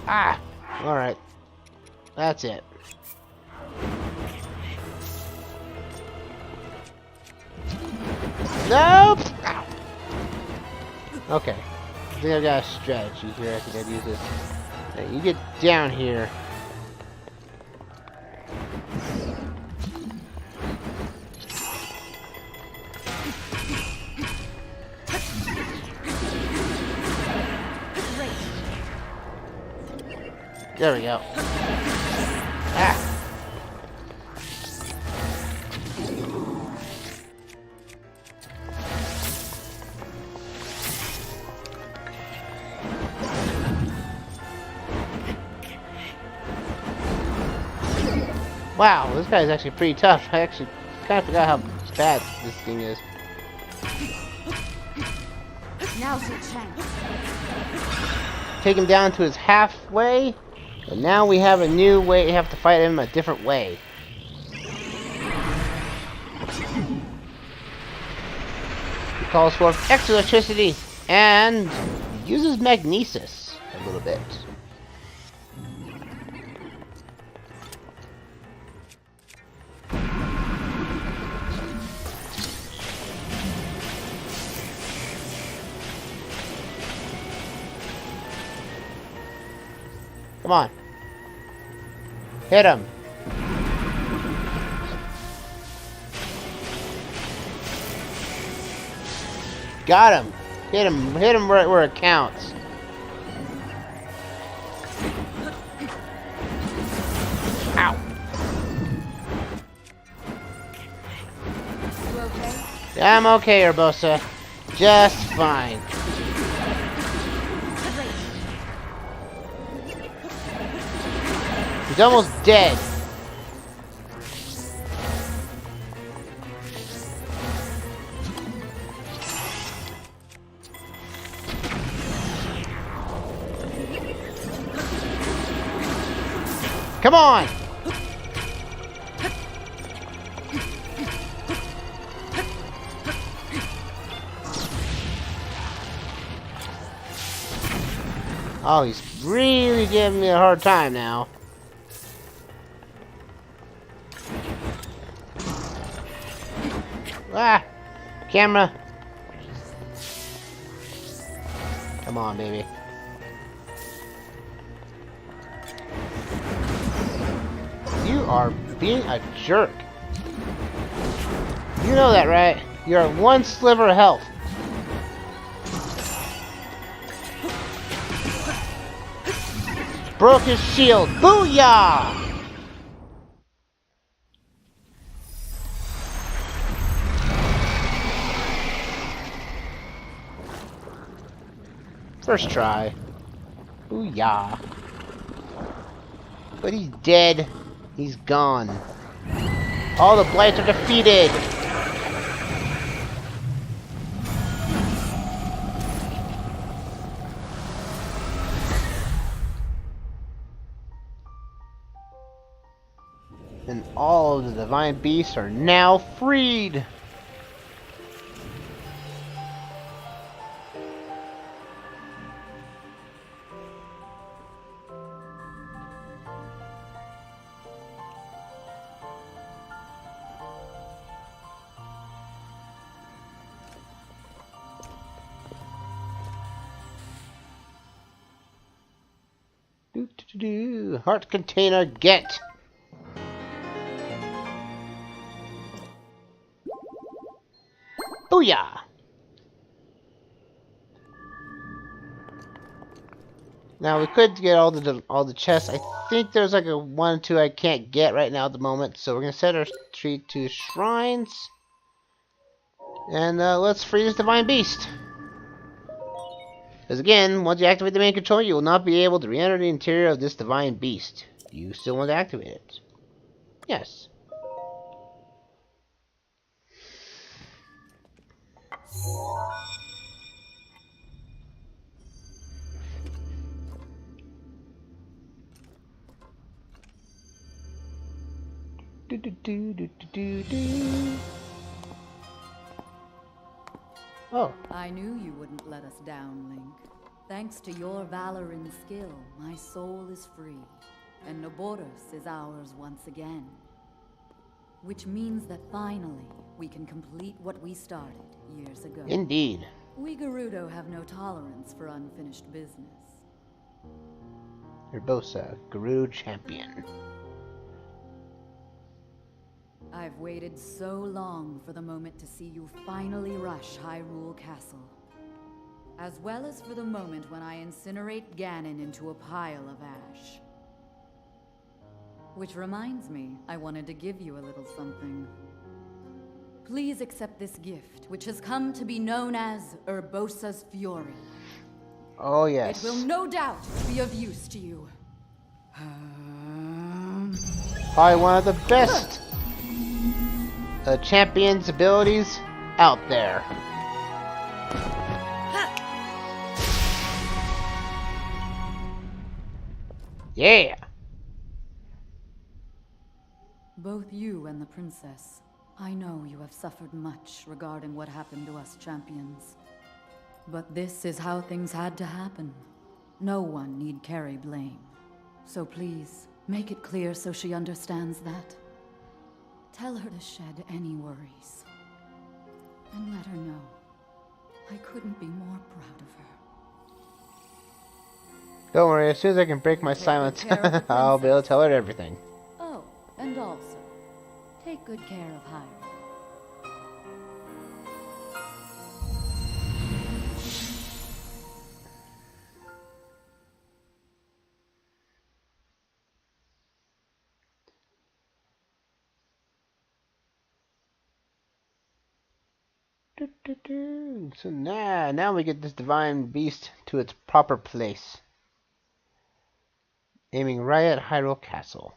Ah! Alright. That's it. Nope! Ow. Okay. I think I've got a strategy here. I think I'd use this. Hey, you get down here. There we go. Ah. Wow, this guy's actually pretty tough. I actually kind of forgot how bad this thing is. Now's your chance. Take him down to his halfway, and now we have a new way. We have to fight him a different way. He calls for extra electricity and uses magnesis a little bit. Come on. Hit him. Got him. Hit him right where it counts. Ow. You okay? I'm okay, Urbosa. Just fine. He's almost dead. Come on! Oh, he's really giving me a hard time now. Ah! Camera! Come on, baby. You are being a jerk. You know that, right? You're at one sliver of health. Broke his shield. Booyah! First try. Booyah. But he's dead. He's gone. All the blights are defeated. And all of the divine beasts are now freed. Heart container, get! Booyah! Now we could get all the chests. I think there's like a 1 or 2 I can't get right now at the moment, so we're gonna set our retreat to shrines, and let's free this divine beast. Because again, once you activate the main control, you will not be able to re-enter the interior of this divine beast. Do you still want to activate it? Yes. Do, do, do, do, do, do. Oh. I knew you wouldn't let us down, Link. Thanks to your valor and skill, my soul is free, and Naboris is ours once again. Which means that finally, we can complete what we started years ago. Indeed. We Gerudo have no tolerance for unfinished business. Urbosa, Gerudo champion. I've waited so long for the moment to see you finally rush Hyrule Castle. As well as for the moment when I incinerate Ganon into a pile of ash. Which reminds me, I wanted to give you a little something. Please accept this gift, which has come to be known as Urbosa's Fury. Oh, yes. It will no doubt be of use to you. Probably one of the best champion's abilities out there. Yeah! Both you and the princess, I know you have suffered much regarding what happened to us champions. But this is how things had to happen. No one need carry blame. So please, make it clear so she understands that. Tell her to shed any worries. And let her know I couldn't be more proud of her. Don't worry, as soon as I can break my silence, I'll be able to tell her everything. Oh, and also, take good care of Hyuga. So now we get this divine beast to its proper place. Aiming right at Hyrule Castle.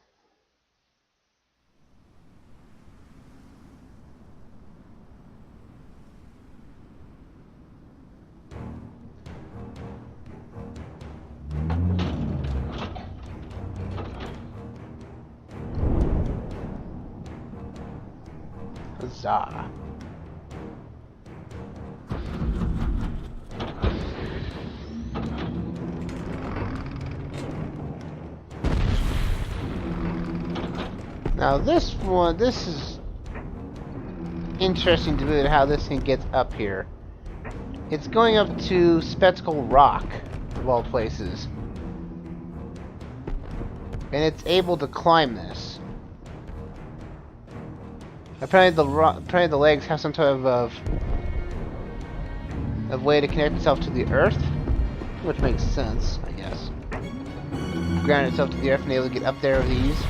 Huzzah. Now this is interesting to me how this thing gets up here. It's going up to Spectacle Rock, of all places. And it's able to climb this. Apparently the legs have some type of way to connect itself to the earth, which makes sense, I guess. Ground itself to the earth and able to get up there with ease.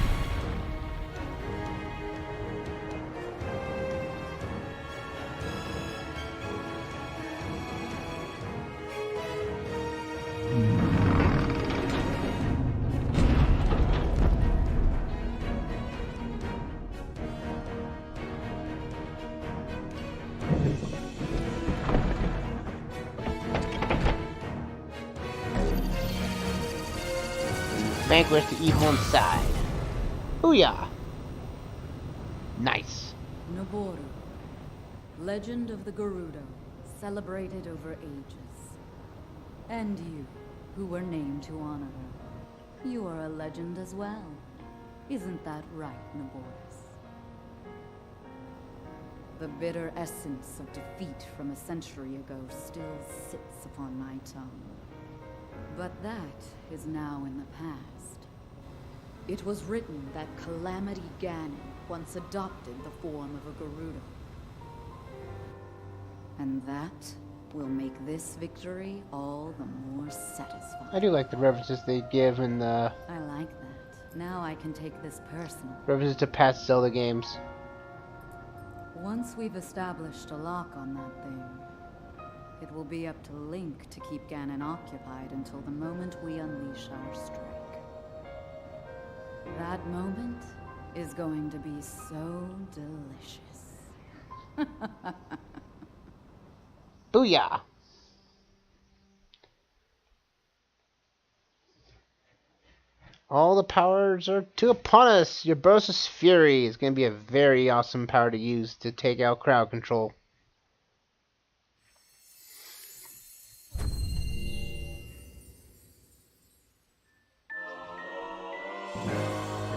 Vanquish the evil inside. Booyah! Nice. Naboris, Legend of the Gerudo, celebrated over ages. And you, who were named to honor her. You are a legend as well. Isn't that right, Naboris? The bitter essence of defeat from a century ago still sits upon my tongue. But that is now in the past. It was written that Calamity Ganon once adopted the form of a Gerudo. And that will make this victory all the more satisfying. I do like the references they give in the I like that. Now I can take this personally. references to past Zelda games. Once we've established a lock on that thing, it will be up to Link to keep Ganon occupied until the moment we unleash our strike. That moment is going to be so delicious. Booyah! All the powers are upon us! Urbosa's Fury is going to be a very awesome power to use to take out crowd control.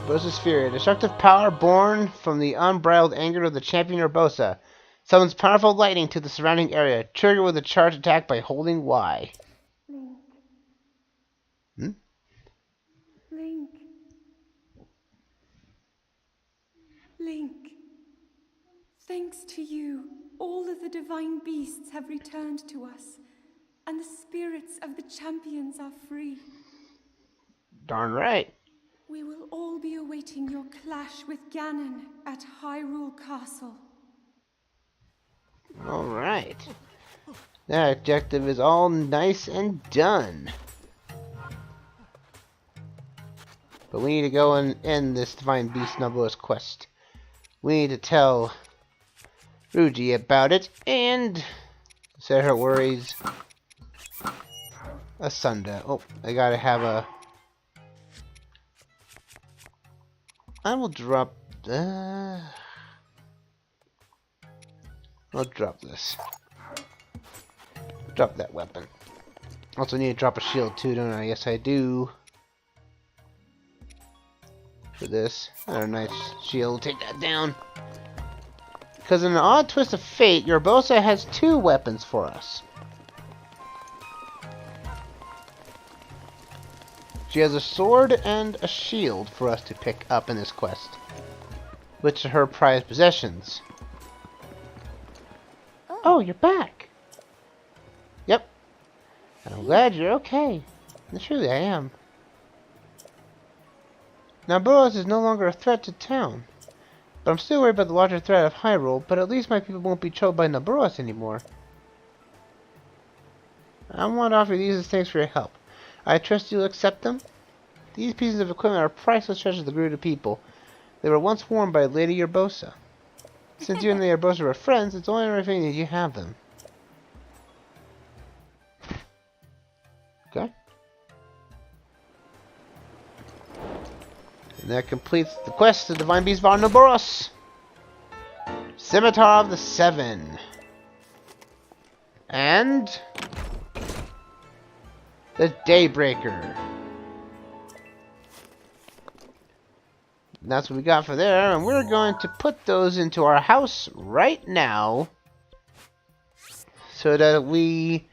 Urbosa's Fury, a destructive power born from the unbridled anger of the champion Urbosa. Summons powerful lightning to the surrounding area. Trigger with a charge attack by holding Y. Link. Hmm? Link. Link. Thanks to you, all of the divine beasts have returned to us, and the spirits of the champions are free. Darn right. We will all be awakened awaiting your clash with Ganon at Hyrule Castle. Alright. That objective is all nice and done. But we need to go and end this Divine Beast Naboris quest. We need to tell Ruji about it and set her worries asunder. Oh, I gotta have a... I will drop... I'll drop this. Drop that weapon. Also need to drop a shield too, don't I? Yes, I do. For this. Another nice shield. Take that down. Because in an odd twist of fate, Urbosa has 2 weapons for us. She has a sword and a shield for us to pick up in this quest, which are her prized possessions. Oh, you're back. Yep. I'm glad you're okay. And truly, I am. Naboris is no longer a threat to town. But I'm still worried about the larger threat of Hyrule, but at least my people won't be troubled by Naboris anymore. I want to offer these as thanks for your help. I trust you'll accept them. These pieces of equipment are priceless treasures of the Gerudo people. They were once worn by Lady Urbosa. Since you and the Urbosa are friends, it's only right that you have them. Okay. And that completes the quest of Divine Beast Vah Naboris. Scimitar of the Seven. And... the Daybreaker. And that's what we got for there, and we're going to put those into our house right now so that we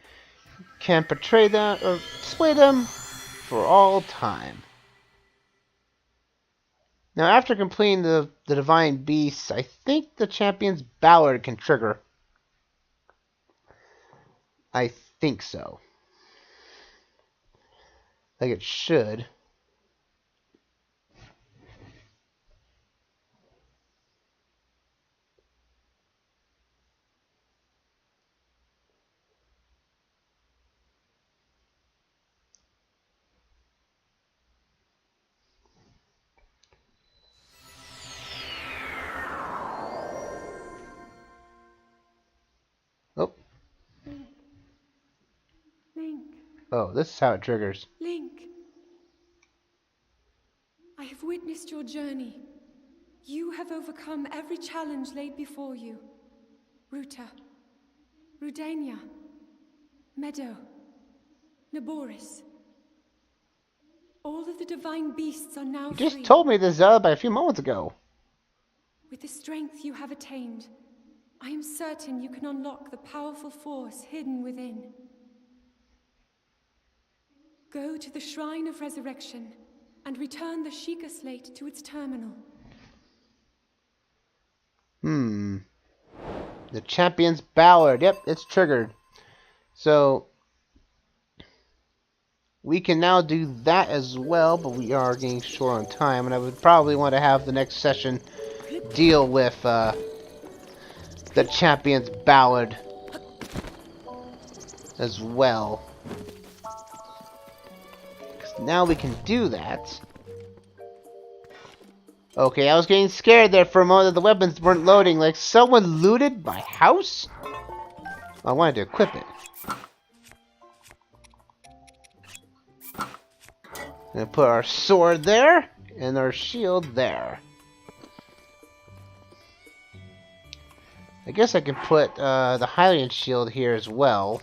can portray them or display them for all time. Now, after completing the Divine Beasts, I think the Champion's Ballard can trigger. I think so. Like it should. Oh. Link. Oh, this is how it triggers. Link. I have witnessed your journey. You have overcome every challenge laid before you. Ruta, Rudania, Meadow, Naboris. All of the divine beasts are now free. You just told me this, Zelda, a few moments ago. With the strength you have attained, I am certain you can unlock the powerful force hidden within. Go to the Shrine of Resurrection and return the Sheikah Slate to its terminal. The Champion's Ballard. Yep, it's triggered. So, we can now do that as well, but we are getting short on time, and I would probably want to have the next session deal with the Champion's Ballard as well. 'Cause now we can do that. Okay, I was getting scared there for a moment that the weapons weren't loading. Like, someone looted my house? I wanted to equip it. Gonna put our sword there, and our shield there. I guess I can put the Hylian shield here as well.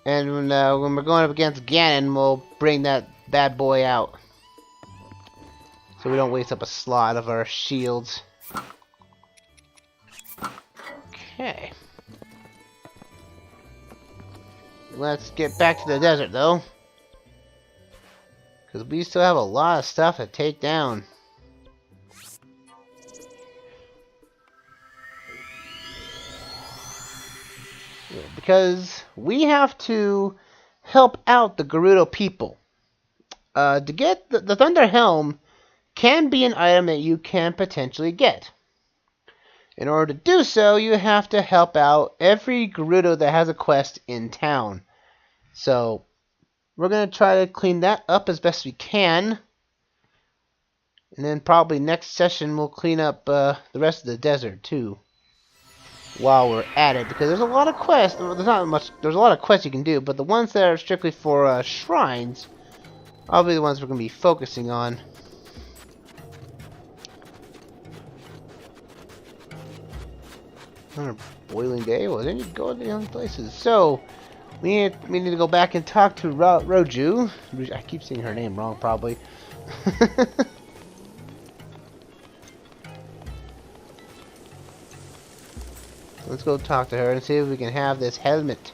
And when we're going up against Ganon, we'll bring that bad boy out. So we don't waste up a slot of our shields. Okay. Let's get back to the desert, though. Because we still have a lot of stuff to take down. Yeah, because we have to help out the Gerudo people. to get the Thunder Helm can be an item that you can potentially get. In order to do so, you have to help out every Gerudo that has a quest in town. So, we're going to try to clean that up as best we can. And then probably next session we'll clean up the rest of the desert too. While we're at it, because there's a lot of quests. There's not much. There's a lot of quests you can do, but the ones that are strictly for shrines, are the ones we're going to be focusing on. Another boiling day. Well, then you go to the other places. So we need to go back and talk to Roju. I keep saying her name wrong, probably. Let's go talk to her and see if we can have this helmet.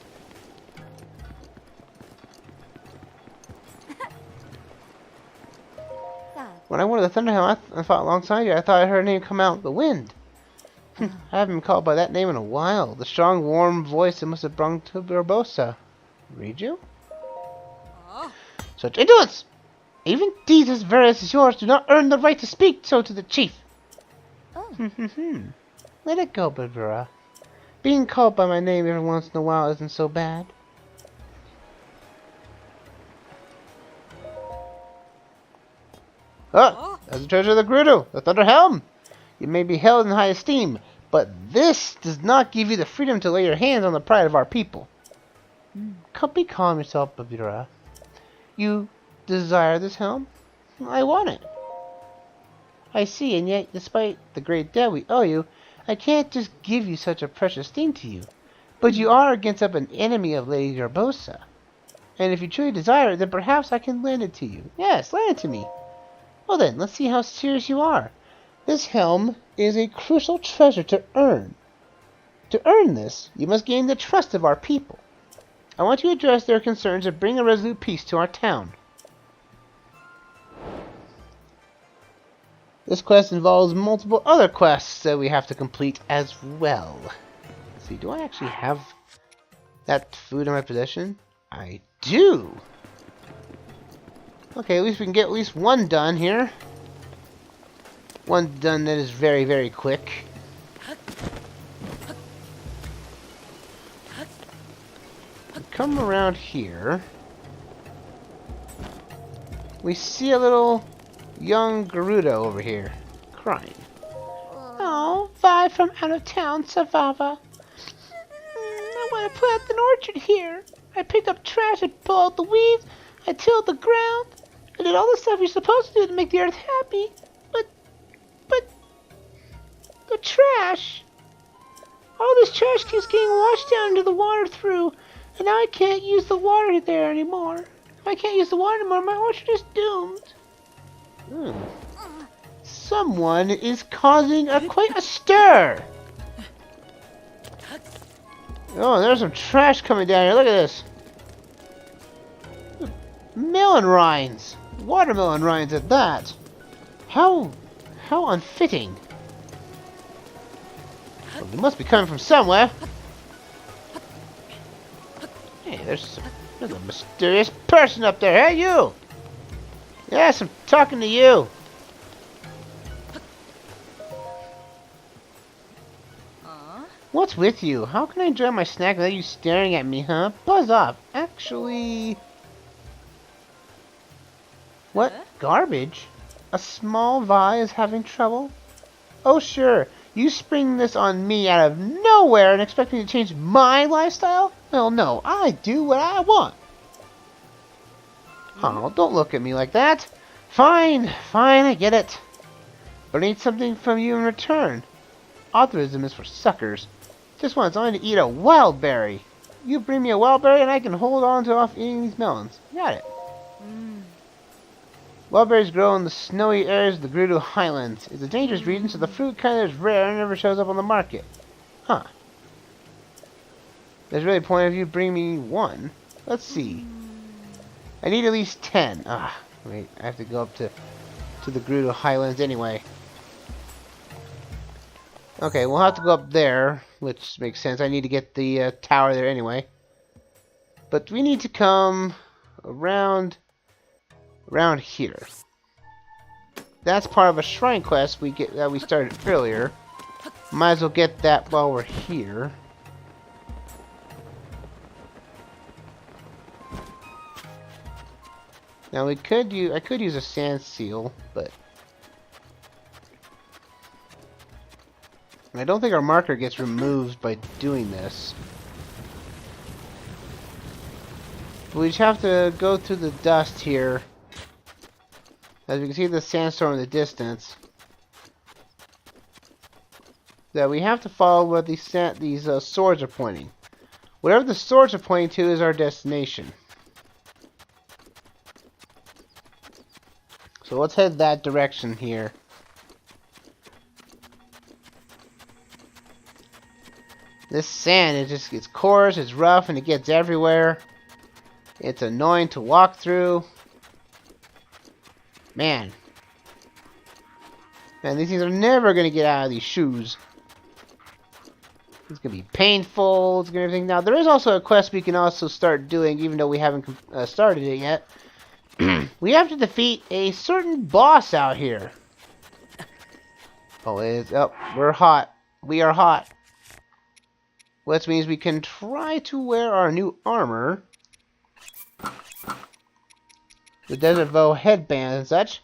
When I wanted the Thunder Helm, I fought alongside you. I thought I heard her name come out of the wind. I haven't been called by that name in a while. The strong, warm voice it must have brung to Barbosa. Read you? Such indolence! Even deeds as various as yours do not earn the right to speak so to the chief. Let it go, Barbara. Being called by my name every once in a while isn't so bad. Ah! That's the treasure of the Gerudo, the Thunder Helm! You may be held in high esteem, but this does not give you the freedom to lay your hands on the pride of our people. Be calm yourself, Babira. You desire this helm? I want it. I see, and yet, despite the great debt we owe you, I can't just give you such a precious thing to you. But you are against an enemy of Lady Barbosa. And if you truly desire it, then perhaps I can lend it to you. Yes, lend it to me. Well then, let's see how serious you are. This helm is a crucial treasure to earn. To earn this, you must gain the trust of our people. I want you to address their concerns and bring a resolute peace to our town. This quest involves multiple other quests that we have to complete as well. Let's see, do I actually have that food in my possession? I do! Okay, at least we can get at least one done here. One done that is very, very quick. Come around here. We see a little young Gerudo over here, crying. Oh, Vi from out of town, Savava. I want to plant an orchard here. I picked up trash and pulled out the weeds. I tilled the ground. I did all the stuff you're supposed to do to make the earth happy. But the trash. All this trash keeps getting washed down into the water through, and now I can't use the water there anymore. If I can't use the water anymore, my orchard is doomed. Someone is causing quite a stir. Oh, there's some trash coming down here. Look at this. Melon rinds. Watermelon rinds at that. How unfitting. Well, they must be coming from somewhere. Hey, there's a mysterious person up there. Hey, you! Yes, I'm talking to you. What's with you? How can I enjoy my snack without you staring at me, huh? Buzz off. Actually... What? Garbage? A small Vi is having trouble? Oh, sure. You spring this on me out of nowhere and expect me to change my lifestyle? Well, no. I do what I want. Oh, don't look at me like that. Fine, I get it. But I need something from you in return. Altruism is for suckers. Just want something to eat a wild berry. You bring me a wild berry and I can hold on to off eating these melons. Got it. Wild berries grow in the snowy areas of the Gerudo Highlands. It's a dangerous region, so the fruit kind of is rare and never shows up on the market. Huh. There's really a point of you bringing me one. Let's see. I need at least 10. Wait, I have to go up to the Gerudo Highlands anyway. Okay, we'll have to go up there, which makes sense. I need to get the tower there anyway. But we need to come around around here. That's part of a shrine quest that we started earlier. Might as well get that while we're here. Now I could use a sand seal, but I don't think our marker gets removed by doing this. We just have to go through the dust here. As we can see the sandstorm in the distance. That we have to follow where these swords are pointing. Whatever the swords are pointing to is our destination. So let's head that direction here. This sand, it's coarse, it's rough, and it gets everywhere. It's annoying to walk through. Man, these things are never going to get out of these shoes. It's going to be painful, it's going to be everything. Now, there is also a quest we can also start doing, even though we haven't started it yet. We have to defeat a certain boss out here. Oh, we're hot. We are hot. Which means we can try to wear our new armor. The Desert Vow headband and such.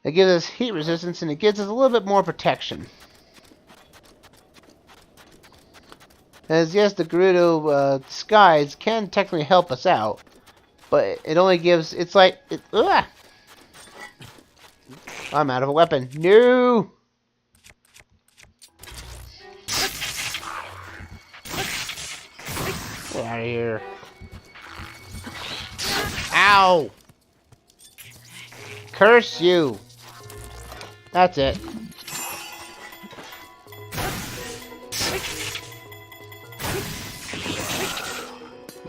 It gives us heat resistance and it gives us a little bit more protection. As yes, the Gerudo skies can technically help us out. But it only gives, it's like, I'm out of a weapon. No! Get out of here. Ow! Curse you! That's it.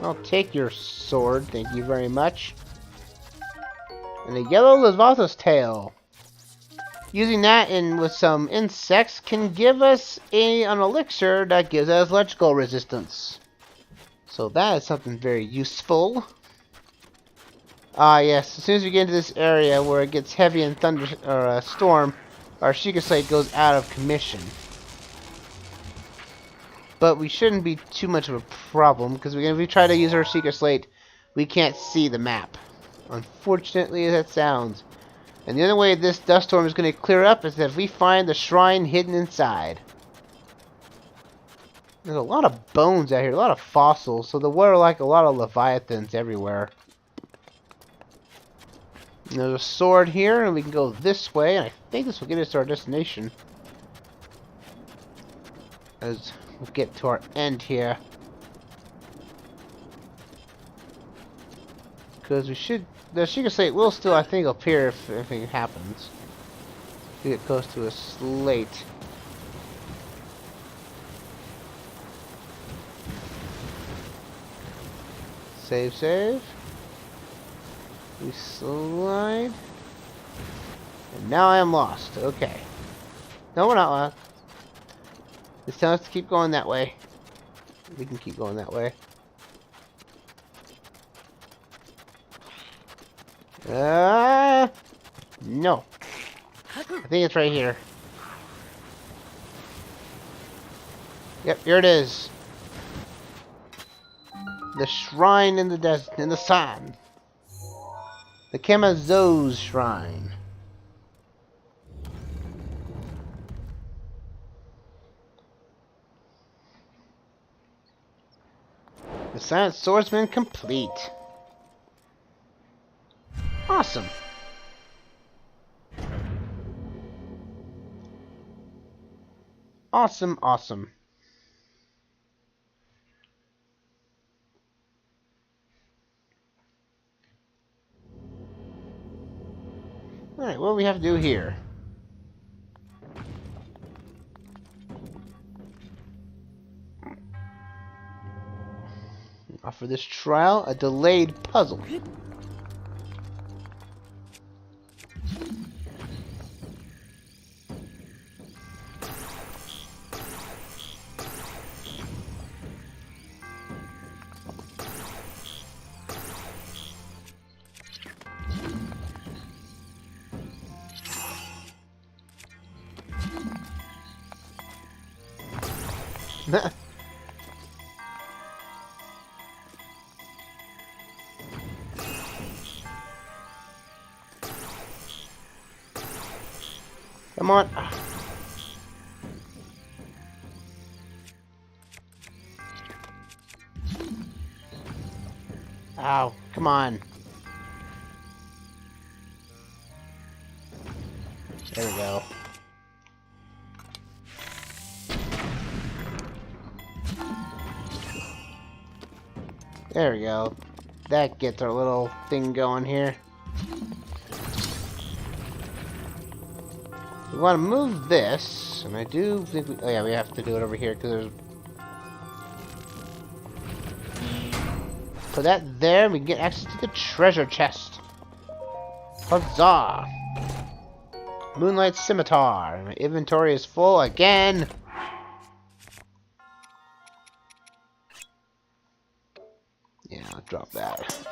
I'll take your sword, thank you very much. And a yellow Lasvato's tail. Using that with some insects can give us an elixir that gives us electrical resistance. So that is something very useful. Ah yes, as soon as we get into this area where it gets heavy and storm, our Hyuga Slate goes out of commission. But we shouldn't be too much of a problem, because if we try to use our Hyuga Slate, we can't see the map. Unfortunately, as that sounds. And the only way this dust storm is going to clear up is if we find the shrine hidden inside. There's a lot of bones out here, a lot of fossils, so there were like a lot of leviathans everywhere. And there's a sword here, and we can go this way, and I think this will get us to our destination. As we get to our end here. Because the Hyuga Slate will still, I think, appear if anything happens. We get close to a slate. Save. We slide. And now I am lost. Okay. No, we're not lost. It's telling us to keep going that way. We can keep going that way. No. I think it's right here. Yep, here it is. The shrine in the desert, in the sand. The Kamazo's Shrine. The Silent Swordsman complete. Awesome. Awesome. Alright, what do we have to do here? Offer this trial a delayed puzzle. Come on. Ow, come on. There we go. There we go. That gets our little thing going here. We want to move this, and I do think we... Oh yeah, we have to do it over here, because there's... Put that there, and we can get access to the treasure chest. Huzzah! Moonlight Scimitar. My inventory is full again! Yeah, I'll drop that.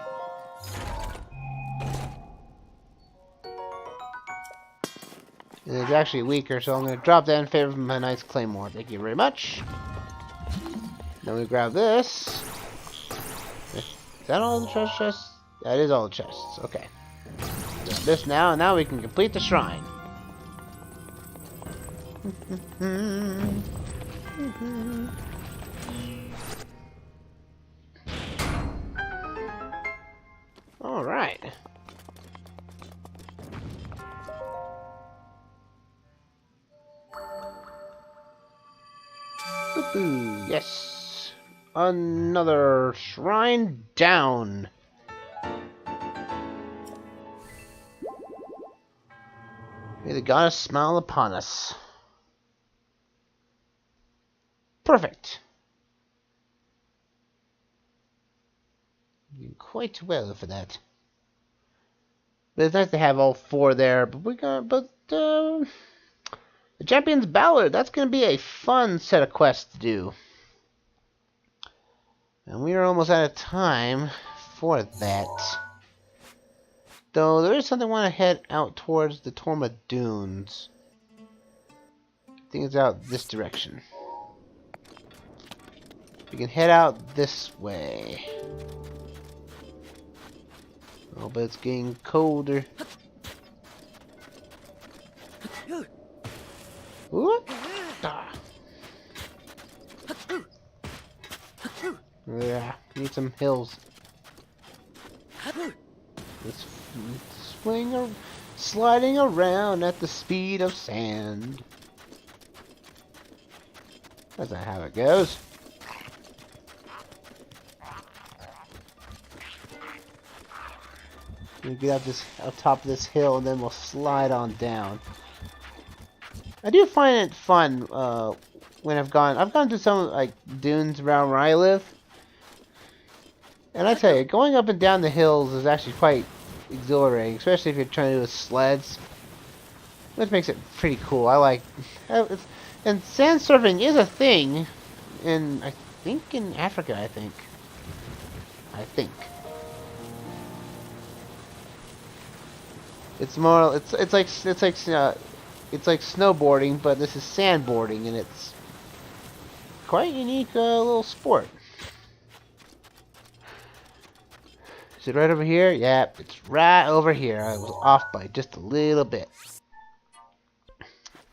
It's actually weaker, so I'm going to drop that in favor of my Knight's Claymore. Thank you very much. Then we grab this. Is that all the treasure chests? That is all the chests. Okay. Grab this now, and now we can complete the shrine. Alright. Yes. Another shrine down. May the goddess smile upon us. Perfect. You quite well for that. But it's nice to have all four there. But the Champion's Ballard, that's going to be a fun set of quests to do. And we are almost out of time for that. Though there is something I want to head out towards the Torma Dunes. I think it's out this direction. We can head out this way. Oh, but it's getting colder. What? Ah. Yeah, need some hills. Let's sliding around at the speed of sand. That's not how it goes. We get up top of this hill, and then we'll slide on down. I do find it fun when I've gone to some like dunes around where I live, and I tell you, going up and down the hills is actually quite exhilarating, especially if you're trying to do with sleds, which makes it pretty cool. I like, and sand surfing is a thing in I think in Africa. I think. It's more. It's like snowboarding, but this is sandboarding, and it's quite unique little sport. Is it right over here? Yep, it's right over here. I was off by just a little bit.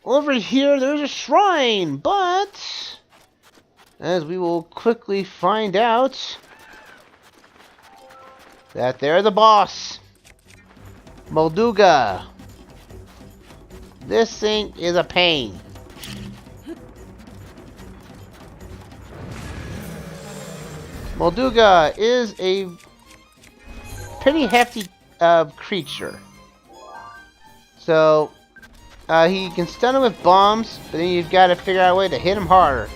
Over here, there's a shrine, but as we will quickly find out, that they're the boss. Molduga. This thing is a pain. Molduga is a pretty hefty creature. So, he can stun him with bombs, but then you've got to figure out a way to hit him harder.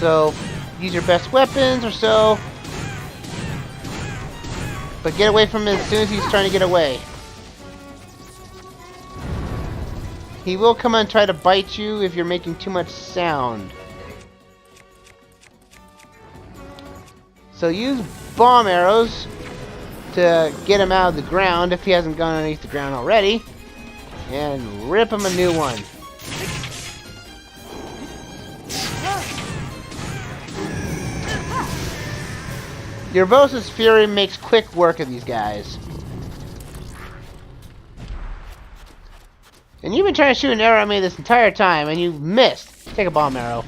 So, use your best weapons or so. But get away from him as soon as he's trying to get away. He will come and try to bite you if you're making too much sound. So use bomb arrows to get him out of the ground if he hasn't gone underneath the ground already. And rip him a new one. Urbosa's Fury makes quick work of these guys. And you've been trying to shoot an arrow at me this entire time, and you missed. Take a bomb arrow.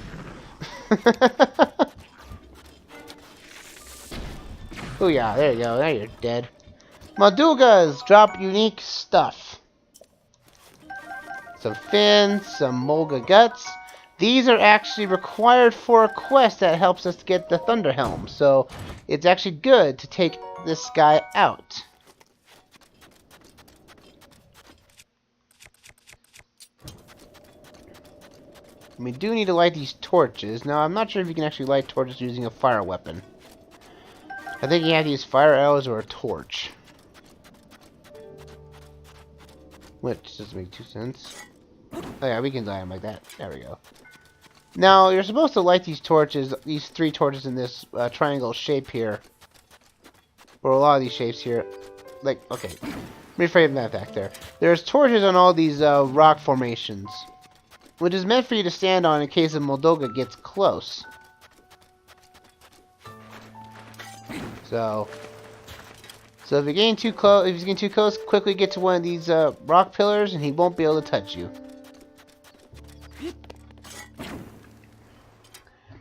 Oh yeah, there you go. Now you're dead. Moldugas drop unique stuff. Some fins, some Molga guts. These are actually required for a quest that helps us to get the Thunder Helm. So it's actually good to take this guy out. We do need to light these torches. Now, I'm not sure if you can actually light torches using a fire weapon. I think you have to use fire arrows or a torch. Which doesn't make 2 cents. Oh yeah, we can light them like that. There we go. Now, you're supposed to light these torches, these 3 torches in this triangle shape here. Or a lot of these shapes here. Like, okay. Reframe that back there. There's torches on all these rock formations. Which is meant for you to stand on in case a Moldoga gets close. So if you're getting too close, if he's getting too close, quickly get to one of these rock pillars, and he won't be able to touch you.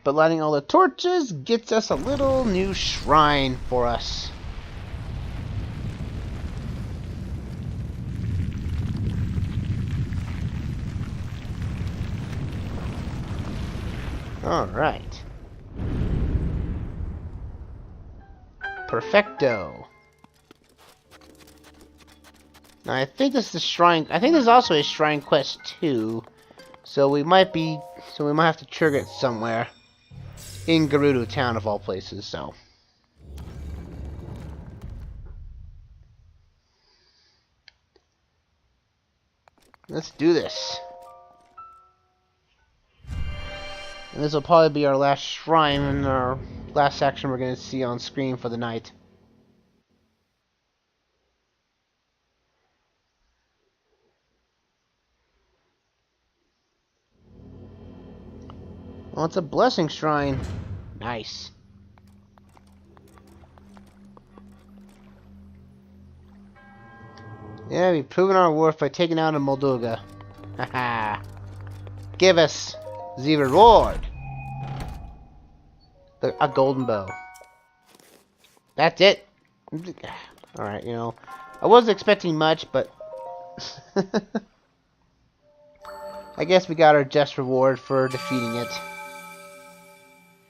But lighting all the torches gets us a little new shrine for us. Alright. Perfecto. Now I think this is a shrine. I think there's also a shrine quest too. So we might have to trigger it somewhere. In Gerudo Town of all places, so. Let's do this. And this will probably be our last shrine and our last section we're going to see on screen for the night. Oh, it's a blessing shrine. Nice. Yeah, we've proven our worth by taking out a Molduga. Haha. Give us the reward. A golden bow. That's it. Alright, you know. I wasn't expecting much, but I guess we got our just reward for defeating it.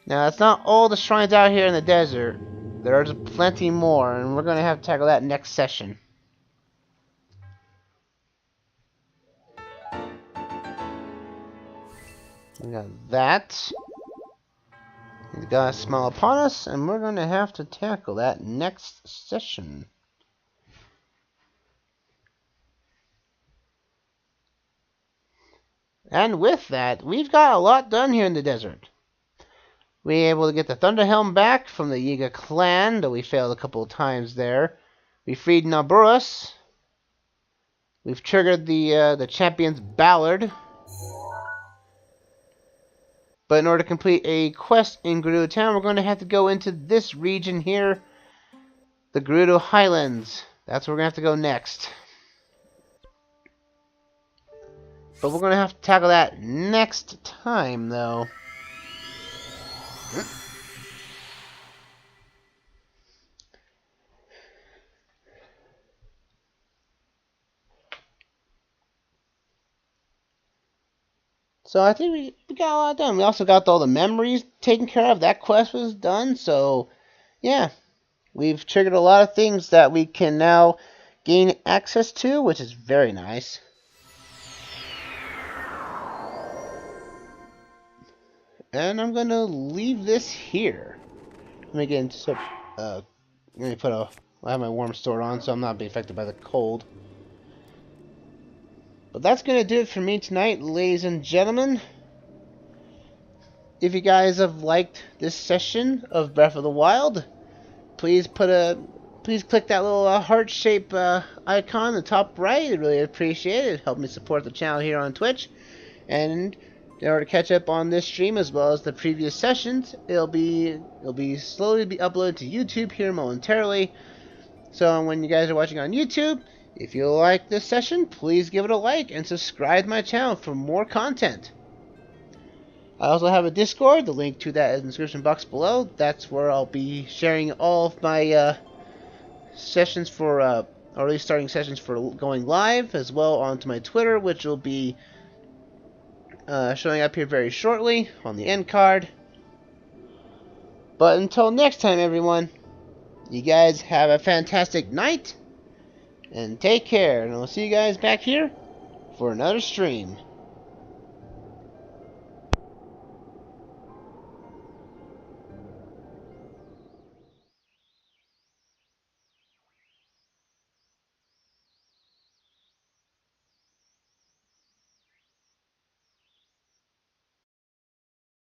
Now, that's not all the shrines out here in the desert. There's plenty more, and we're going to have to tackle that next session. We got that. He's got a smile upon us, and we're going to have to tackle that next session. And with that, we've got a lot done here in the desert. We were able to get the Thunder Helm back from the Hyuga Clan, though we failed a couple of times there. We freed Naboris. We've triggered the champion's Ballard. But in order to complete a quest in Gerudo Town, we're going to have to go into this region here, the Gerudo Highlands. That's where we're going to have to go next. But we're going to have to tackle that next time, though. So I think we got a lot done. We also got all the memories taken care of. That quest was done. So, yeah. We've triggered a lot of things that we can now gain access to, which is very nice. And I'm going to leave this here. Let me get into let me put I have my warm sword on, so I'm not being affected by the cold. But that's going to do it for me tonight, ladies and gentlemen. If you guys have liked this session of Breath of the Wild, please click that little heart-shaped icon in the top right. I'd really appreciate it. It'd help me support the channel here on Twitch. And in order to catch up on this stream as well as the previous sessions. It'll be slowly be uploaded to YouTube here momentarily. So when you guys are watching on YouTube, if you like this session, please give it a like and subscribe to my channel for more content. I also have a Discord. The link to that is in the description box below. That's where I'll be sharing all of my sessions for, or at least starting sessions for going live, as well onto my Twitter, which will be showing up here very shortly on the end card. But until next time, everyone, you guys have a fantastic night, and take care, and I'll see you guys back here for another stream.